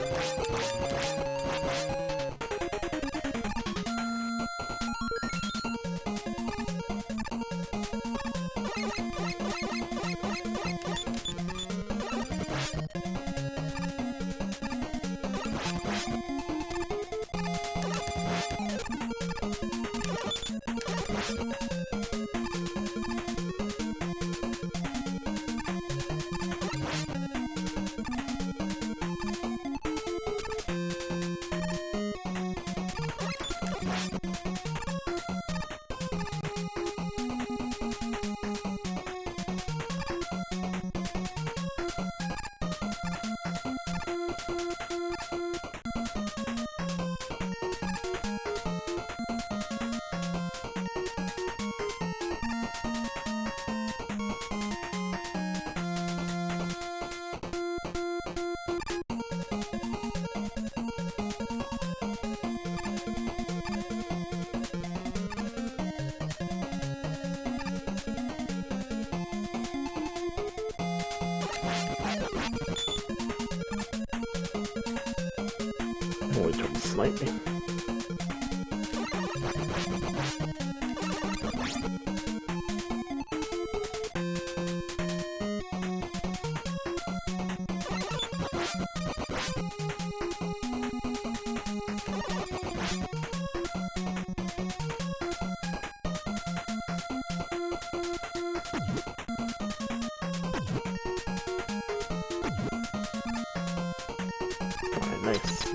Oh, he tried to snipe me. Nice.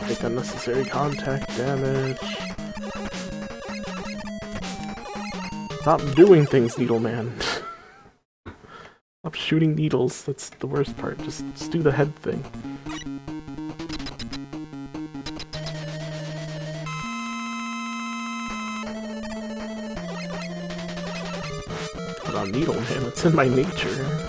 Take unnecessary contact damage. Stop doing things, Needle Man. Stop shooting needles. That's the worst part. Just do the head thing. But on Needle Man, it's in my nature.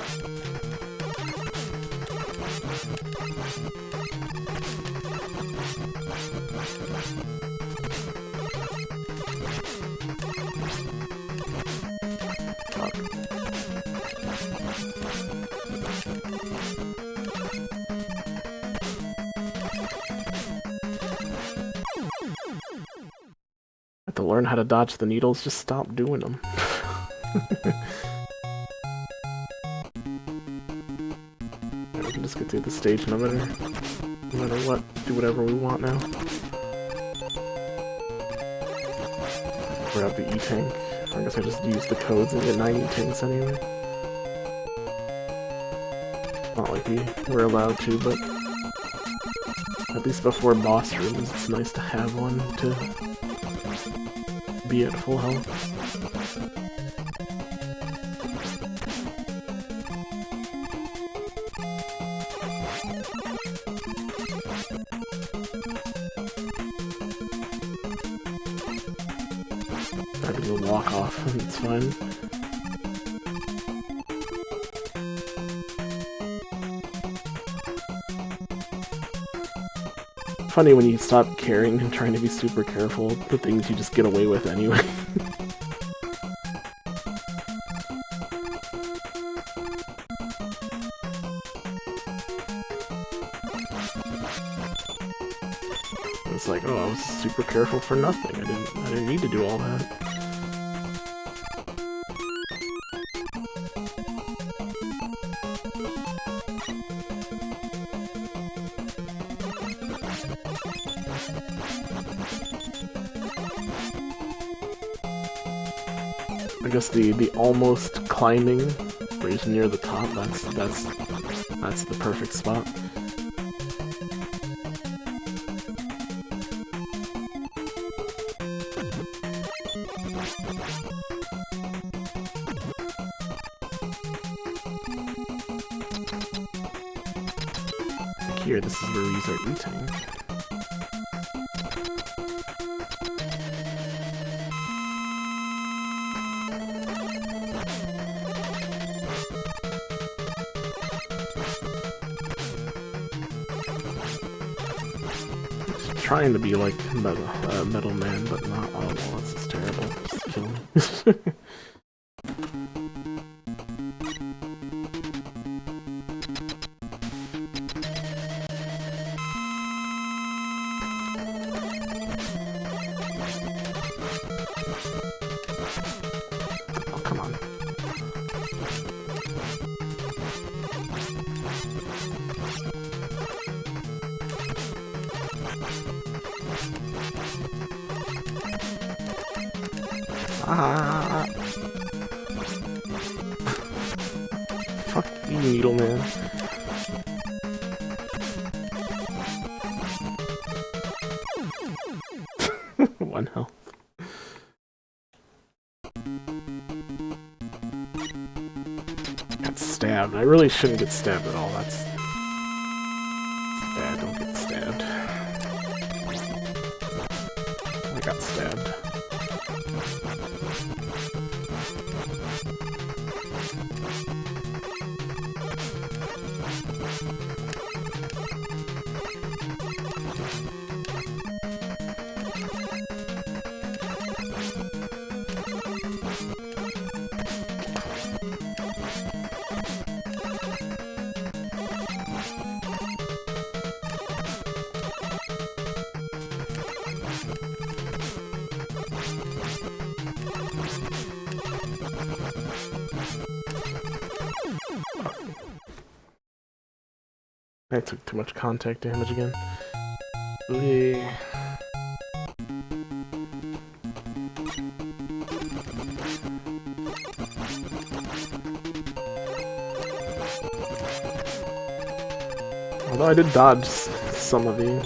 To learn how to dodge the needles, just stop doing them. We can just get through the stage no matter what. Do whatever we want now. Grab the E-Tank. I guess I just use the codes and get 9 E-Tanks anyway. Not like we're allowed to, but at least before boss rooms, it's nice to have one to be at full health. I can go walk off and it's fine. Funny when you stop caring and trying to be super careful, the things you just get away with anyway. It's like, oh, I was super careful for nothing. I didn't need to do all that. I guess the almost climbing, where he's near the top, that's the perfect spot. Here, this is where we use our E-Tank. Trying to be like Metal Man, but not. Oh, well, this is terrible. Just kill me. Oh, come on. Ah! Fuck you, Needle Man. One health. Got stabbed. I really shouldn't get stabbed at all. That's bad. Don't get stabbed. I got stabbed. I took too much contact damage again. Ooh. Although I did dodge some of the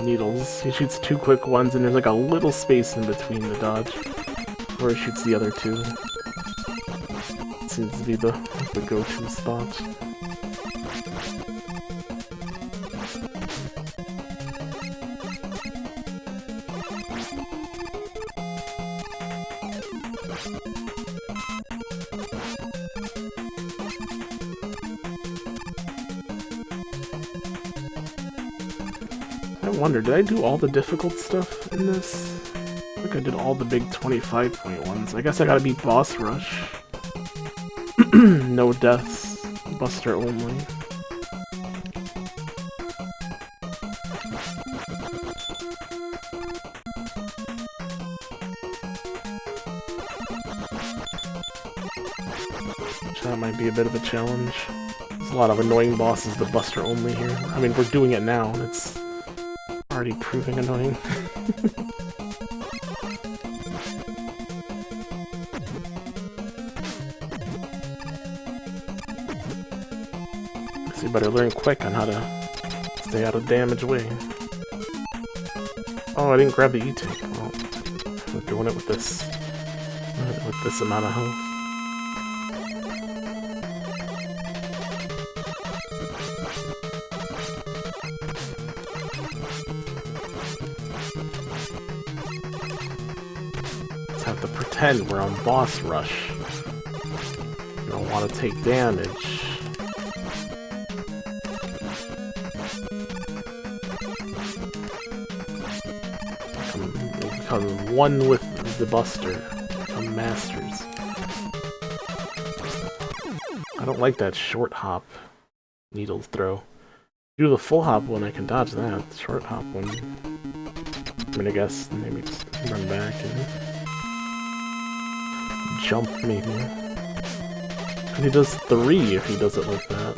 needles. He shoots 2 quick ones and there's like a little space in between the dodge. Or he shoots the other 2. Seems to be the go-to spot. I wonder, did I do all the difficult stuff in this? I think I did all the big 25-point ones. I guess I gotta beat Boss Rush. No deaths. Buster only. That might be a bit of a challenge. There's a lot of annoying bosses that Buster only here. I mean, we're doing it now. It's already proving annoying. So you better learn quick on how to stay out of damage way. Oh, I didn't grab the E-Tank. Well, we're doing it with this amount of health. Let's have to pretend we're on Boss Rush. We don't want to take damage. Become one with the Buster. Become masters. I don't like that short hop needle throw. Do the full hop one, I can dodge that. The short hop one, I mean, I guess maybe just run back and jump, maybe. And he does 3 if he does it like that.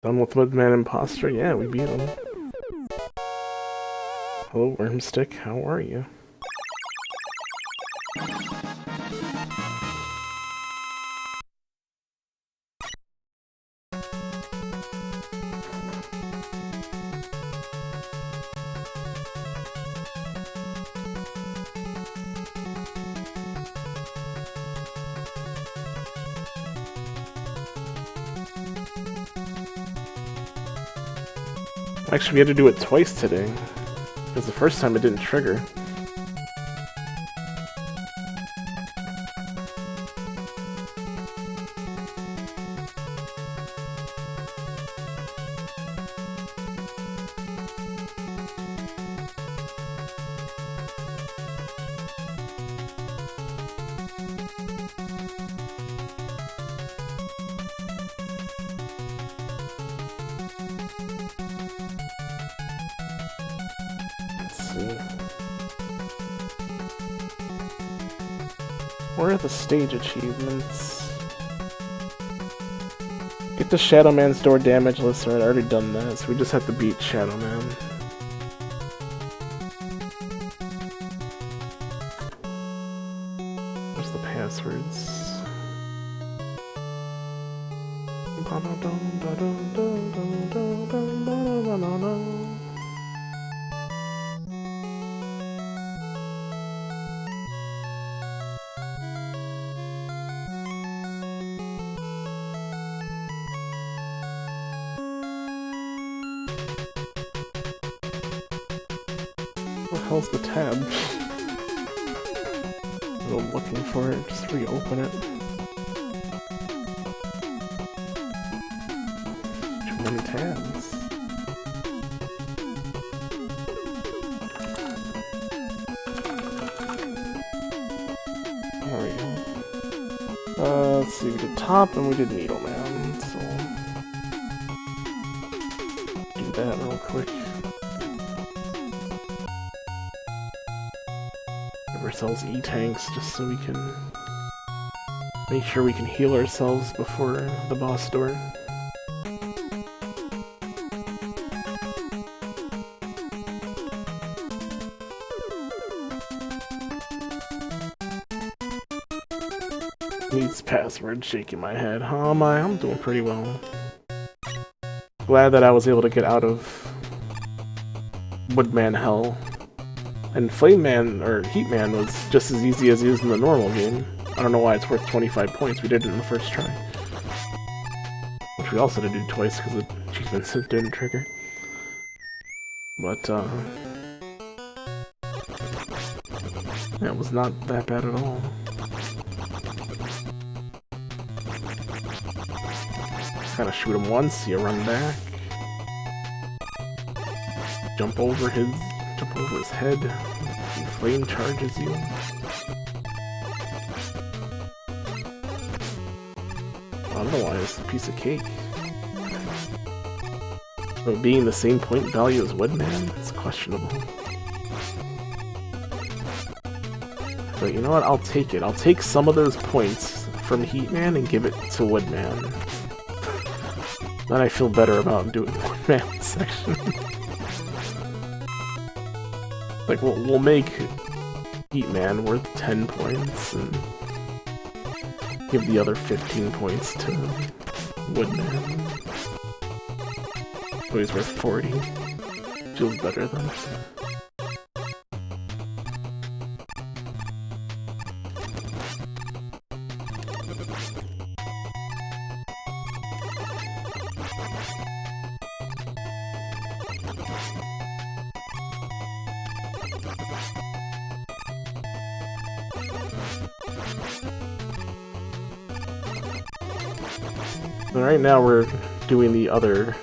Done with Woodman Imposter? Yeah, we beat him. Hello, Wormstick. How are you? Actually, we had to do it twice today, because the first time it didn't trigger. Where are the stage achievements? Get the Shadow Man's door damage list. Alright, I already done that, so we just have to beat Shadow Man. Where's the passwords? Where the hell's the tab? I'm looking for it, just reopen it. tabs. There we go. Let's see, we did top and we did Needleman, so do that real quick. Give ourselves E-tanks just so we can make sure we can heal ourselves before the boss door. Needs password, shaking my head. How am I? I'm doing pretty well. Glad that I was able to get out of Woodman Hell. And Flame Man, or Heat Man, was just as easy as it is in the normal game. I don't know why it's worth 25 points. We did it in the first try. Which we also had to do twice because the achievements didn't trigger. But, yeah, it was not that bad at all. Kinda shoot him once, you run back. Jump over his head. He flame charges you. Otherwise, a piece of cake. But being the same point value as Woodman, it's questionable. But you know what? I'll take it. I'll take some of those points from Heatman and give it to Woodman. Then I feel better about doing Woodman section. Like, we'll make Heatman worth 10 points and give the other 15 points to Woodman. So he's worth 40. Feels better then. And right now we're doing the other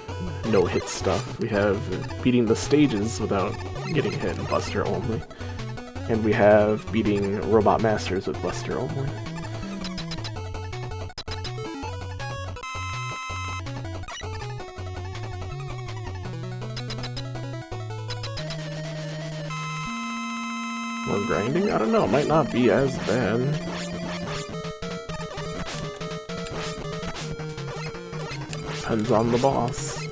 no-hit stuff. We have beating the stages without getting hit, Buster only. And we have beating Robot Masters with Buster only. More grinding? I don't know, it might not be as bad. Depends on the boss.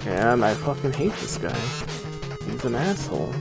And I fucking hate this guy. He's an asshole.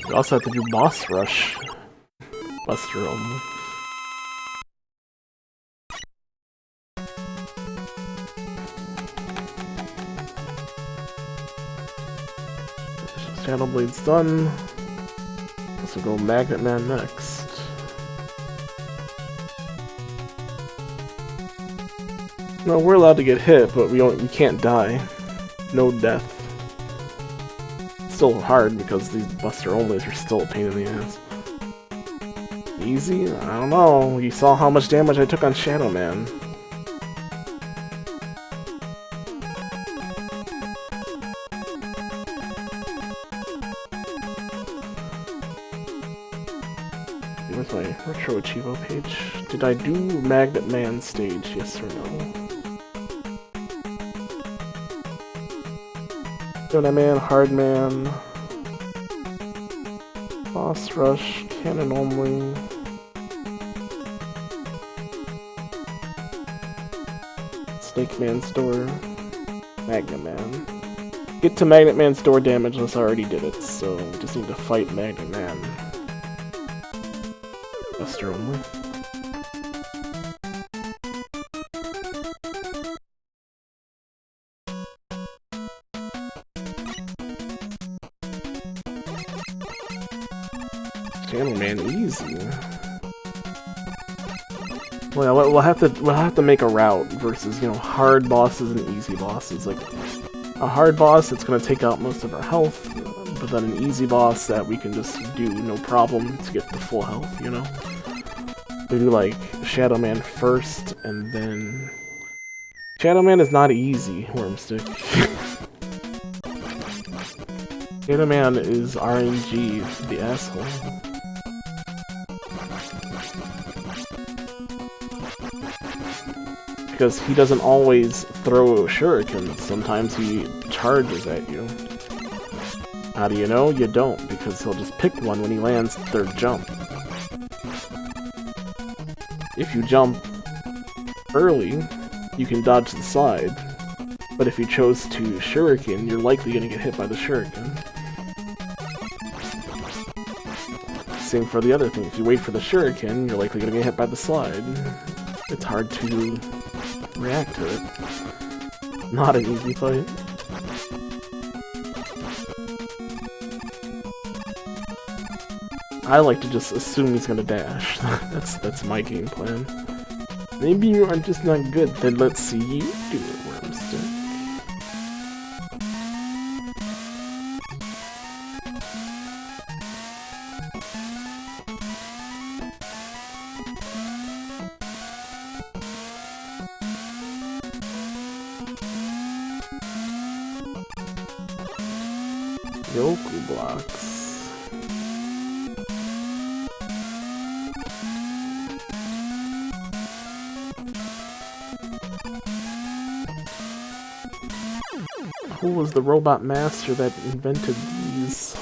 We also have to do Boss Rush. Buster only. Channel Blade's done. Let's go Magnet Man next. No, we're allowed to get hit, but we can't die. No death. Still hard because these Buster Onlys are still a pain in the ass. Easy? I don't know. You saw how much damage I took on Shadow Man. Where's my RetroAchievements page? Did I do Magnet Man stage? Yes or no? Gemini Man, Hard Man, Boss Rush, Cannon Only. Snake Man Store, Magnet Man. Get to Magnet Man's door damageless, I already did it, so we just need to fight Magnet Man. Buster only. Channel Man easy. Well, we'll have to make a route versus, you know, hard bosses and easy bosses. Like a hard boss that's gonna take out most of our health, but then an easy boss that we can just do no problem to get the full health, you know? We do like Shadow Man first, and then Shadow Man is not easy, Wormstick. Shadow Man is RNG, the asshole. Because he doesn't always throw shurikens, sometimes he charges at you. How do you know? You don't, because he'll just pick one when he lands the third jump. If you jump early, you can dodge the side, but if you chose to shuriken, you're likely going to get hit by the shuriken. Same for the other thing, if you wait for the shuriken, you're likely going to get hit by the slide. It's hard to react to it. Not an easy fight. I like to just assume he's gonna dash. That's my game plan. Maybe you are just not good, then let's see you do it, Wormstick. Yoku blocks. Who was the robot master that invented these?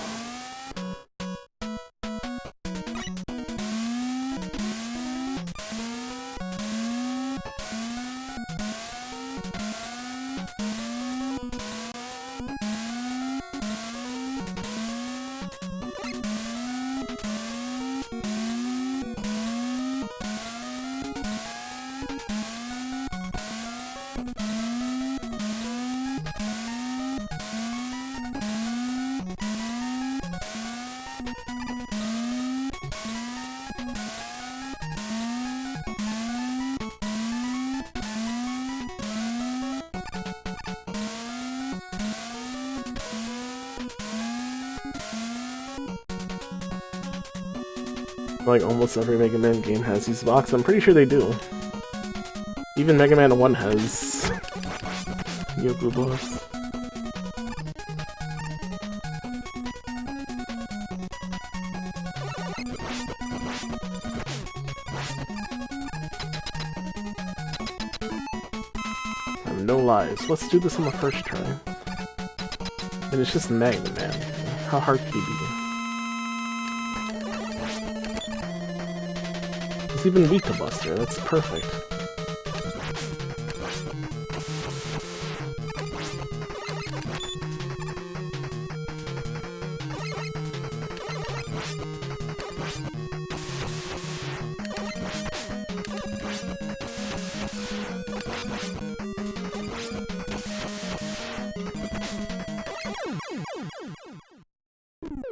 Like almost every Mega Man game has these blocks. I'm pretty sure they do. Even Mega Man 1 has Yoku blocks. I have no lives. Let's do this on the first try. And it's just Mega Man. How hard can he be? He's even weak to Buster, that's perfect.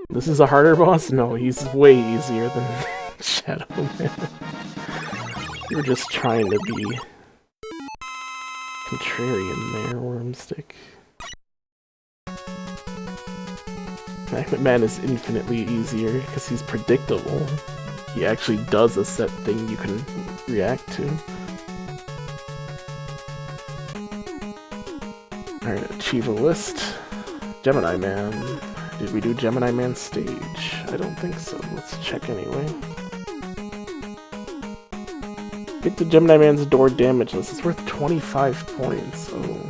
This is a harder boss? No, he's way easier than Shadow Man. You're just trying to be contrarian there, Wormstick. Magnet Man is infinitely easier because he's predictable. He actually does a set thing you can react to. Alright, achieve a list. Gemini Man. Did we do Gemini Man stage? I don't think so. Let's check anyway. Get the Gemini Man's door damageless. It's worth 25 points. Oh.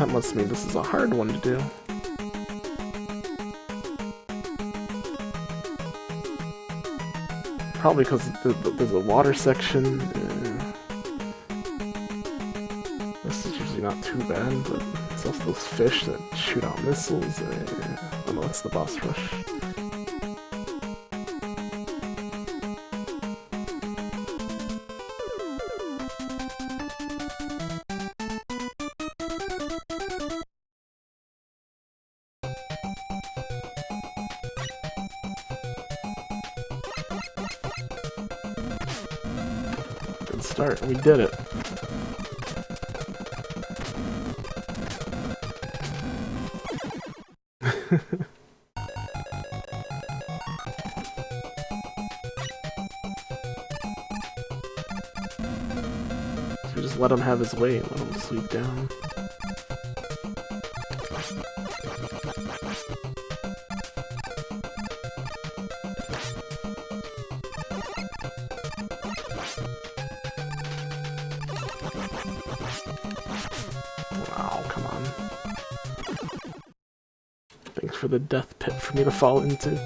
That must mean this is a hard one to do. Probably because there's a water section. This is usually not too bad, but it's also those fish that shoot out missiles. Oh no, that's the boss rush. Good start, we did it. So just let him have his way and let him sweep down. Wow, come on. Thanks for the death pit for me to fall into.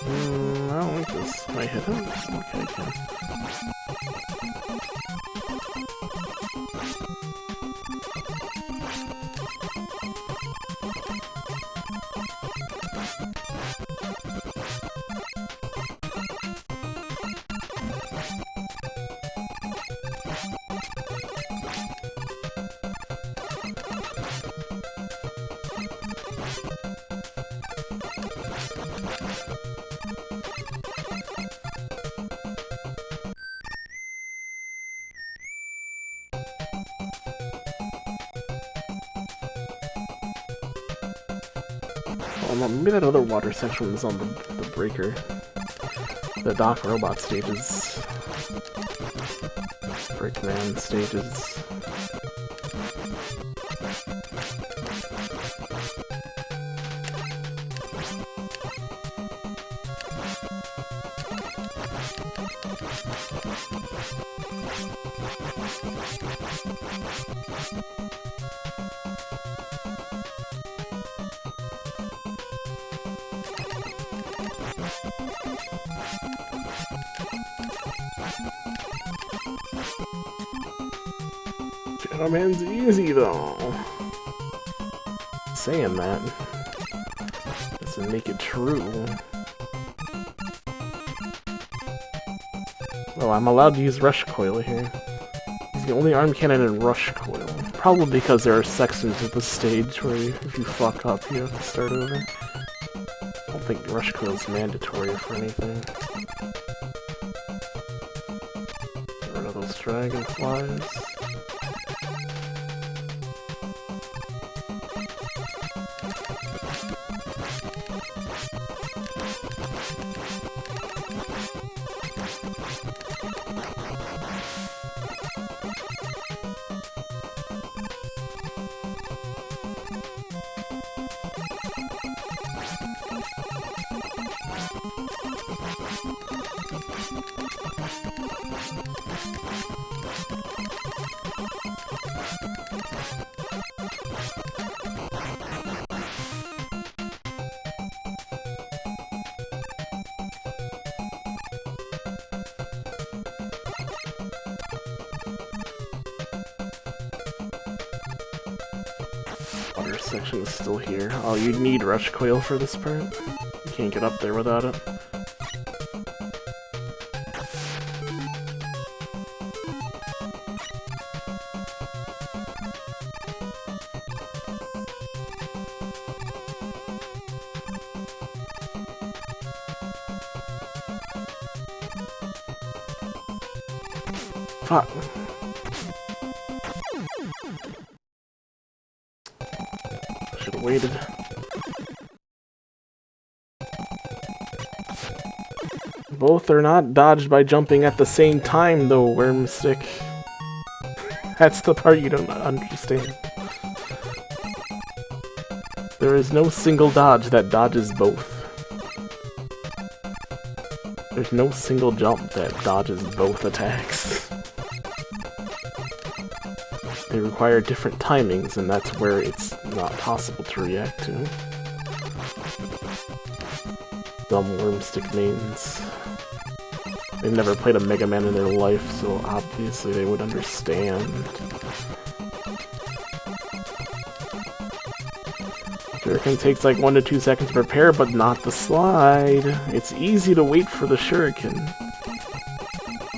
I don't like this. Can I hit him? Okay, I can. Oh no, maybe that other water section was on the breaker. The Doc Robot stages. Brickman stages. Shadow Man's easy though. Saying that doesn't make it true. Oh, I'm allowed to use Rush Coil here. He's the only arm cannon in Rush Coil. Probably because there are sections of the stage where if you fuck up, you have to start over. I don't think Rush Coil is mandatory for anything. Get rid of those dragonflies. Water section is still here. Oh, you need Rush Coil for this part. You can't get up there without it. Fuck. Should've waited. Both are not dodged by jumping at the same time, though, Wormstick. That's the part you don't understand. There is no single dodge that dodges both. There's no single jump that dodges both attacks. They require different timings, and that's where it's not possible to react to. Dumb Wormstick mains. They've never played a Mega Man in their life, so obviously they would understand. Shuriken takes like 1 to 2 seconds to prepare, but not the slide. It's easy to wait for the Shuriken.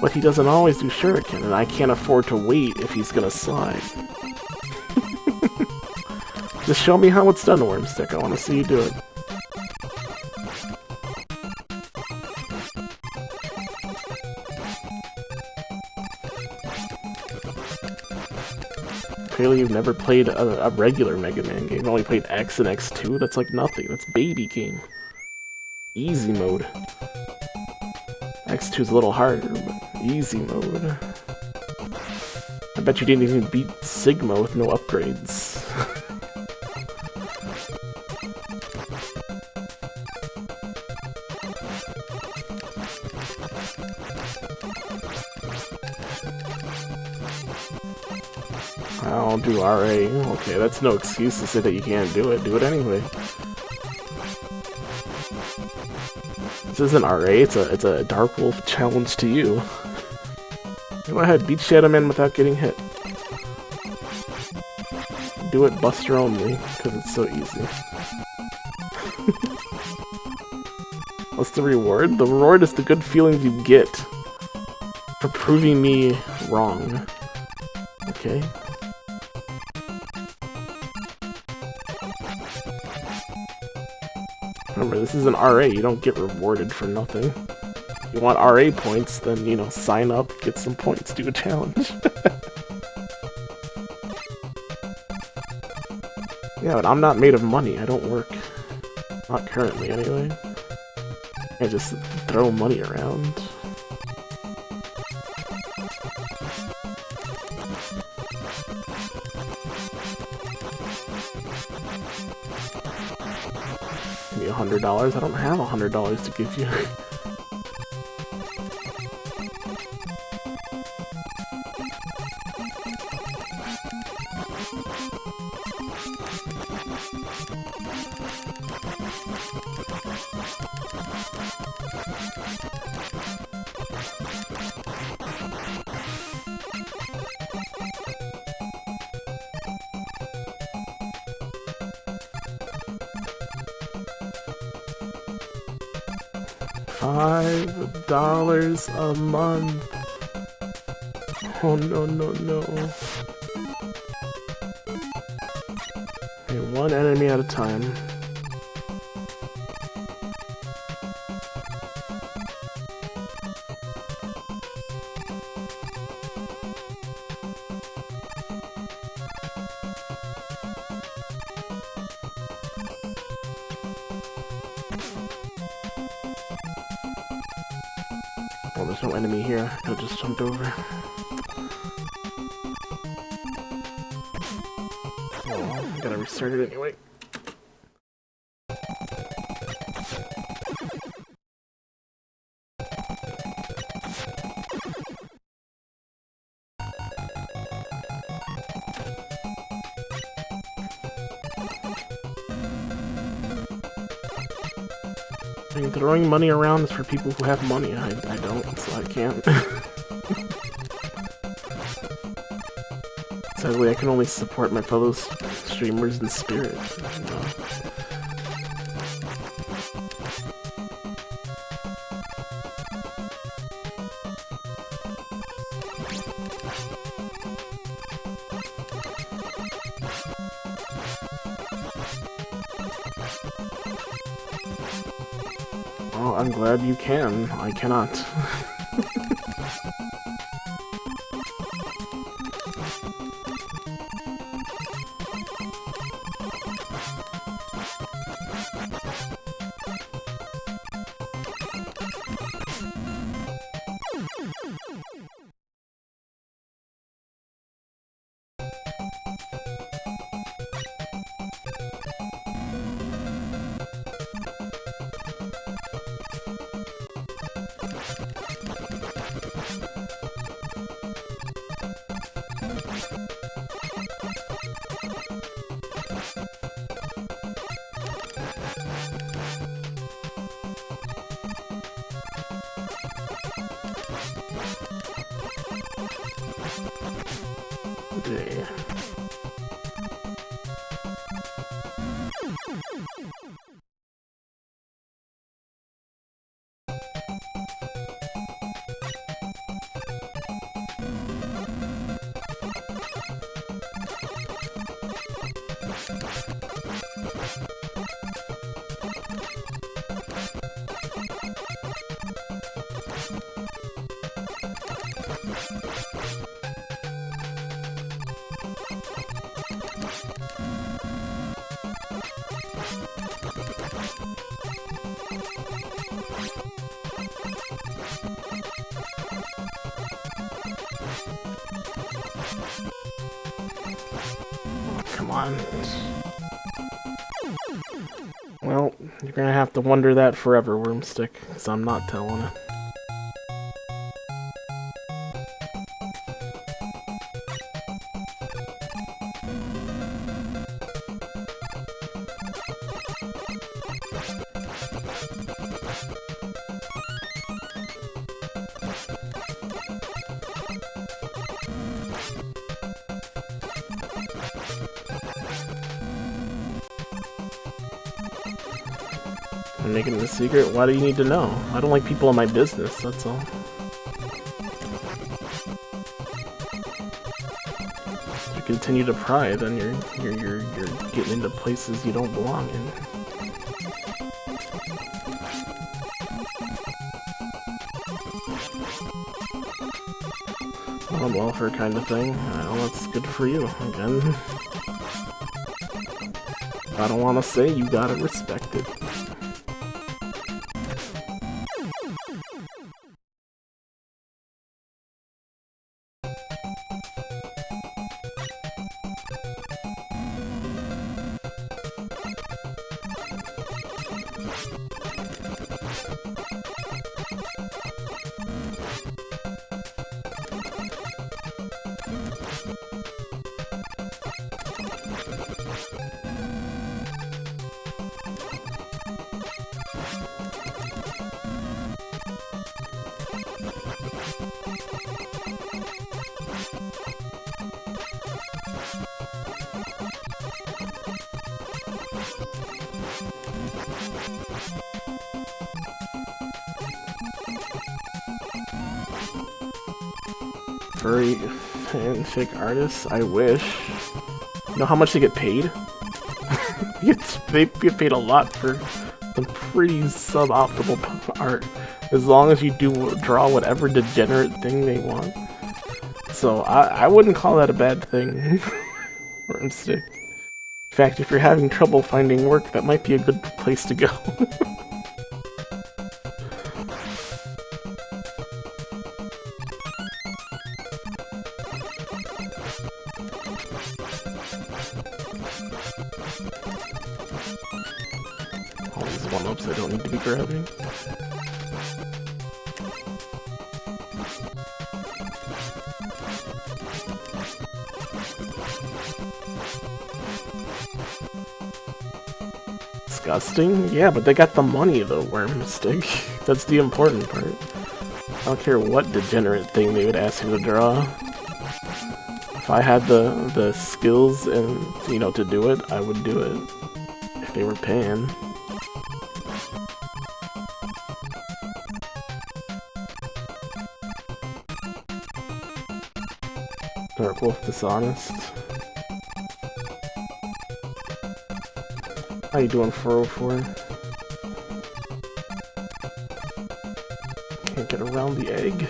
But he doesn't always do Shuriken, and I can't afford to wait if he's gonna slide. Just show me how it's done, Wormstick. I want to see you do it. Clearly you've never played a regular Mega Man game. You've only played X and X2. That's like nothing. That's baby game. Easy mode. X2's a little harder, but easy mode. I bet you didn't even beat Sigma with no upgrades. I'll do RA. Okay, that's no excuse to say that you can't do it. Do it anyway. This isn't RA, it's a Dark Wolf challenge to you. Go ahead, beat Shadow Man without getting hit. Do it Buster only, because it's so easy. What's the reward? The reward is the good feelings you get for proving me wrong. Okay? Remember, this is an RA, you don't get rewarded for nothing. If you want RA points, then, you know, sign up, get some points, do a challenge. Yeah, but I'm not made of money, I don't work. Not currently, anyway. I just throw money around. Give me $100. I don't have $100 to give you. $5 a month. Oh no, no, no. Okay, one enemy at a time. Well, there's no enemy here. I just jumped over. Oh, I gotta restart it anyway. I mean, throwing money around is for people who have money. I don't, so I can't. Sadly, I can only support my fellow streamers in spirit. You know? Oh, I'm glad you can. I cannot. Yeah. Come on. Well, you're gonna have to wonder that forever, Wormstick, because I'm not telling it. I'm making it a secret? Why do you need to know? I don't like people in my business, that's all. If you continue to pry, then you're getting into places you don't belong in. On welfare kind of thing. Well, that's good for you. Again, I don't want to say, you gotta respect it. Furry fanfic artists, I wish. You know how much they get paid? They get paid a lot for some pretty suboptimal art, as long as you do draw whatever degenerate thing they want. So I wouldn't call that a bad thing. Wormstick. In fact, if you're having trouble finding work, that might be a good place to go. All these one-ups I don't need to be grabbing. Disgusting? Yeah, but they got the money though, Wormstick. That's the important part. I don't care what degenerate thing they would ask you to draw. If I had the skills and, you know, to do it, I would do it. If they were paying. Dark Wolf Dishonest. How you doing, 404? Can't get around the egg.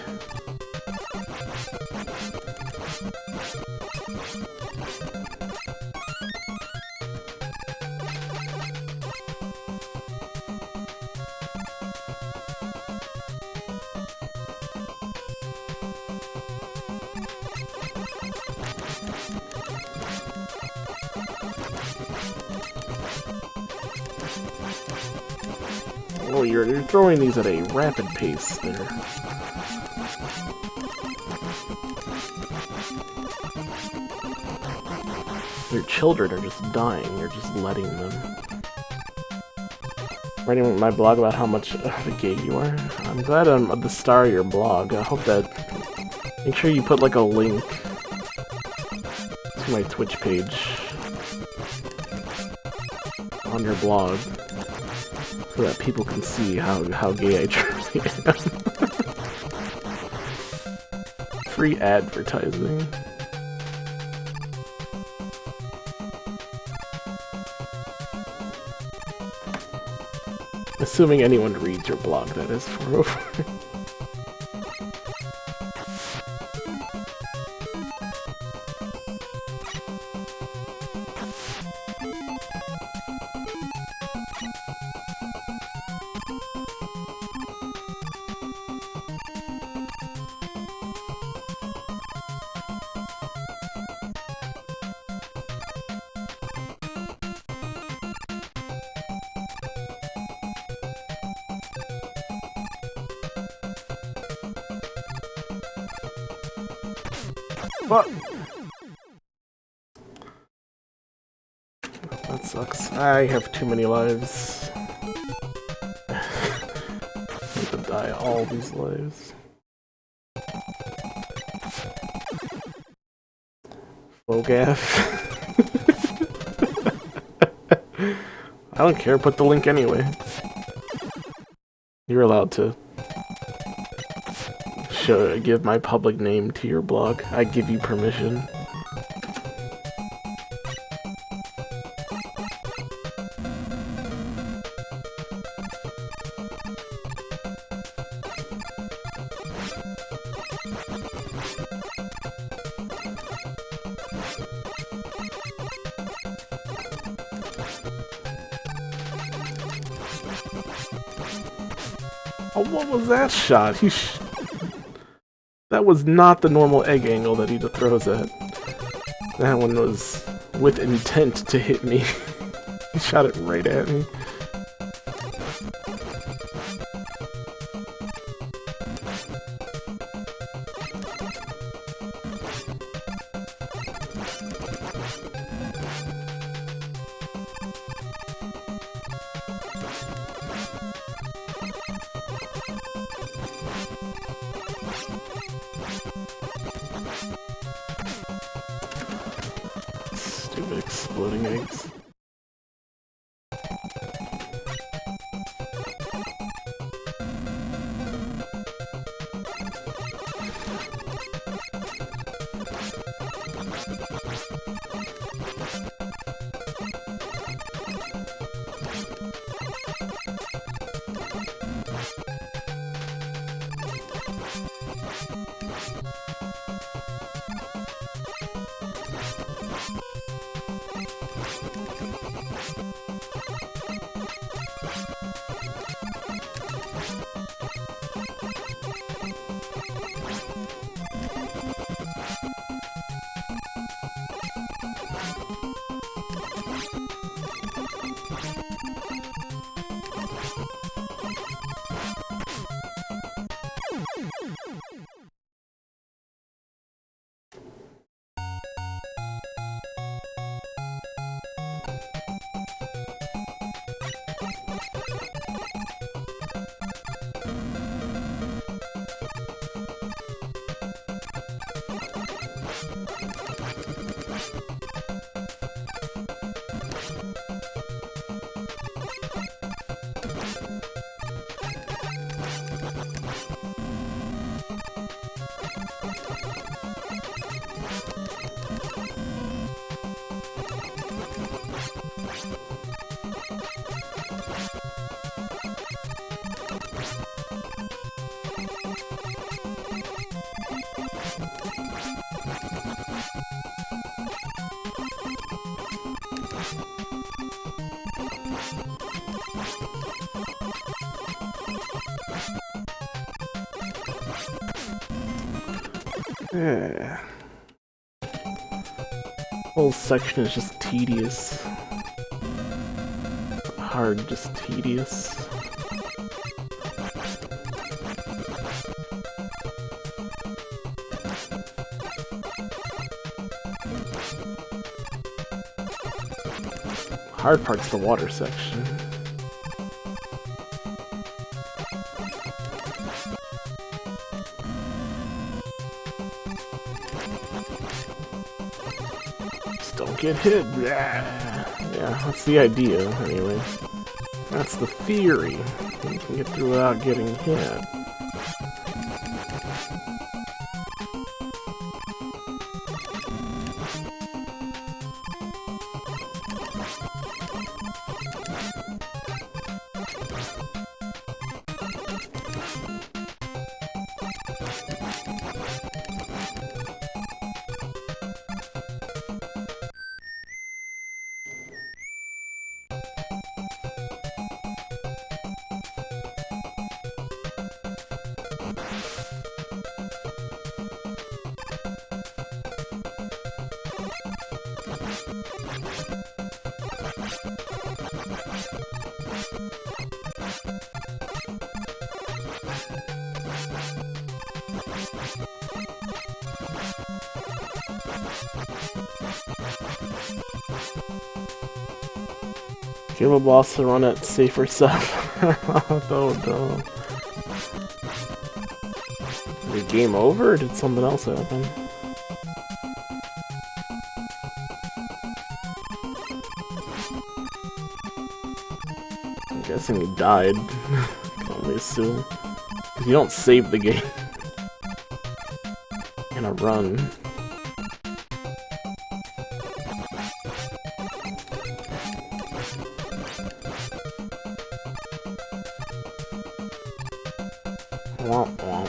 Oh, you're throwing these at a rapid pace there. Your children are just dying, you're just letting them. Writing my blog about how much of a gay you are. I'm glad I'm the star of your blog. I hope that... Make sure you put like a link to my Twitch page on your blog so that people can see how gay I truly am. Free advertising. Assuming anyone reads your blog, that is, 404. Fuck! That sucks. I have too many lives. I need to die all these lives. Fogaf. I don't care, put the link anyway. You're allowed to give my public name to your blog. I give you permission. Oh, what was that shot? That was not the normal egg angle that he throws at. That one was with intent to hit me. He shot it right at me. Stupid exploding eggs. Yeah. Whole section is just tedious. Hard, just tedious. Hard part's the water section. Don't get hit. Yeah, that's the idea, anyway. That's the theory. You can get through without getting hit. Give a boss to run at safer stuff. Oh no. Is it game over or did something else happen? I'm guessing he died. Can only assume. Because you don't save the game. In a run. Womp womp.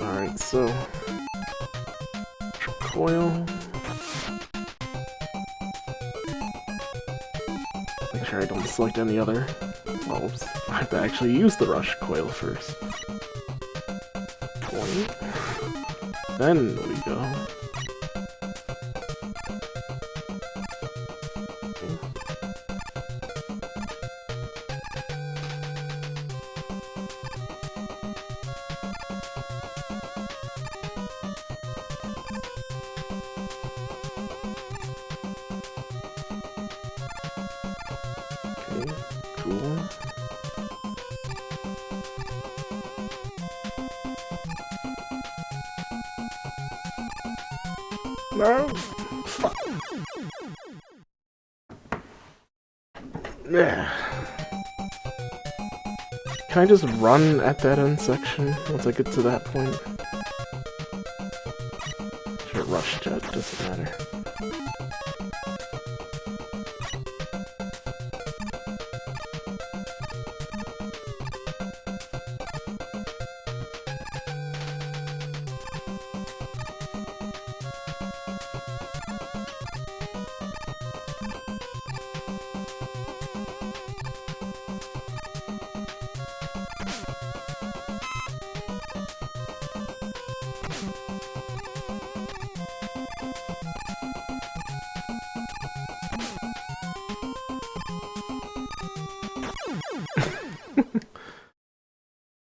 Alright, so coil. Make sure I don't select any other bulbs. I have to actually use the rush coil first. Point. Then we go. Okay, cool. No! Fuck! Yeah. Can I just run at that end section once I get to that point? Sure, rush jet, doesn't matter.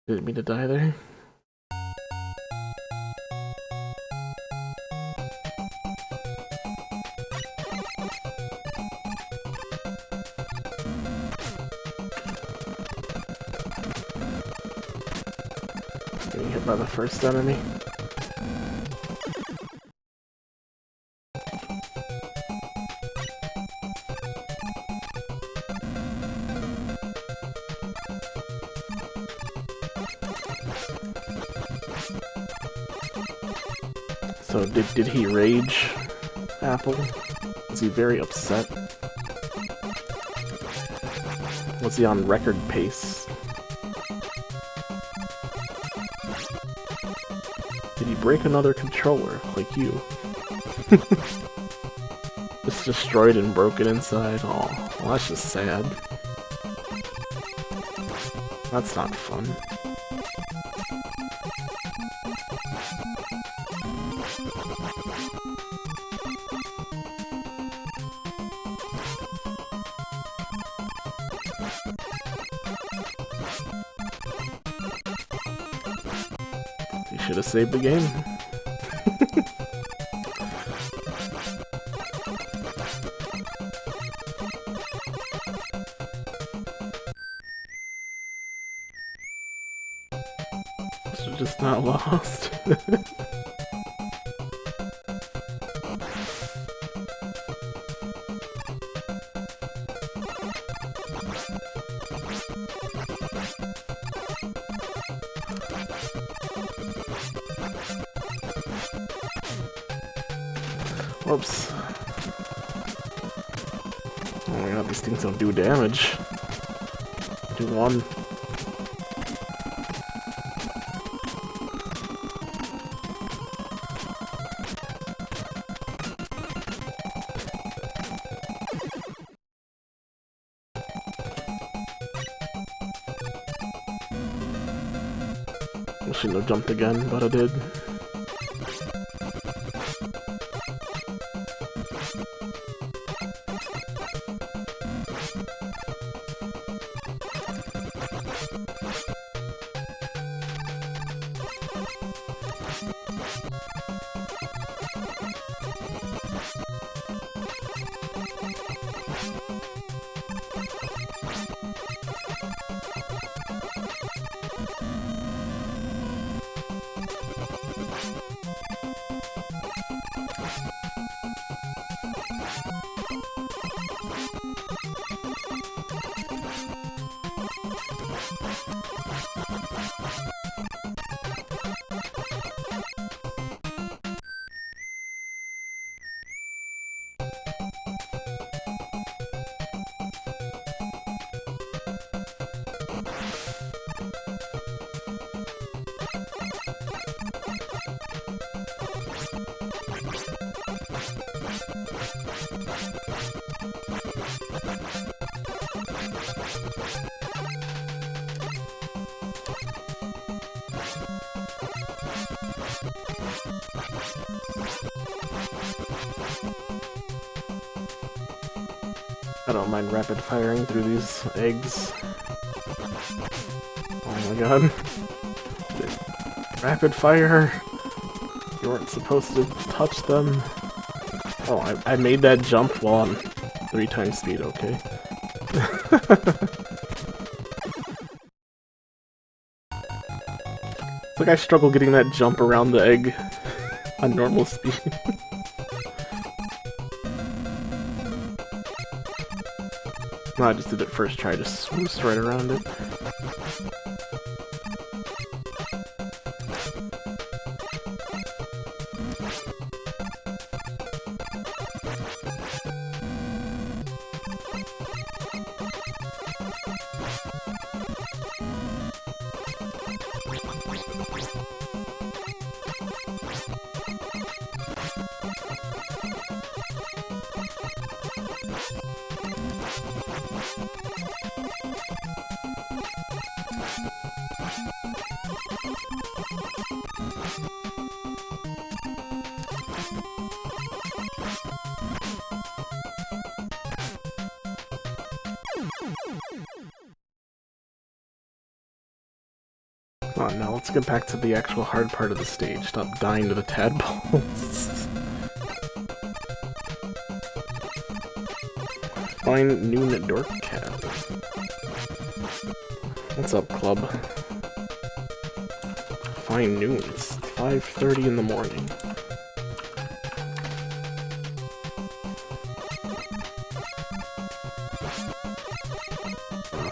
Didn't mean to die there. Getting hit by the first enemy. So did he rage, Apple? Was he very upset? Was he on record pace? Did he break another controller, like you? Just destroyed and broken inside? Oh, well, that's just sad. That's not fun. You should have saved the game. Should've just not lost. Whoops. Oh my god, these things don't do damage. Do one. I shouldn't have jumped again, but I did. I don't mind rapid firing through these eggs. Oh my god. Rapid fire! You weren't supposed to touch them. Oh, I made that jump while on 3 times speed, okay? It's like I struggle getting that jump around the egg on normal speed. No, I just did it first try, just swoosed right around it. Oh no, let's get back to the actual hard part of the stage. Stop dying to the tadpoles. Find Noon Dork Cat. What's up, club? Find Noon. It's 5:30 in the morning.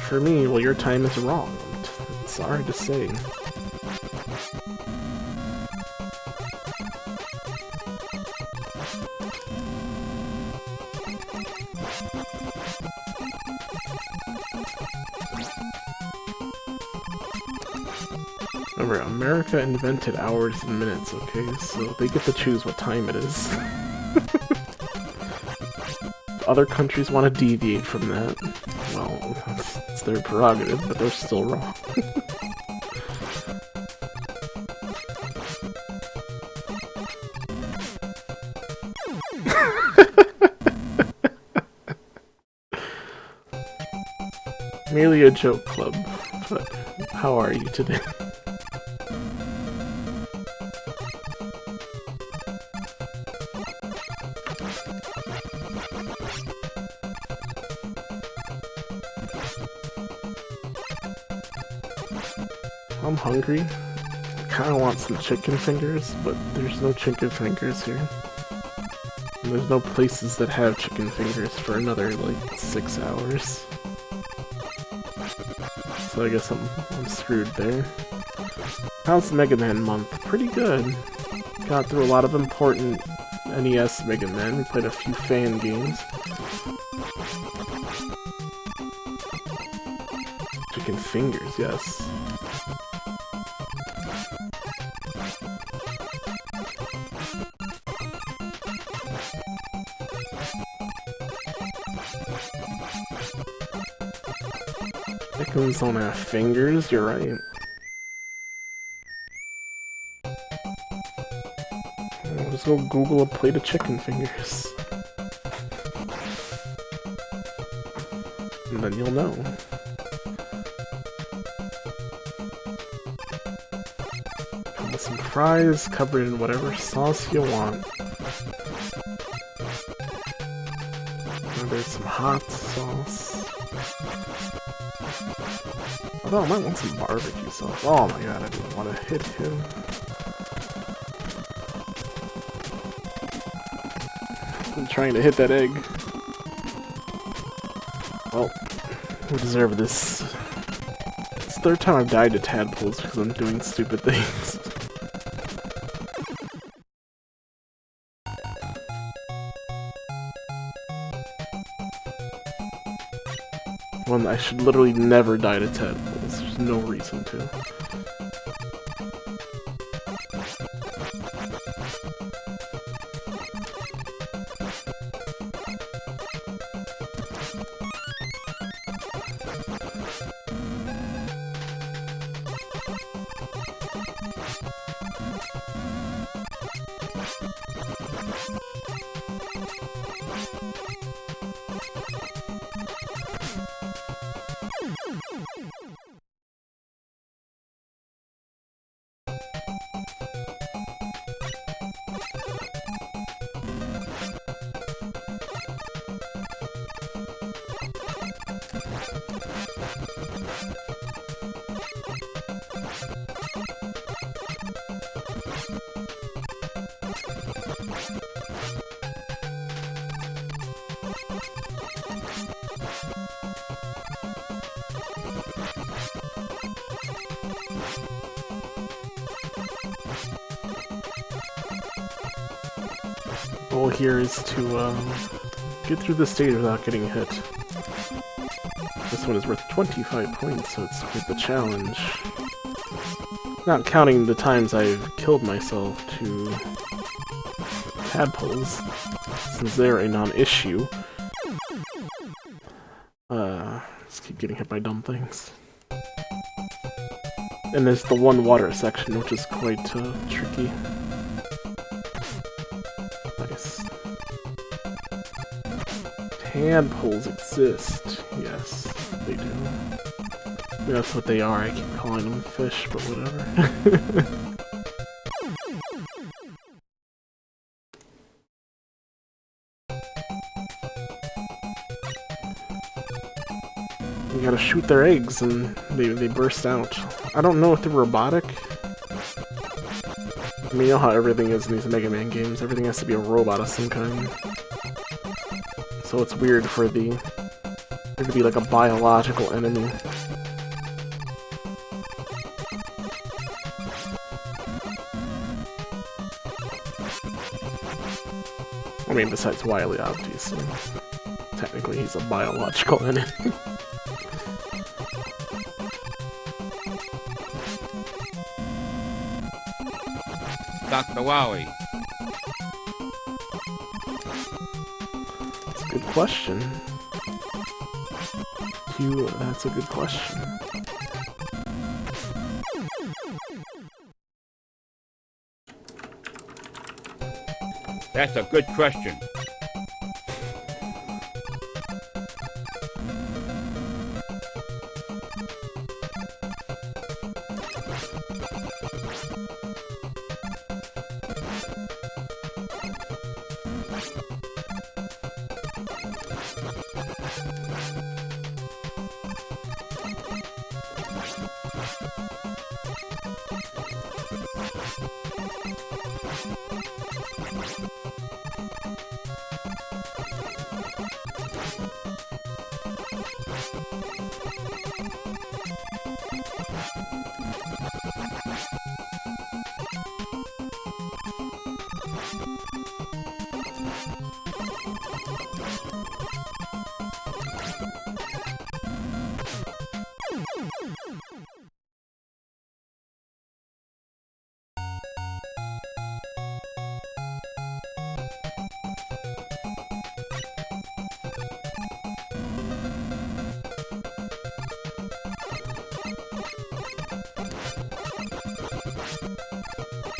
For me, well, your time is wrong. Sorry to say. Remember, America invented hours and minutes, okay? So they get to choose what time it is. Other countries want to deviate from that. Well, it's their prerogative, but they're still wrong. Merely a joke club, but how are you today? I'm hungry. I kinda want some chicken fingers, but there's no chicken fingers here. And there's no places that have chicken fingers for another, like, 6 hours. So I guess I'm screwed there. How's Mega Man month? Pretty good. Got through a lot of important NES Mega Man. We played a few fan games. Chicken fingers, yes. Chickens don't have fingers, you're right. I'll just go Google a plate of chicken fingers. And then you'll know. Come with some fries covered in whatever sauce you want. And there's some hot sauce. Although I might want some barbecue sauce. Oh my god, I didn't want to hit him. I'm trying to hit that egg. Well, we deserve this. It's the third time I've died to tadpoles because I'm doing stupid things. When I should literally never die to tadpoles. There's no reason to. Goal here is to get through the stage without getting hit. This one is worth 25 points, so it's quite the challenge. Not counting the times I've killed myself to tadpoles, since they're a non-issue. Just keep getting hit by dumb things. And there's the one water section, which is quite tricky. Nice. Tadpoles exist. Yes, they do. I mean, that's what they are. I keep calling them fish, but whatever. You gotta shoot their eggs and they burst out. I don't know if they're robotic. I mean, you know how everything is in these Mega Man games. Everything has to be a robot of some kind. So it's weird for there to be like a biological enemy. I mean, besides Wily, obviously. Technically, he's a biological enemy. Dr. Wowie. That's a good question. Thank you. That's a good question. That's a good question.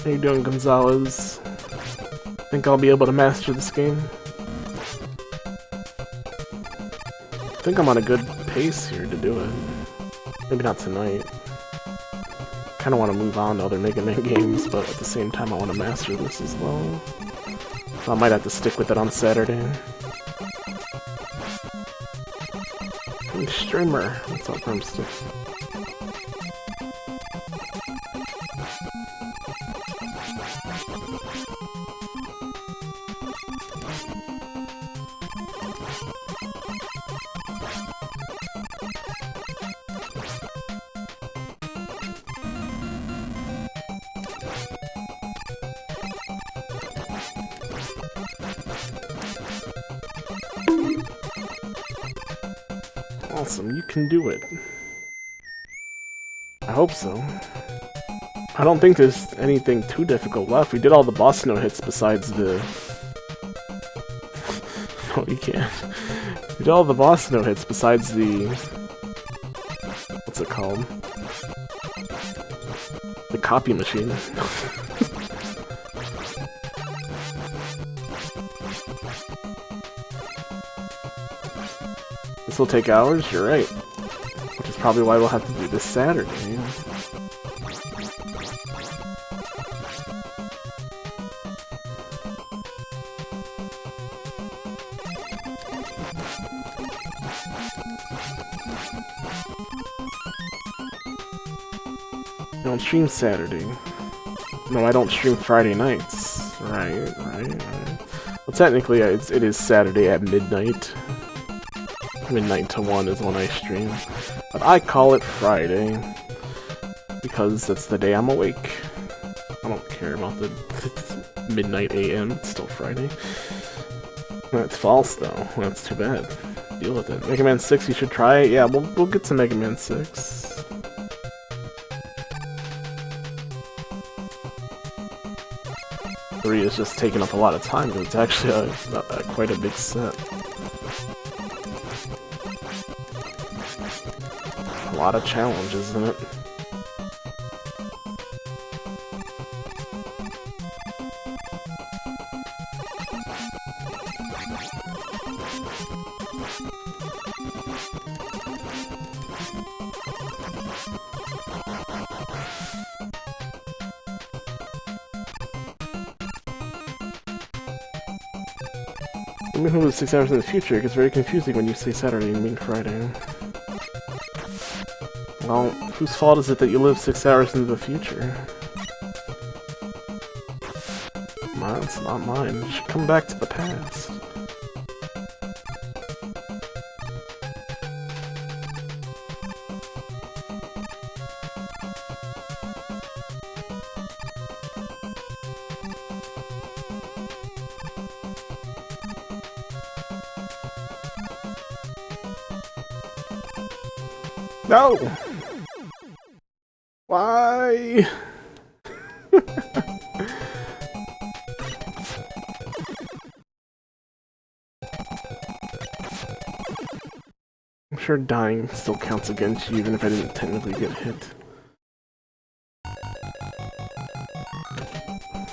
How you doing, Gonzalez? Think I'll be able to master this game? I think I'm on a good pace here to do it. Maybe not tonight. Kind of want to move on to other Mega Man games, but at the same time I want to master this as well. So I might have to stick with it on Saturday. Hey, streamer. What's up, Brimstick? Awesome, you can do it. I hope so. I don't think there's anything too difficult left. We did all the boss no hits besides the... No, you can't. We did all the boss no hits besides the... What's it called? The copy machine. This will take hours, you're right. Which is probably why we'll have to do this Saturday. You don't stream Saturday. No, I don't stream Friday nights. Right. Well, technically, it is Saturday at midnight. Midnight to 1 is when I stream. But I call it Friday. Because that's the day I'm awake. I don't care about the midnight AM, it's still Friday. That's false though, that's too bad. Deal with it. Mega Man 6, you should try it? Yeah, we'll get to Mega Man 6. Three is just taking up a lot of time, because it's actually quite a big set. A lot of challenges in it. Let me move 6 hours in the future. It gets very confusing when you say Saturday and mean Friday. Well, whose fault is it that you live 6 hours into the future? It's not mine. You should come back to the past. No! Why? I'm sure dying still counts against you, even if I didn't technically get hit.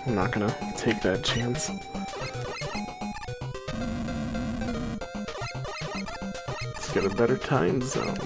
I'm not gonna take that chance. Let's get a better time zone.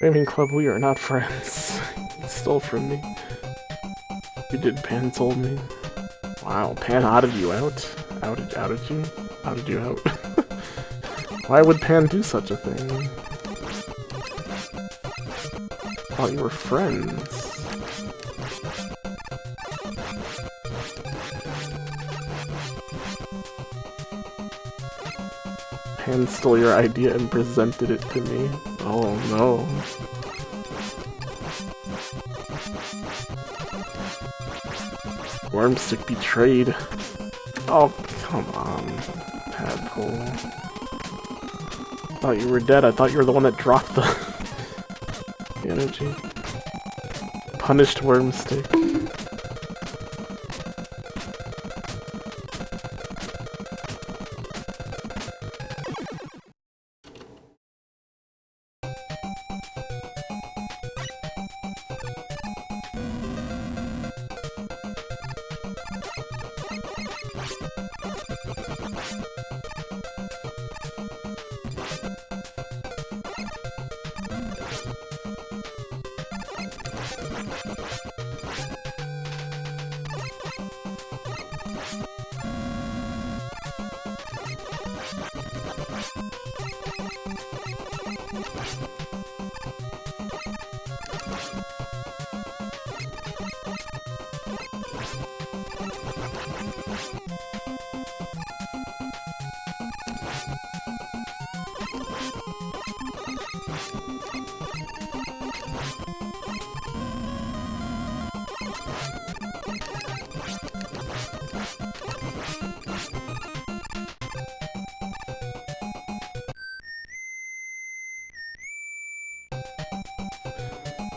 Gaming Club, we are not friends. You stole from me. You did, Pan told me. Wow, Pan outed you out? Outed you? Outed you out? Why would Pan do such a thing? Thought you were friends. Pan stole your idea and presented it to me. Oh no. Wormstick betrayed. Oh, come on, Tadpole. Thought you were dead. I thought you were the one that dropped the energy. Punished Wormstick.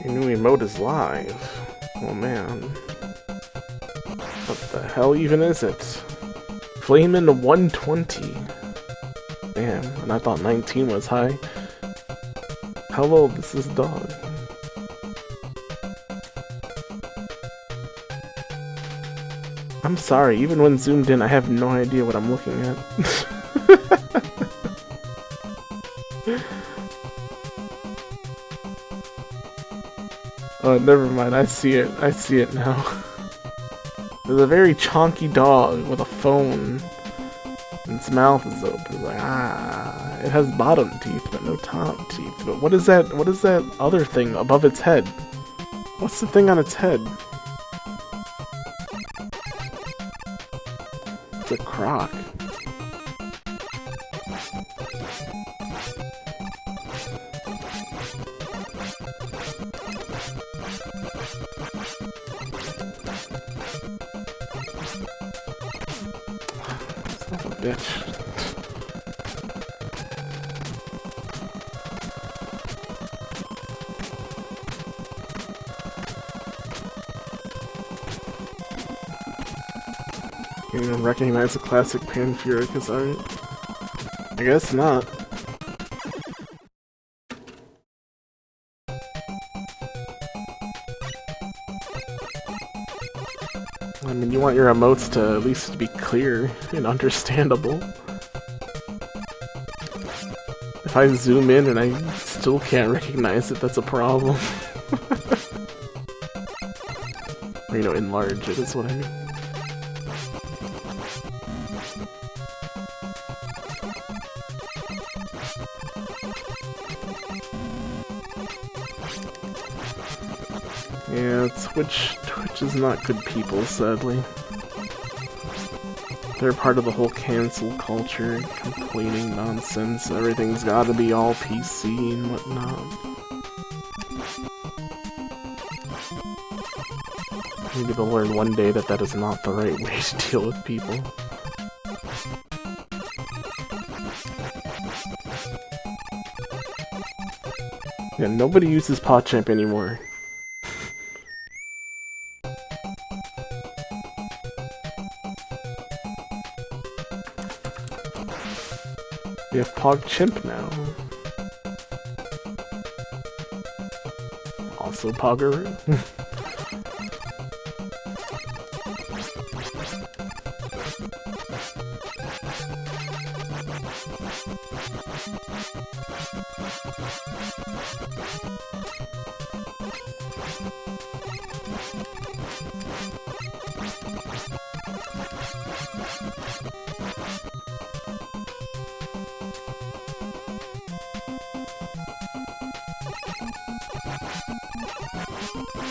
Your new emote is live. Oh man. What the hell even is it? Flamin' 120. Damn, and I thought 19 was high. Hello, this is Dog. I'm sorry, even when zoomed in, I have no idea what I'm looking at. Oh, never mind, I see it now. There's a very chonky dog with a phone. And its mouth is open. It's like, ah, it has bottom teeth, but no top teeth. But what is that other thing above its head? What's the thing on its head? It's a croc. Son of a bitch. You don't recognize the classic Panfurica's art? I guess not. I mean, you want your emotes to at least be clear and understandable. If if I zoom in and I still can't recognize it, that's a problem. Or, you know, enlarge it is what I mean. Yeah, Twitch is not good people, sadly. They're part of the whole cancel culture, complaining nonsense, everything's gotta be all PC and whatnot. Maybe they'll learn one day that that is not the right way to deal with people. Yeah, nobody uses PogChamp anymore. We have PogChimp now. Also Poggeroo.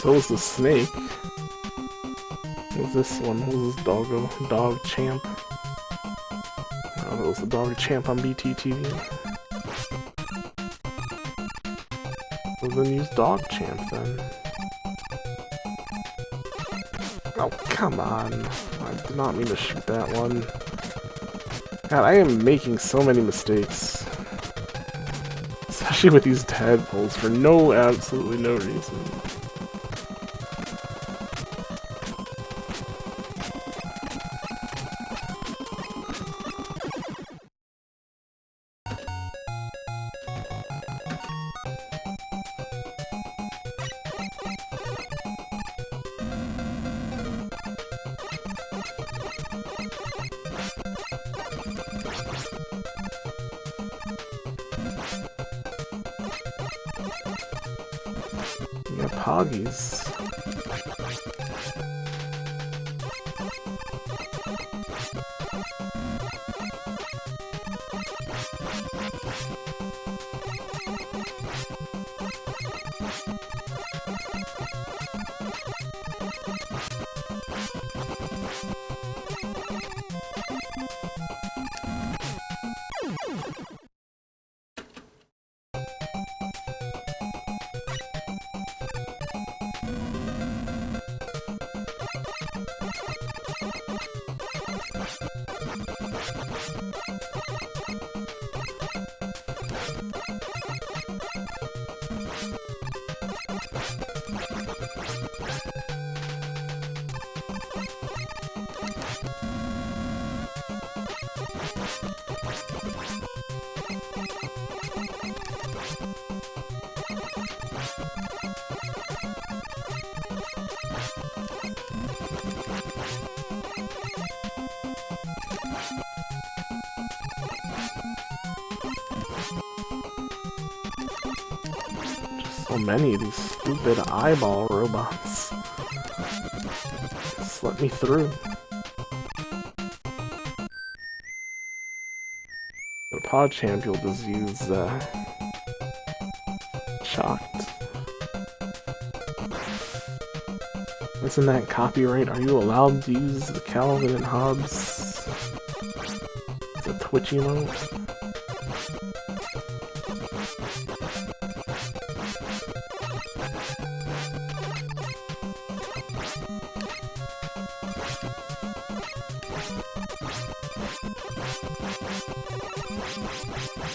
So was the snake. What was this one? What was this doggo? Dog champ? Oh, that was the dog champ on BTTV. Well, then use dog champ then. Oh, come on. I did not mean to shoot that one. God, I am making so many mistakes. Especially with these tadpoles for absolutely no reason. Yeah, Poggies. So many of these stupid eyeball robots. Just let me through. The PogChamp you'll just use Shocked. Isn't that copyright? Are you allowed to use the Calvin and Hobbes? It's a Twitch emote.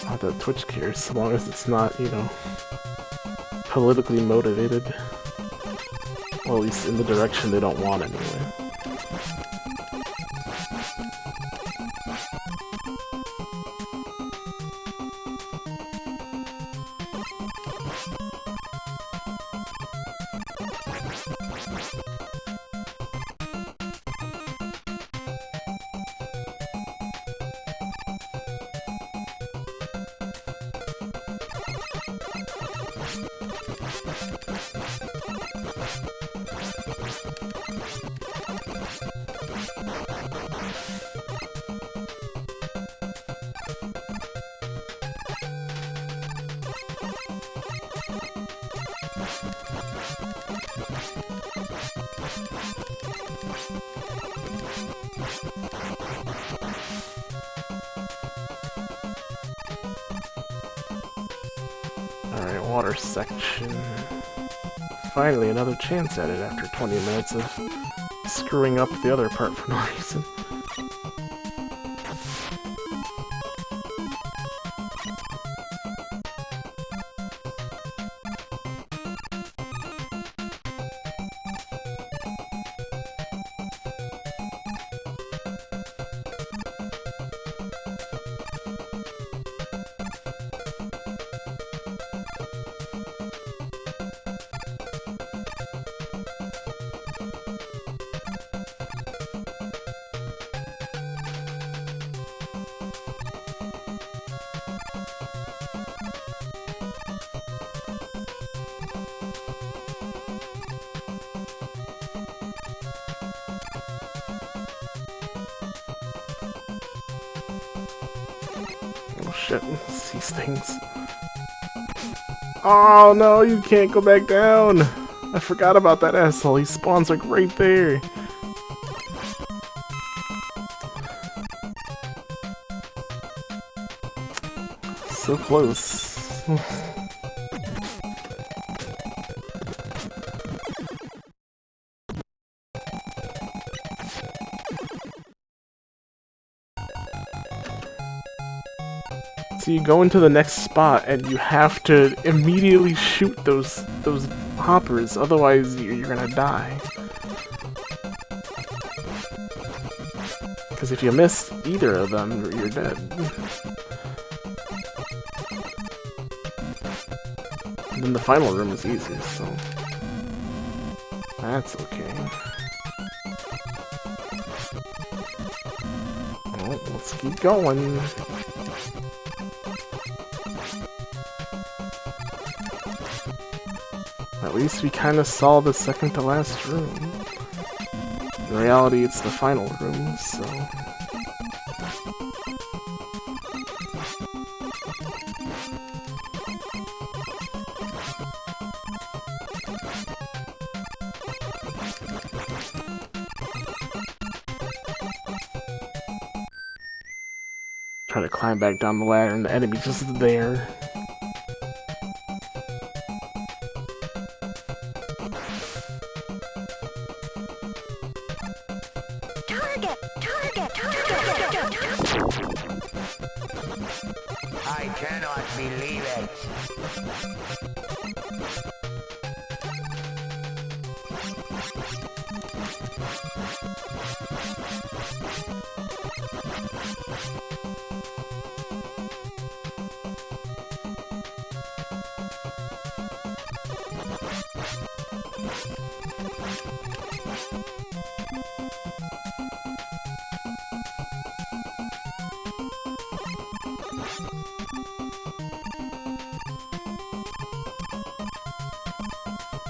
Not that Twitch cares, so long as it's not, you know, politically motivated. Well, at least in the direction they don't want anyway. Alright, water section. Finally, another chance at it after 20 minutes of screwing up the other part for no reason. Oh shit, it's these things. Oh no, you can't go back down! I forgot about that asshole, he spawns like right there. So close. So you go into the next spot and you have to immediately shoot those hoppers, otherwise you're gonna die. Because if you miss either of them, you're dead. And then the final room is easy, so that's okay. Well, let's keep going. At least we kind of saw the second to last room. In reality, it's the final room, so... Try to climb back down the ladder and the enemy's just there. I cannot believe it.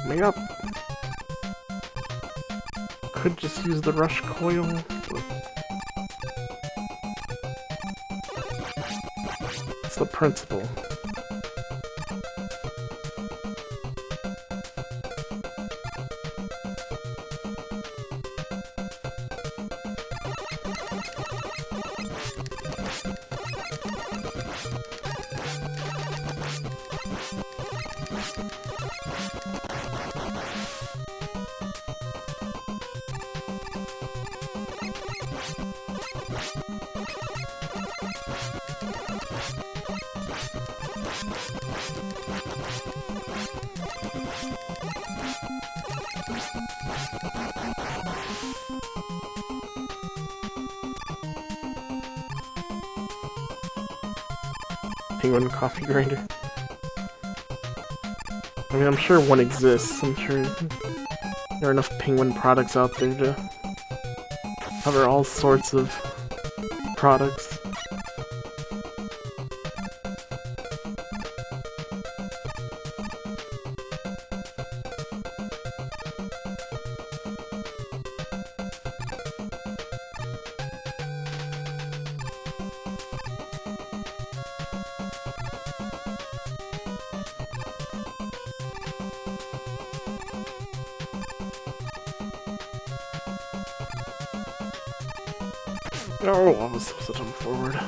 Coming up. Could just use the rush coil. It's the principle. Penguin coffee grinder. I mean, I'm sure one exists. I'm sure there are enough penguin products out there to cover all sorts of products. Oh, I was supposed to jump forward.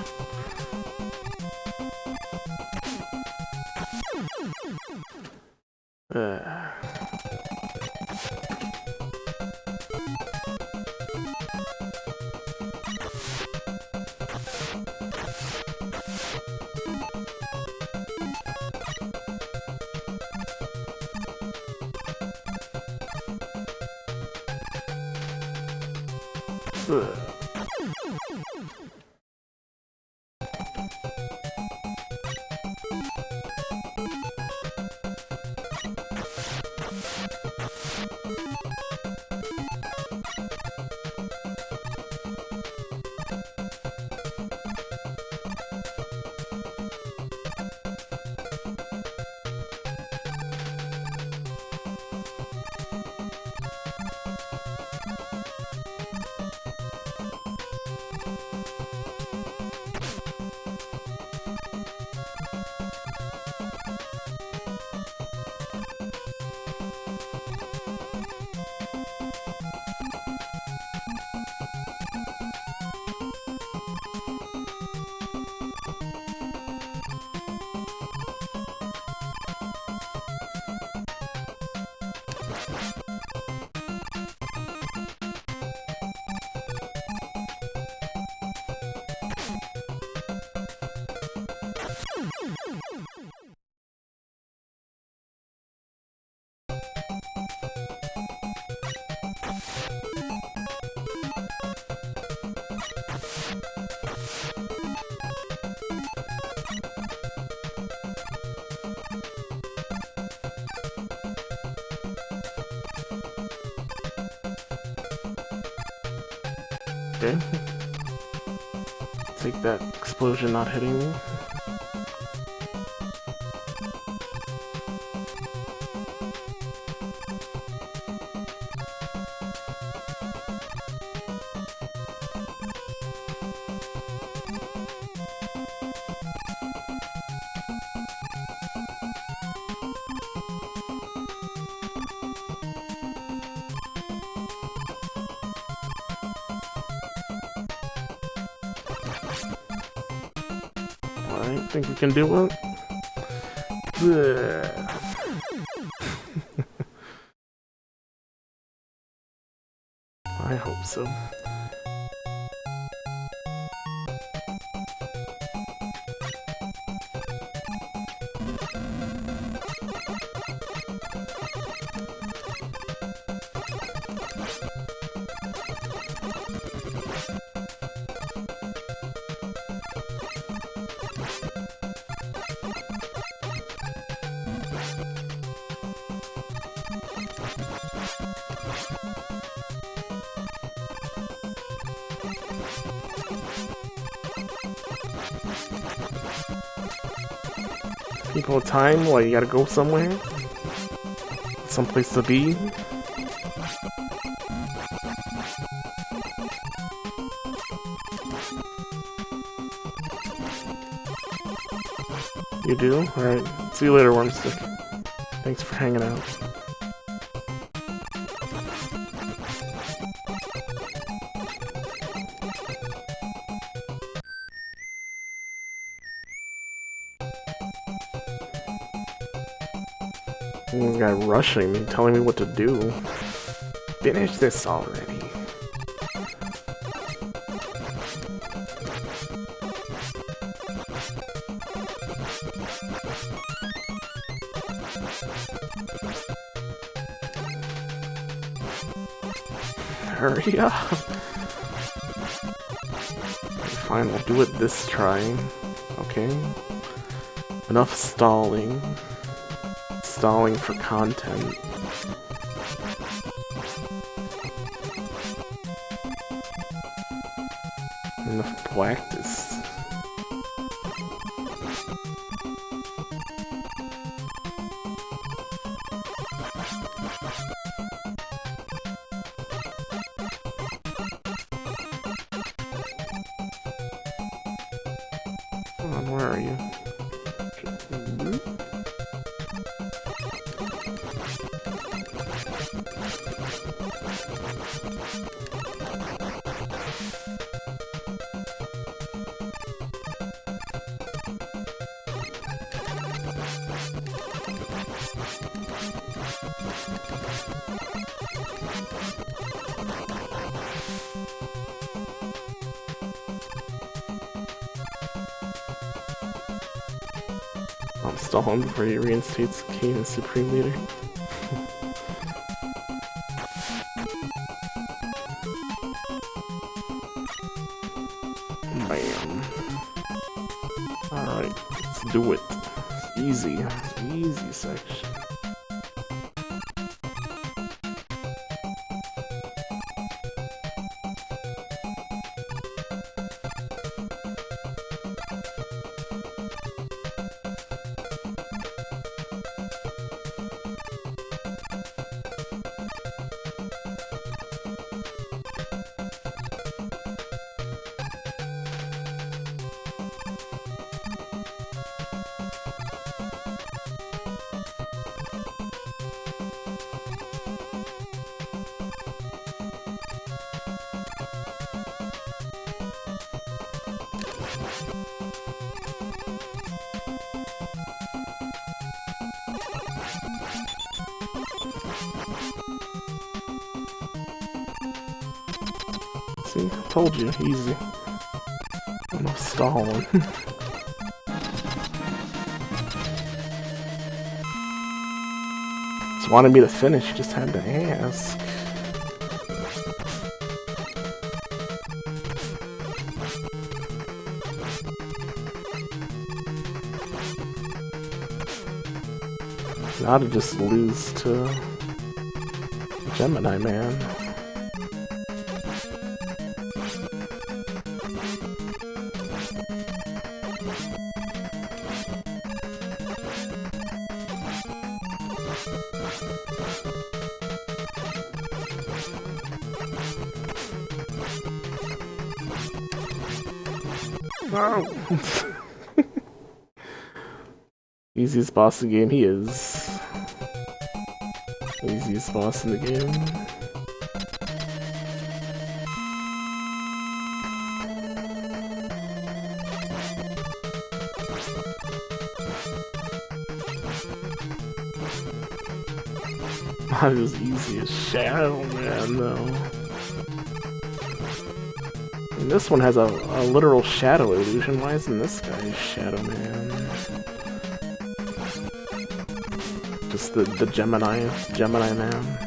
Okay. Take that explosion not hitting me. Alright, think we can do it? I hope so. People have time while you gotta go somewhere? Someplace to be? You do? Alright. See you later, Wormstick. Thanks for hanging out. This guy rushing me, telling me what to do. Finish this already. Hurry up! Fine, we'll do it this try. Okay. Enough stalling. Stalling for content. Enough practice. Come on, where are you? I'm stalling before he reinstates Kane as Supreme Leader. Bam. Alright, let's do it. It's easy. Easy section. See, told you, easy. Enough stalling. Just wanted me to finish, you just had to ask. Now to just lose to Gemini Man. Oh. Easiest boss in the game, he is. Easiest boss in the game. Not as easy as Shadow Man, though. And this one has a literal shadow illusion. Why isn't this guy Shadow Man? Just the Gemini Man.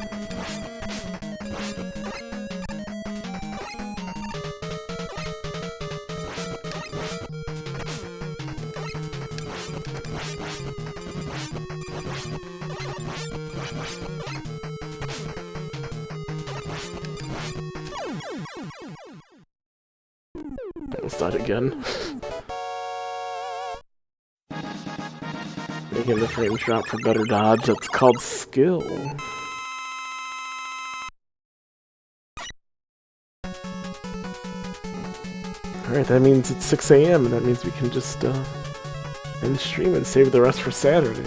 We'll start again. Making the frame drop for better dodge, that's called skill. Alright, that means it's 6 AM, and that means we can just end the stream and save the rest for Saturday.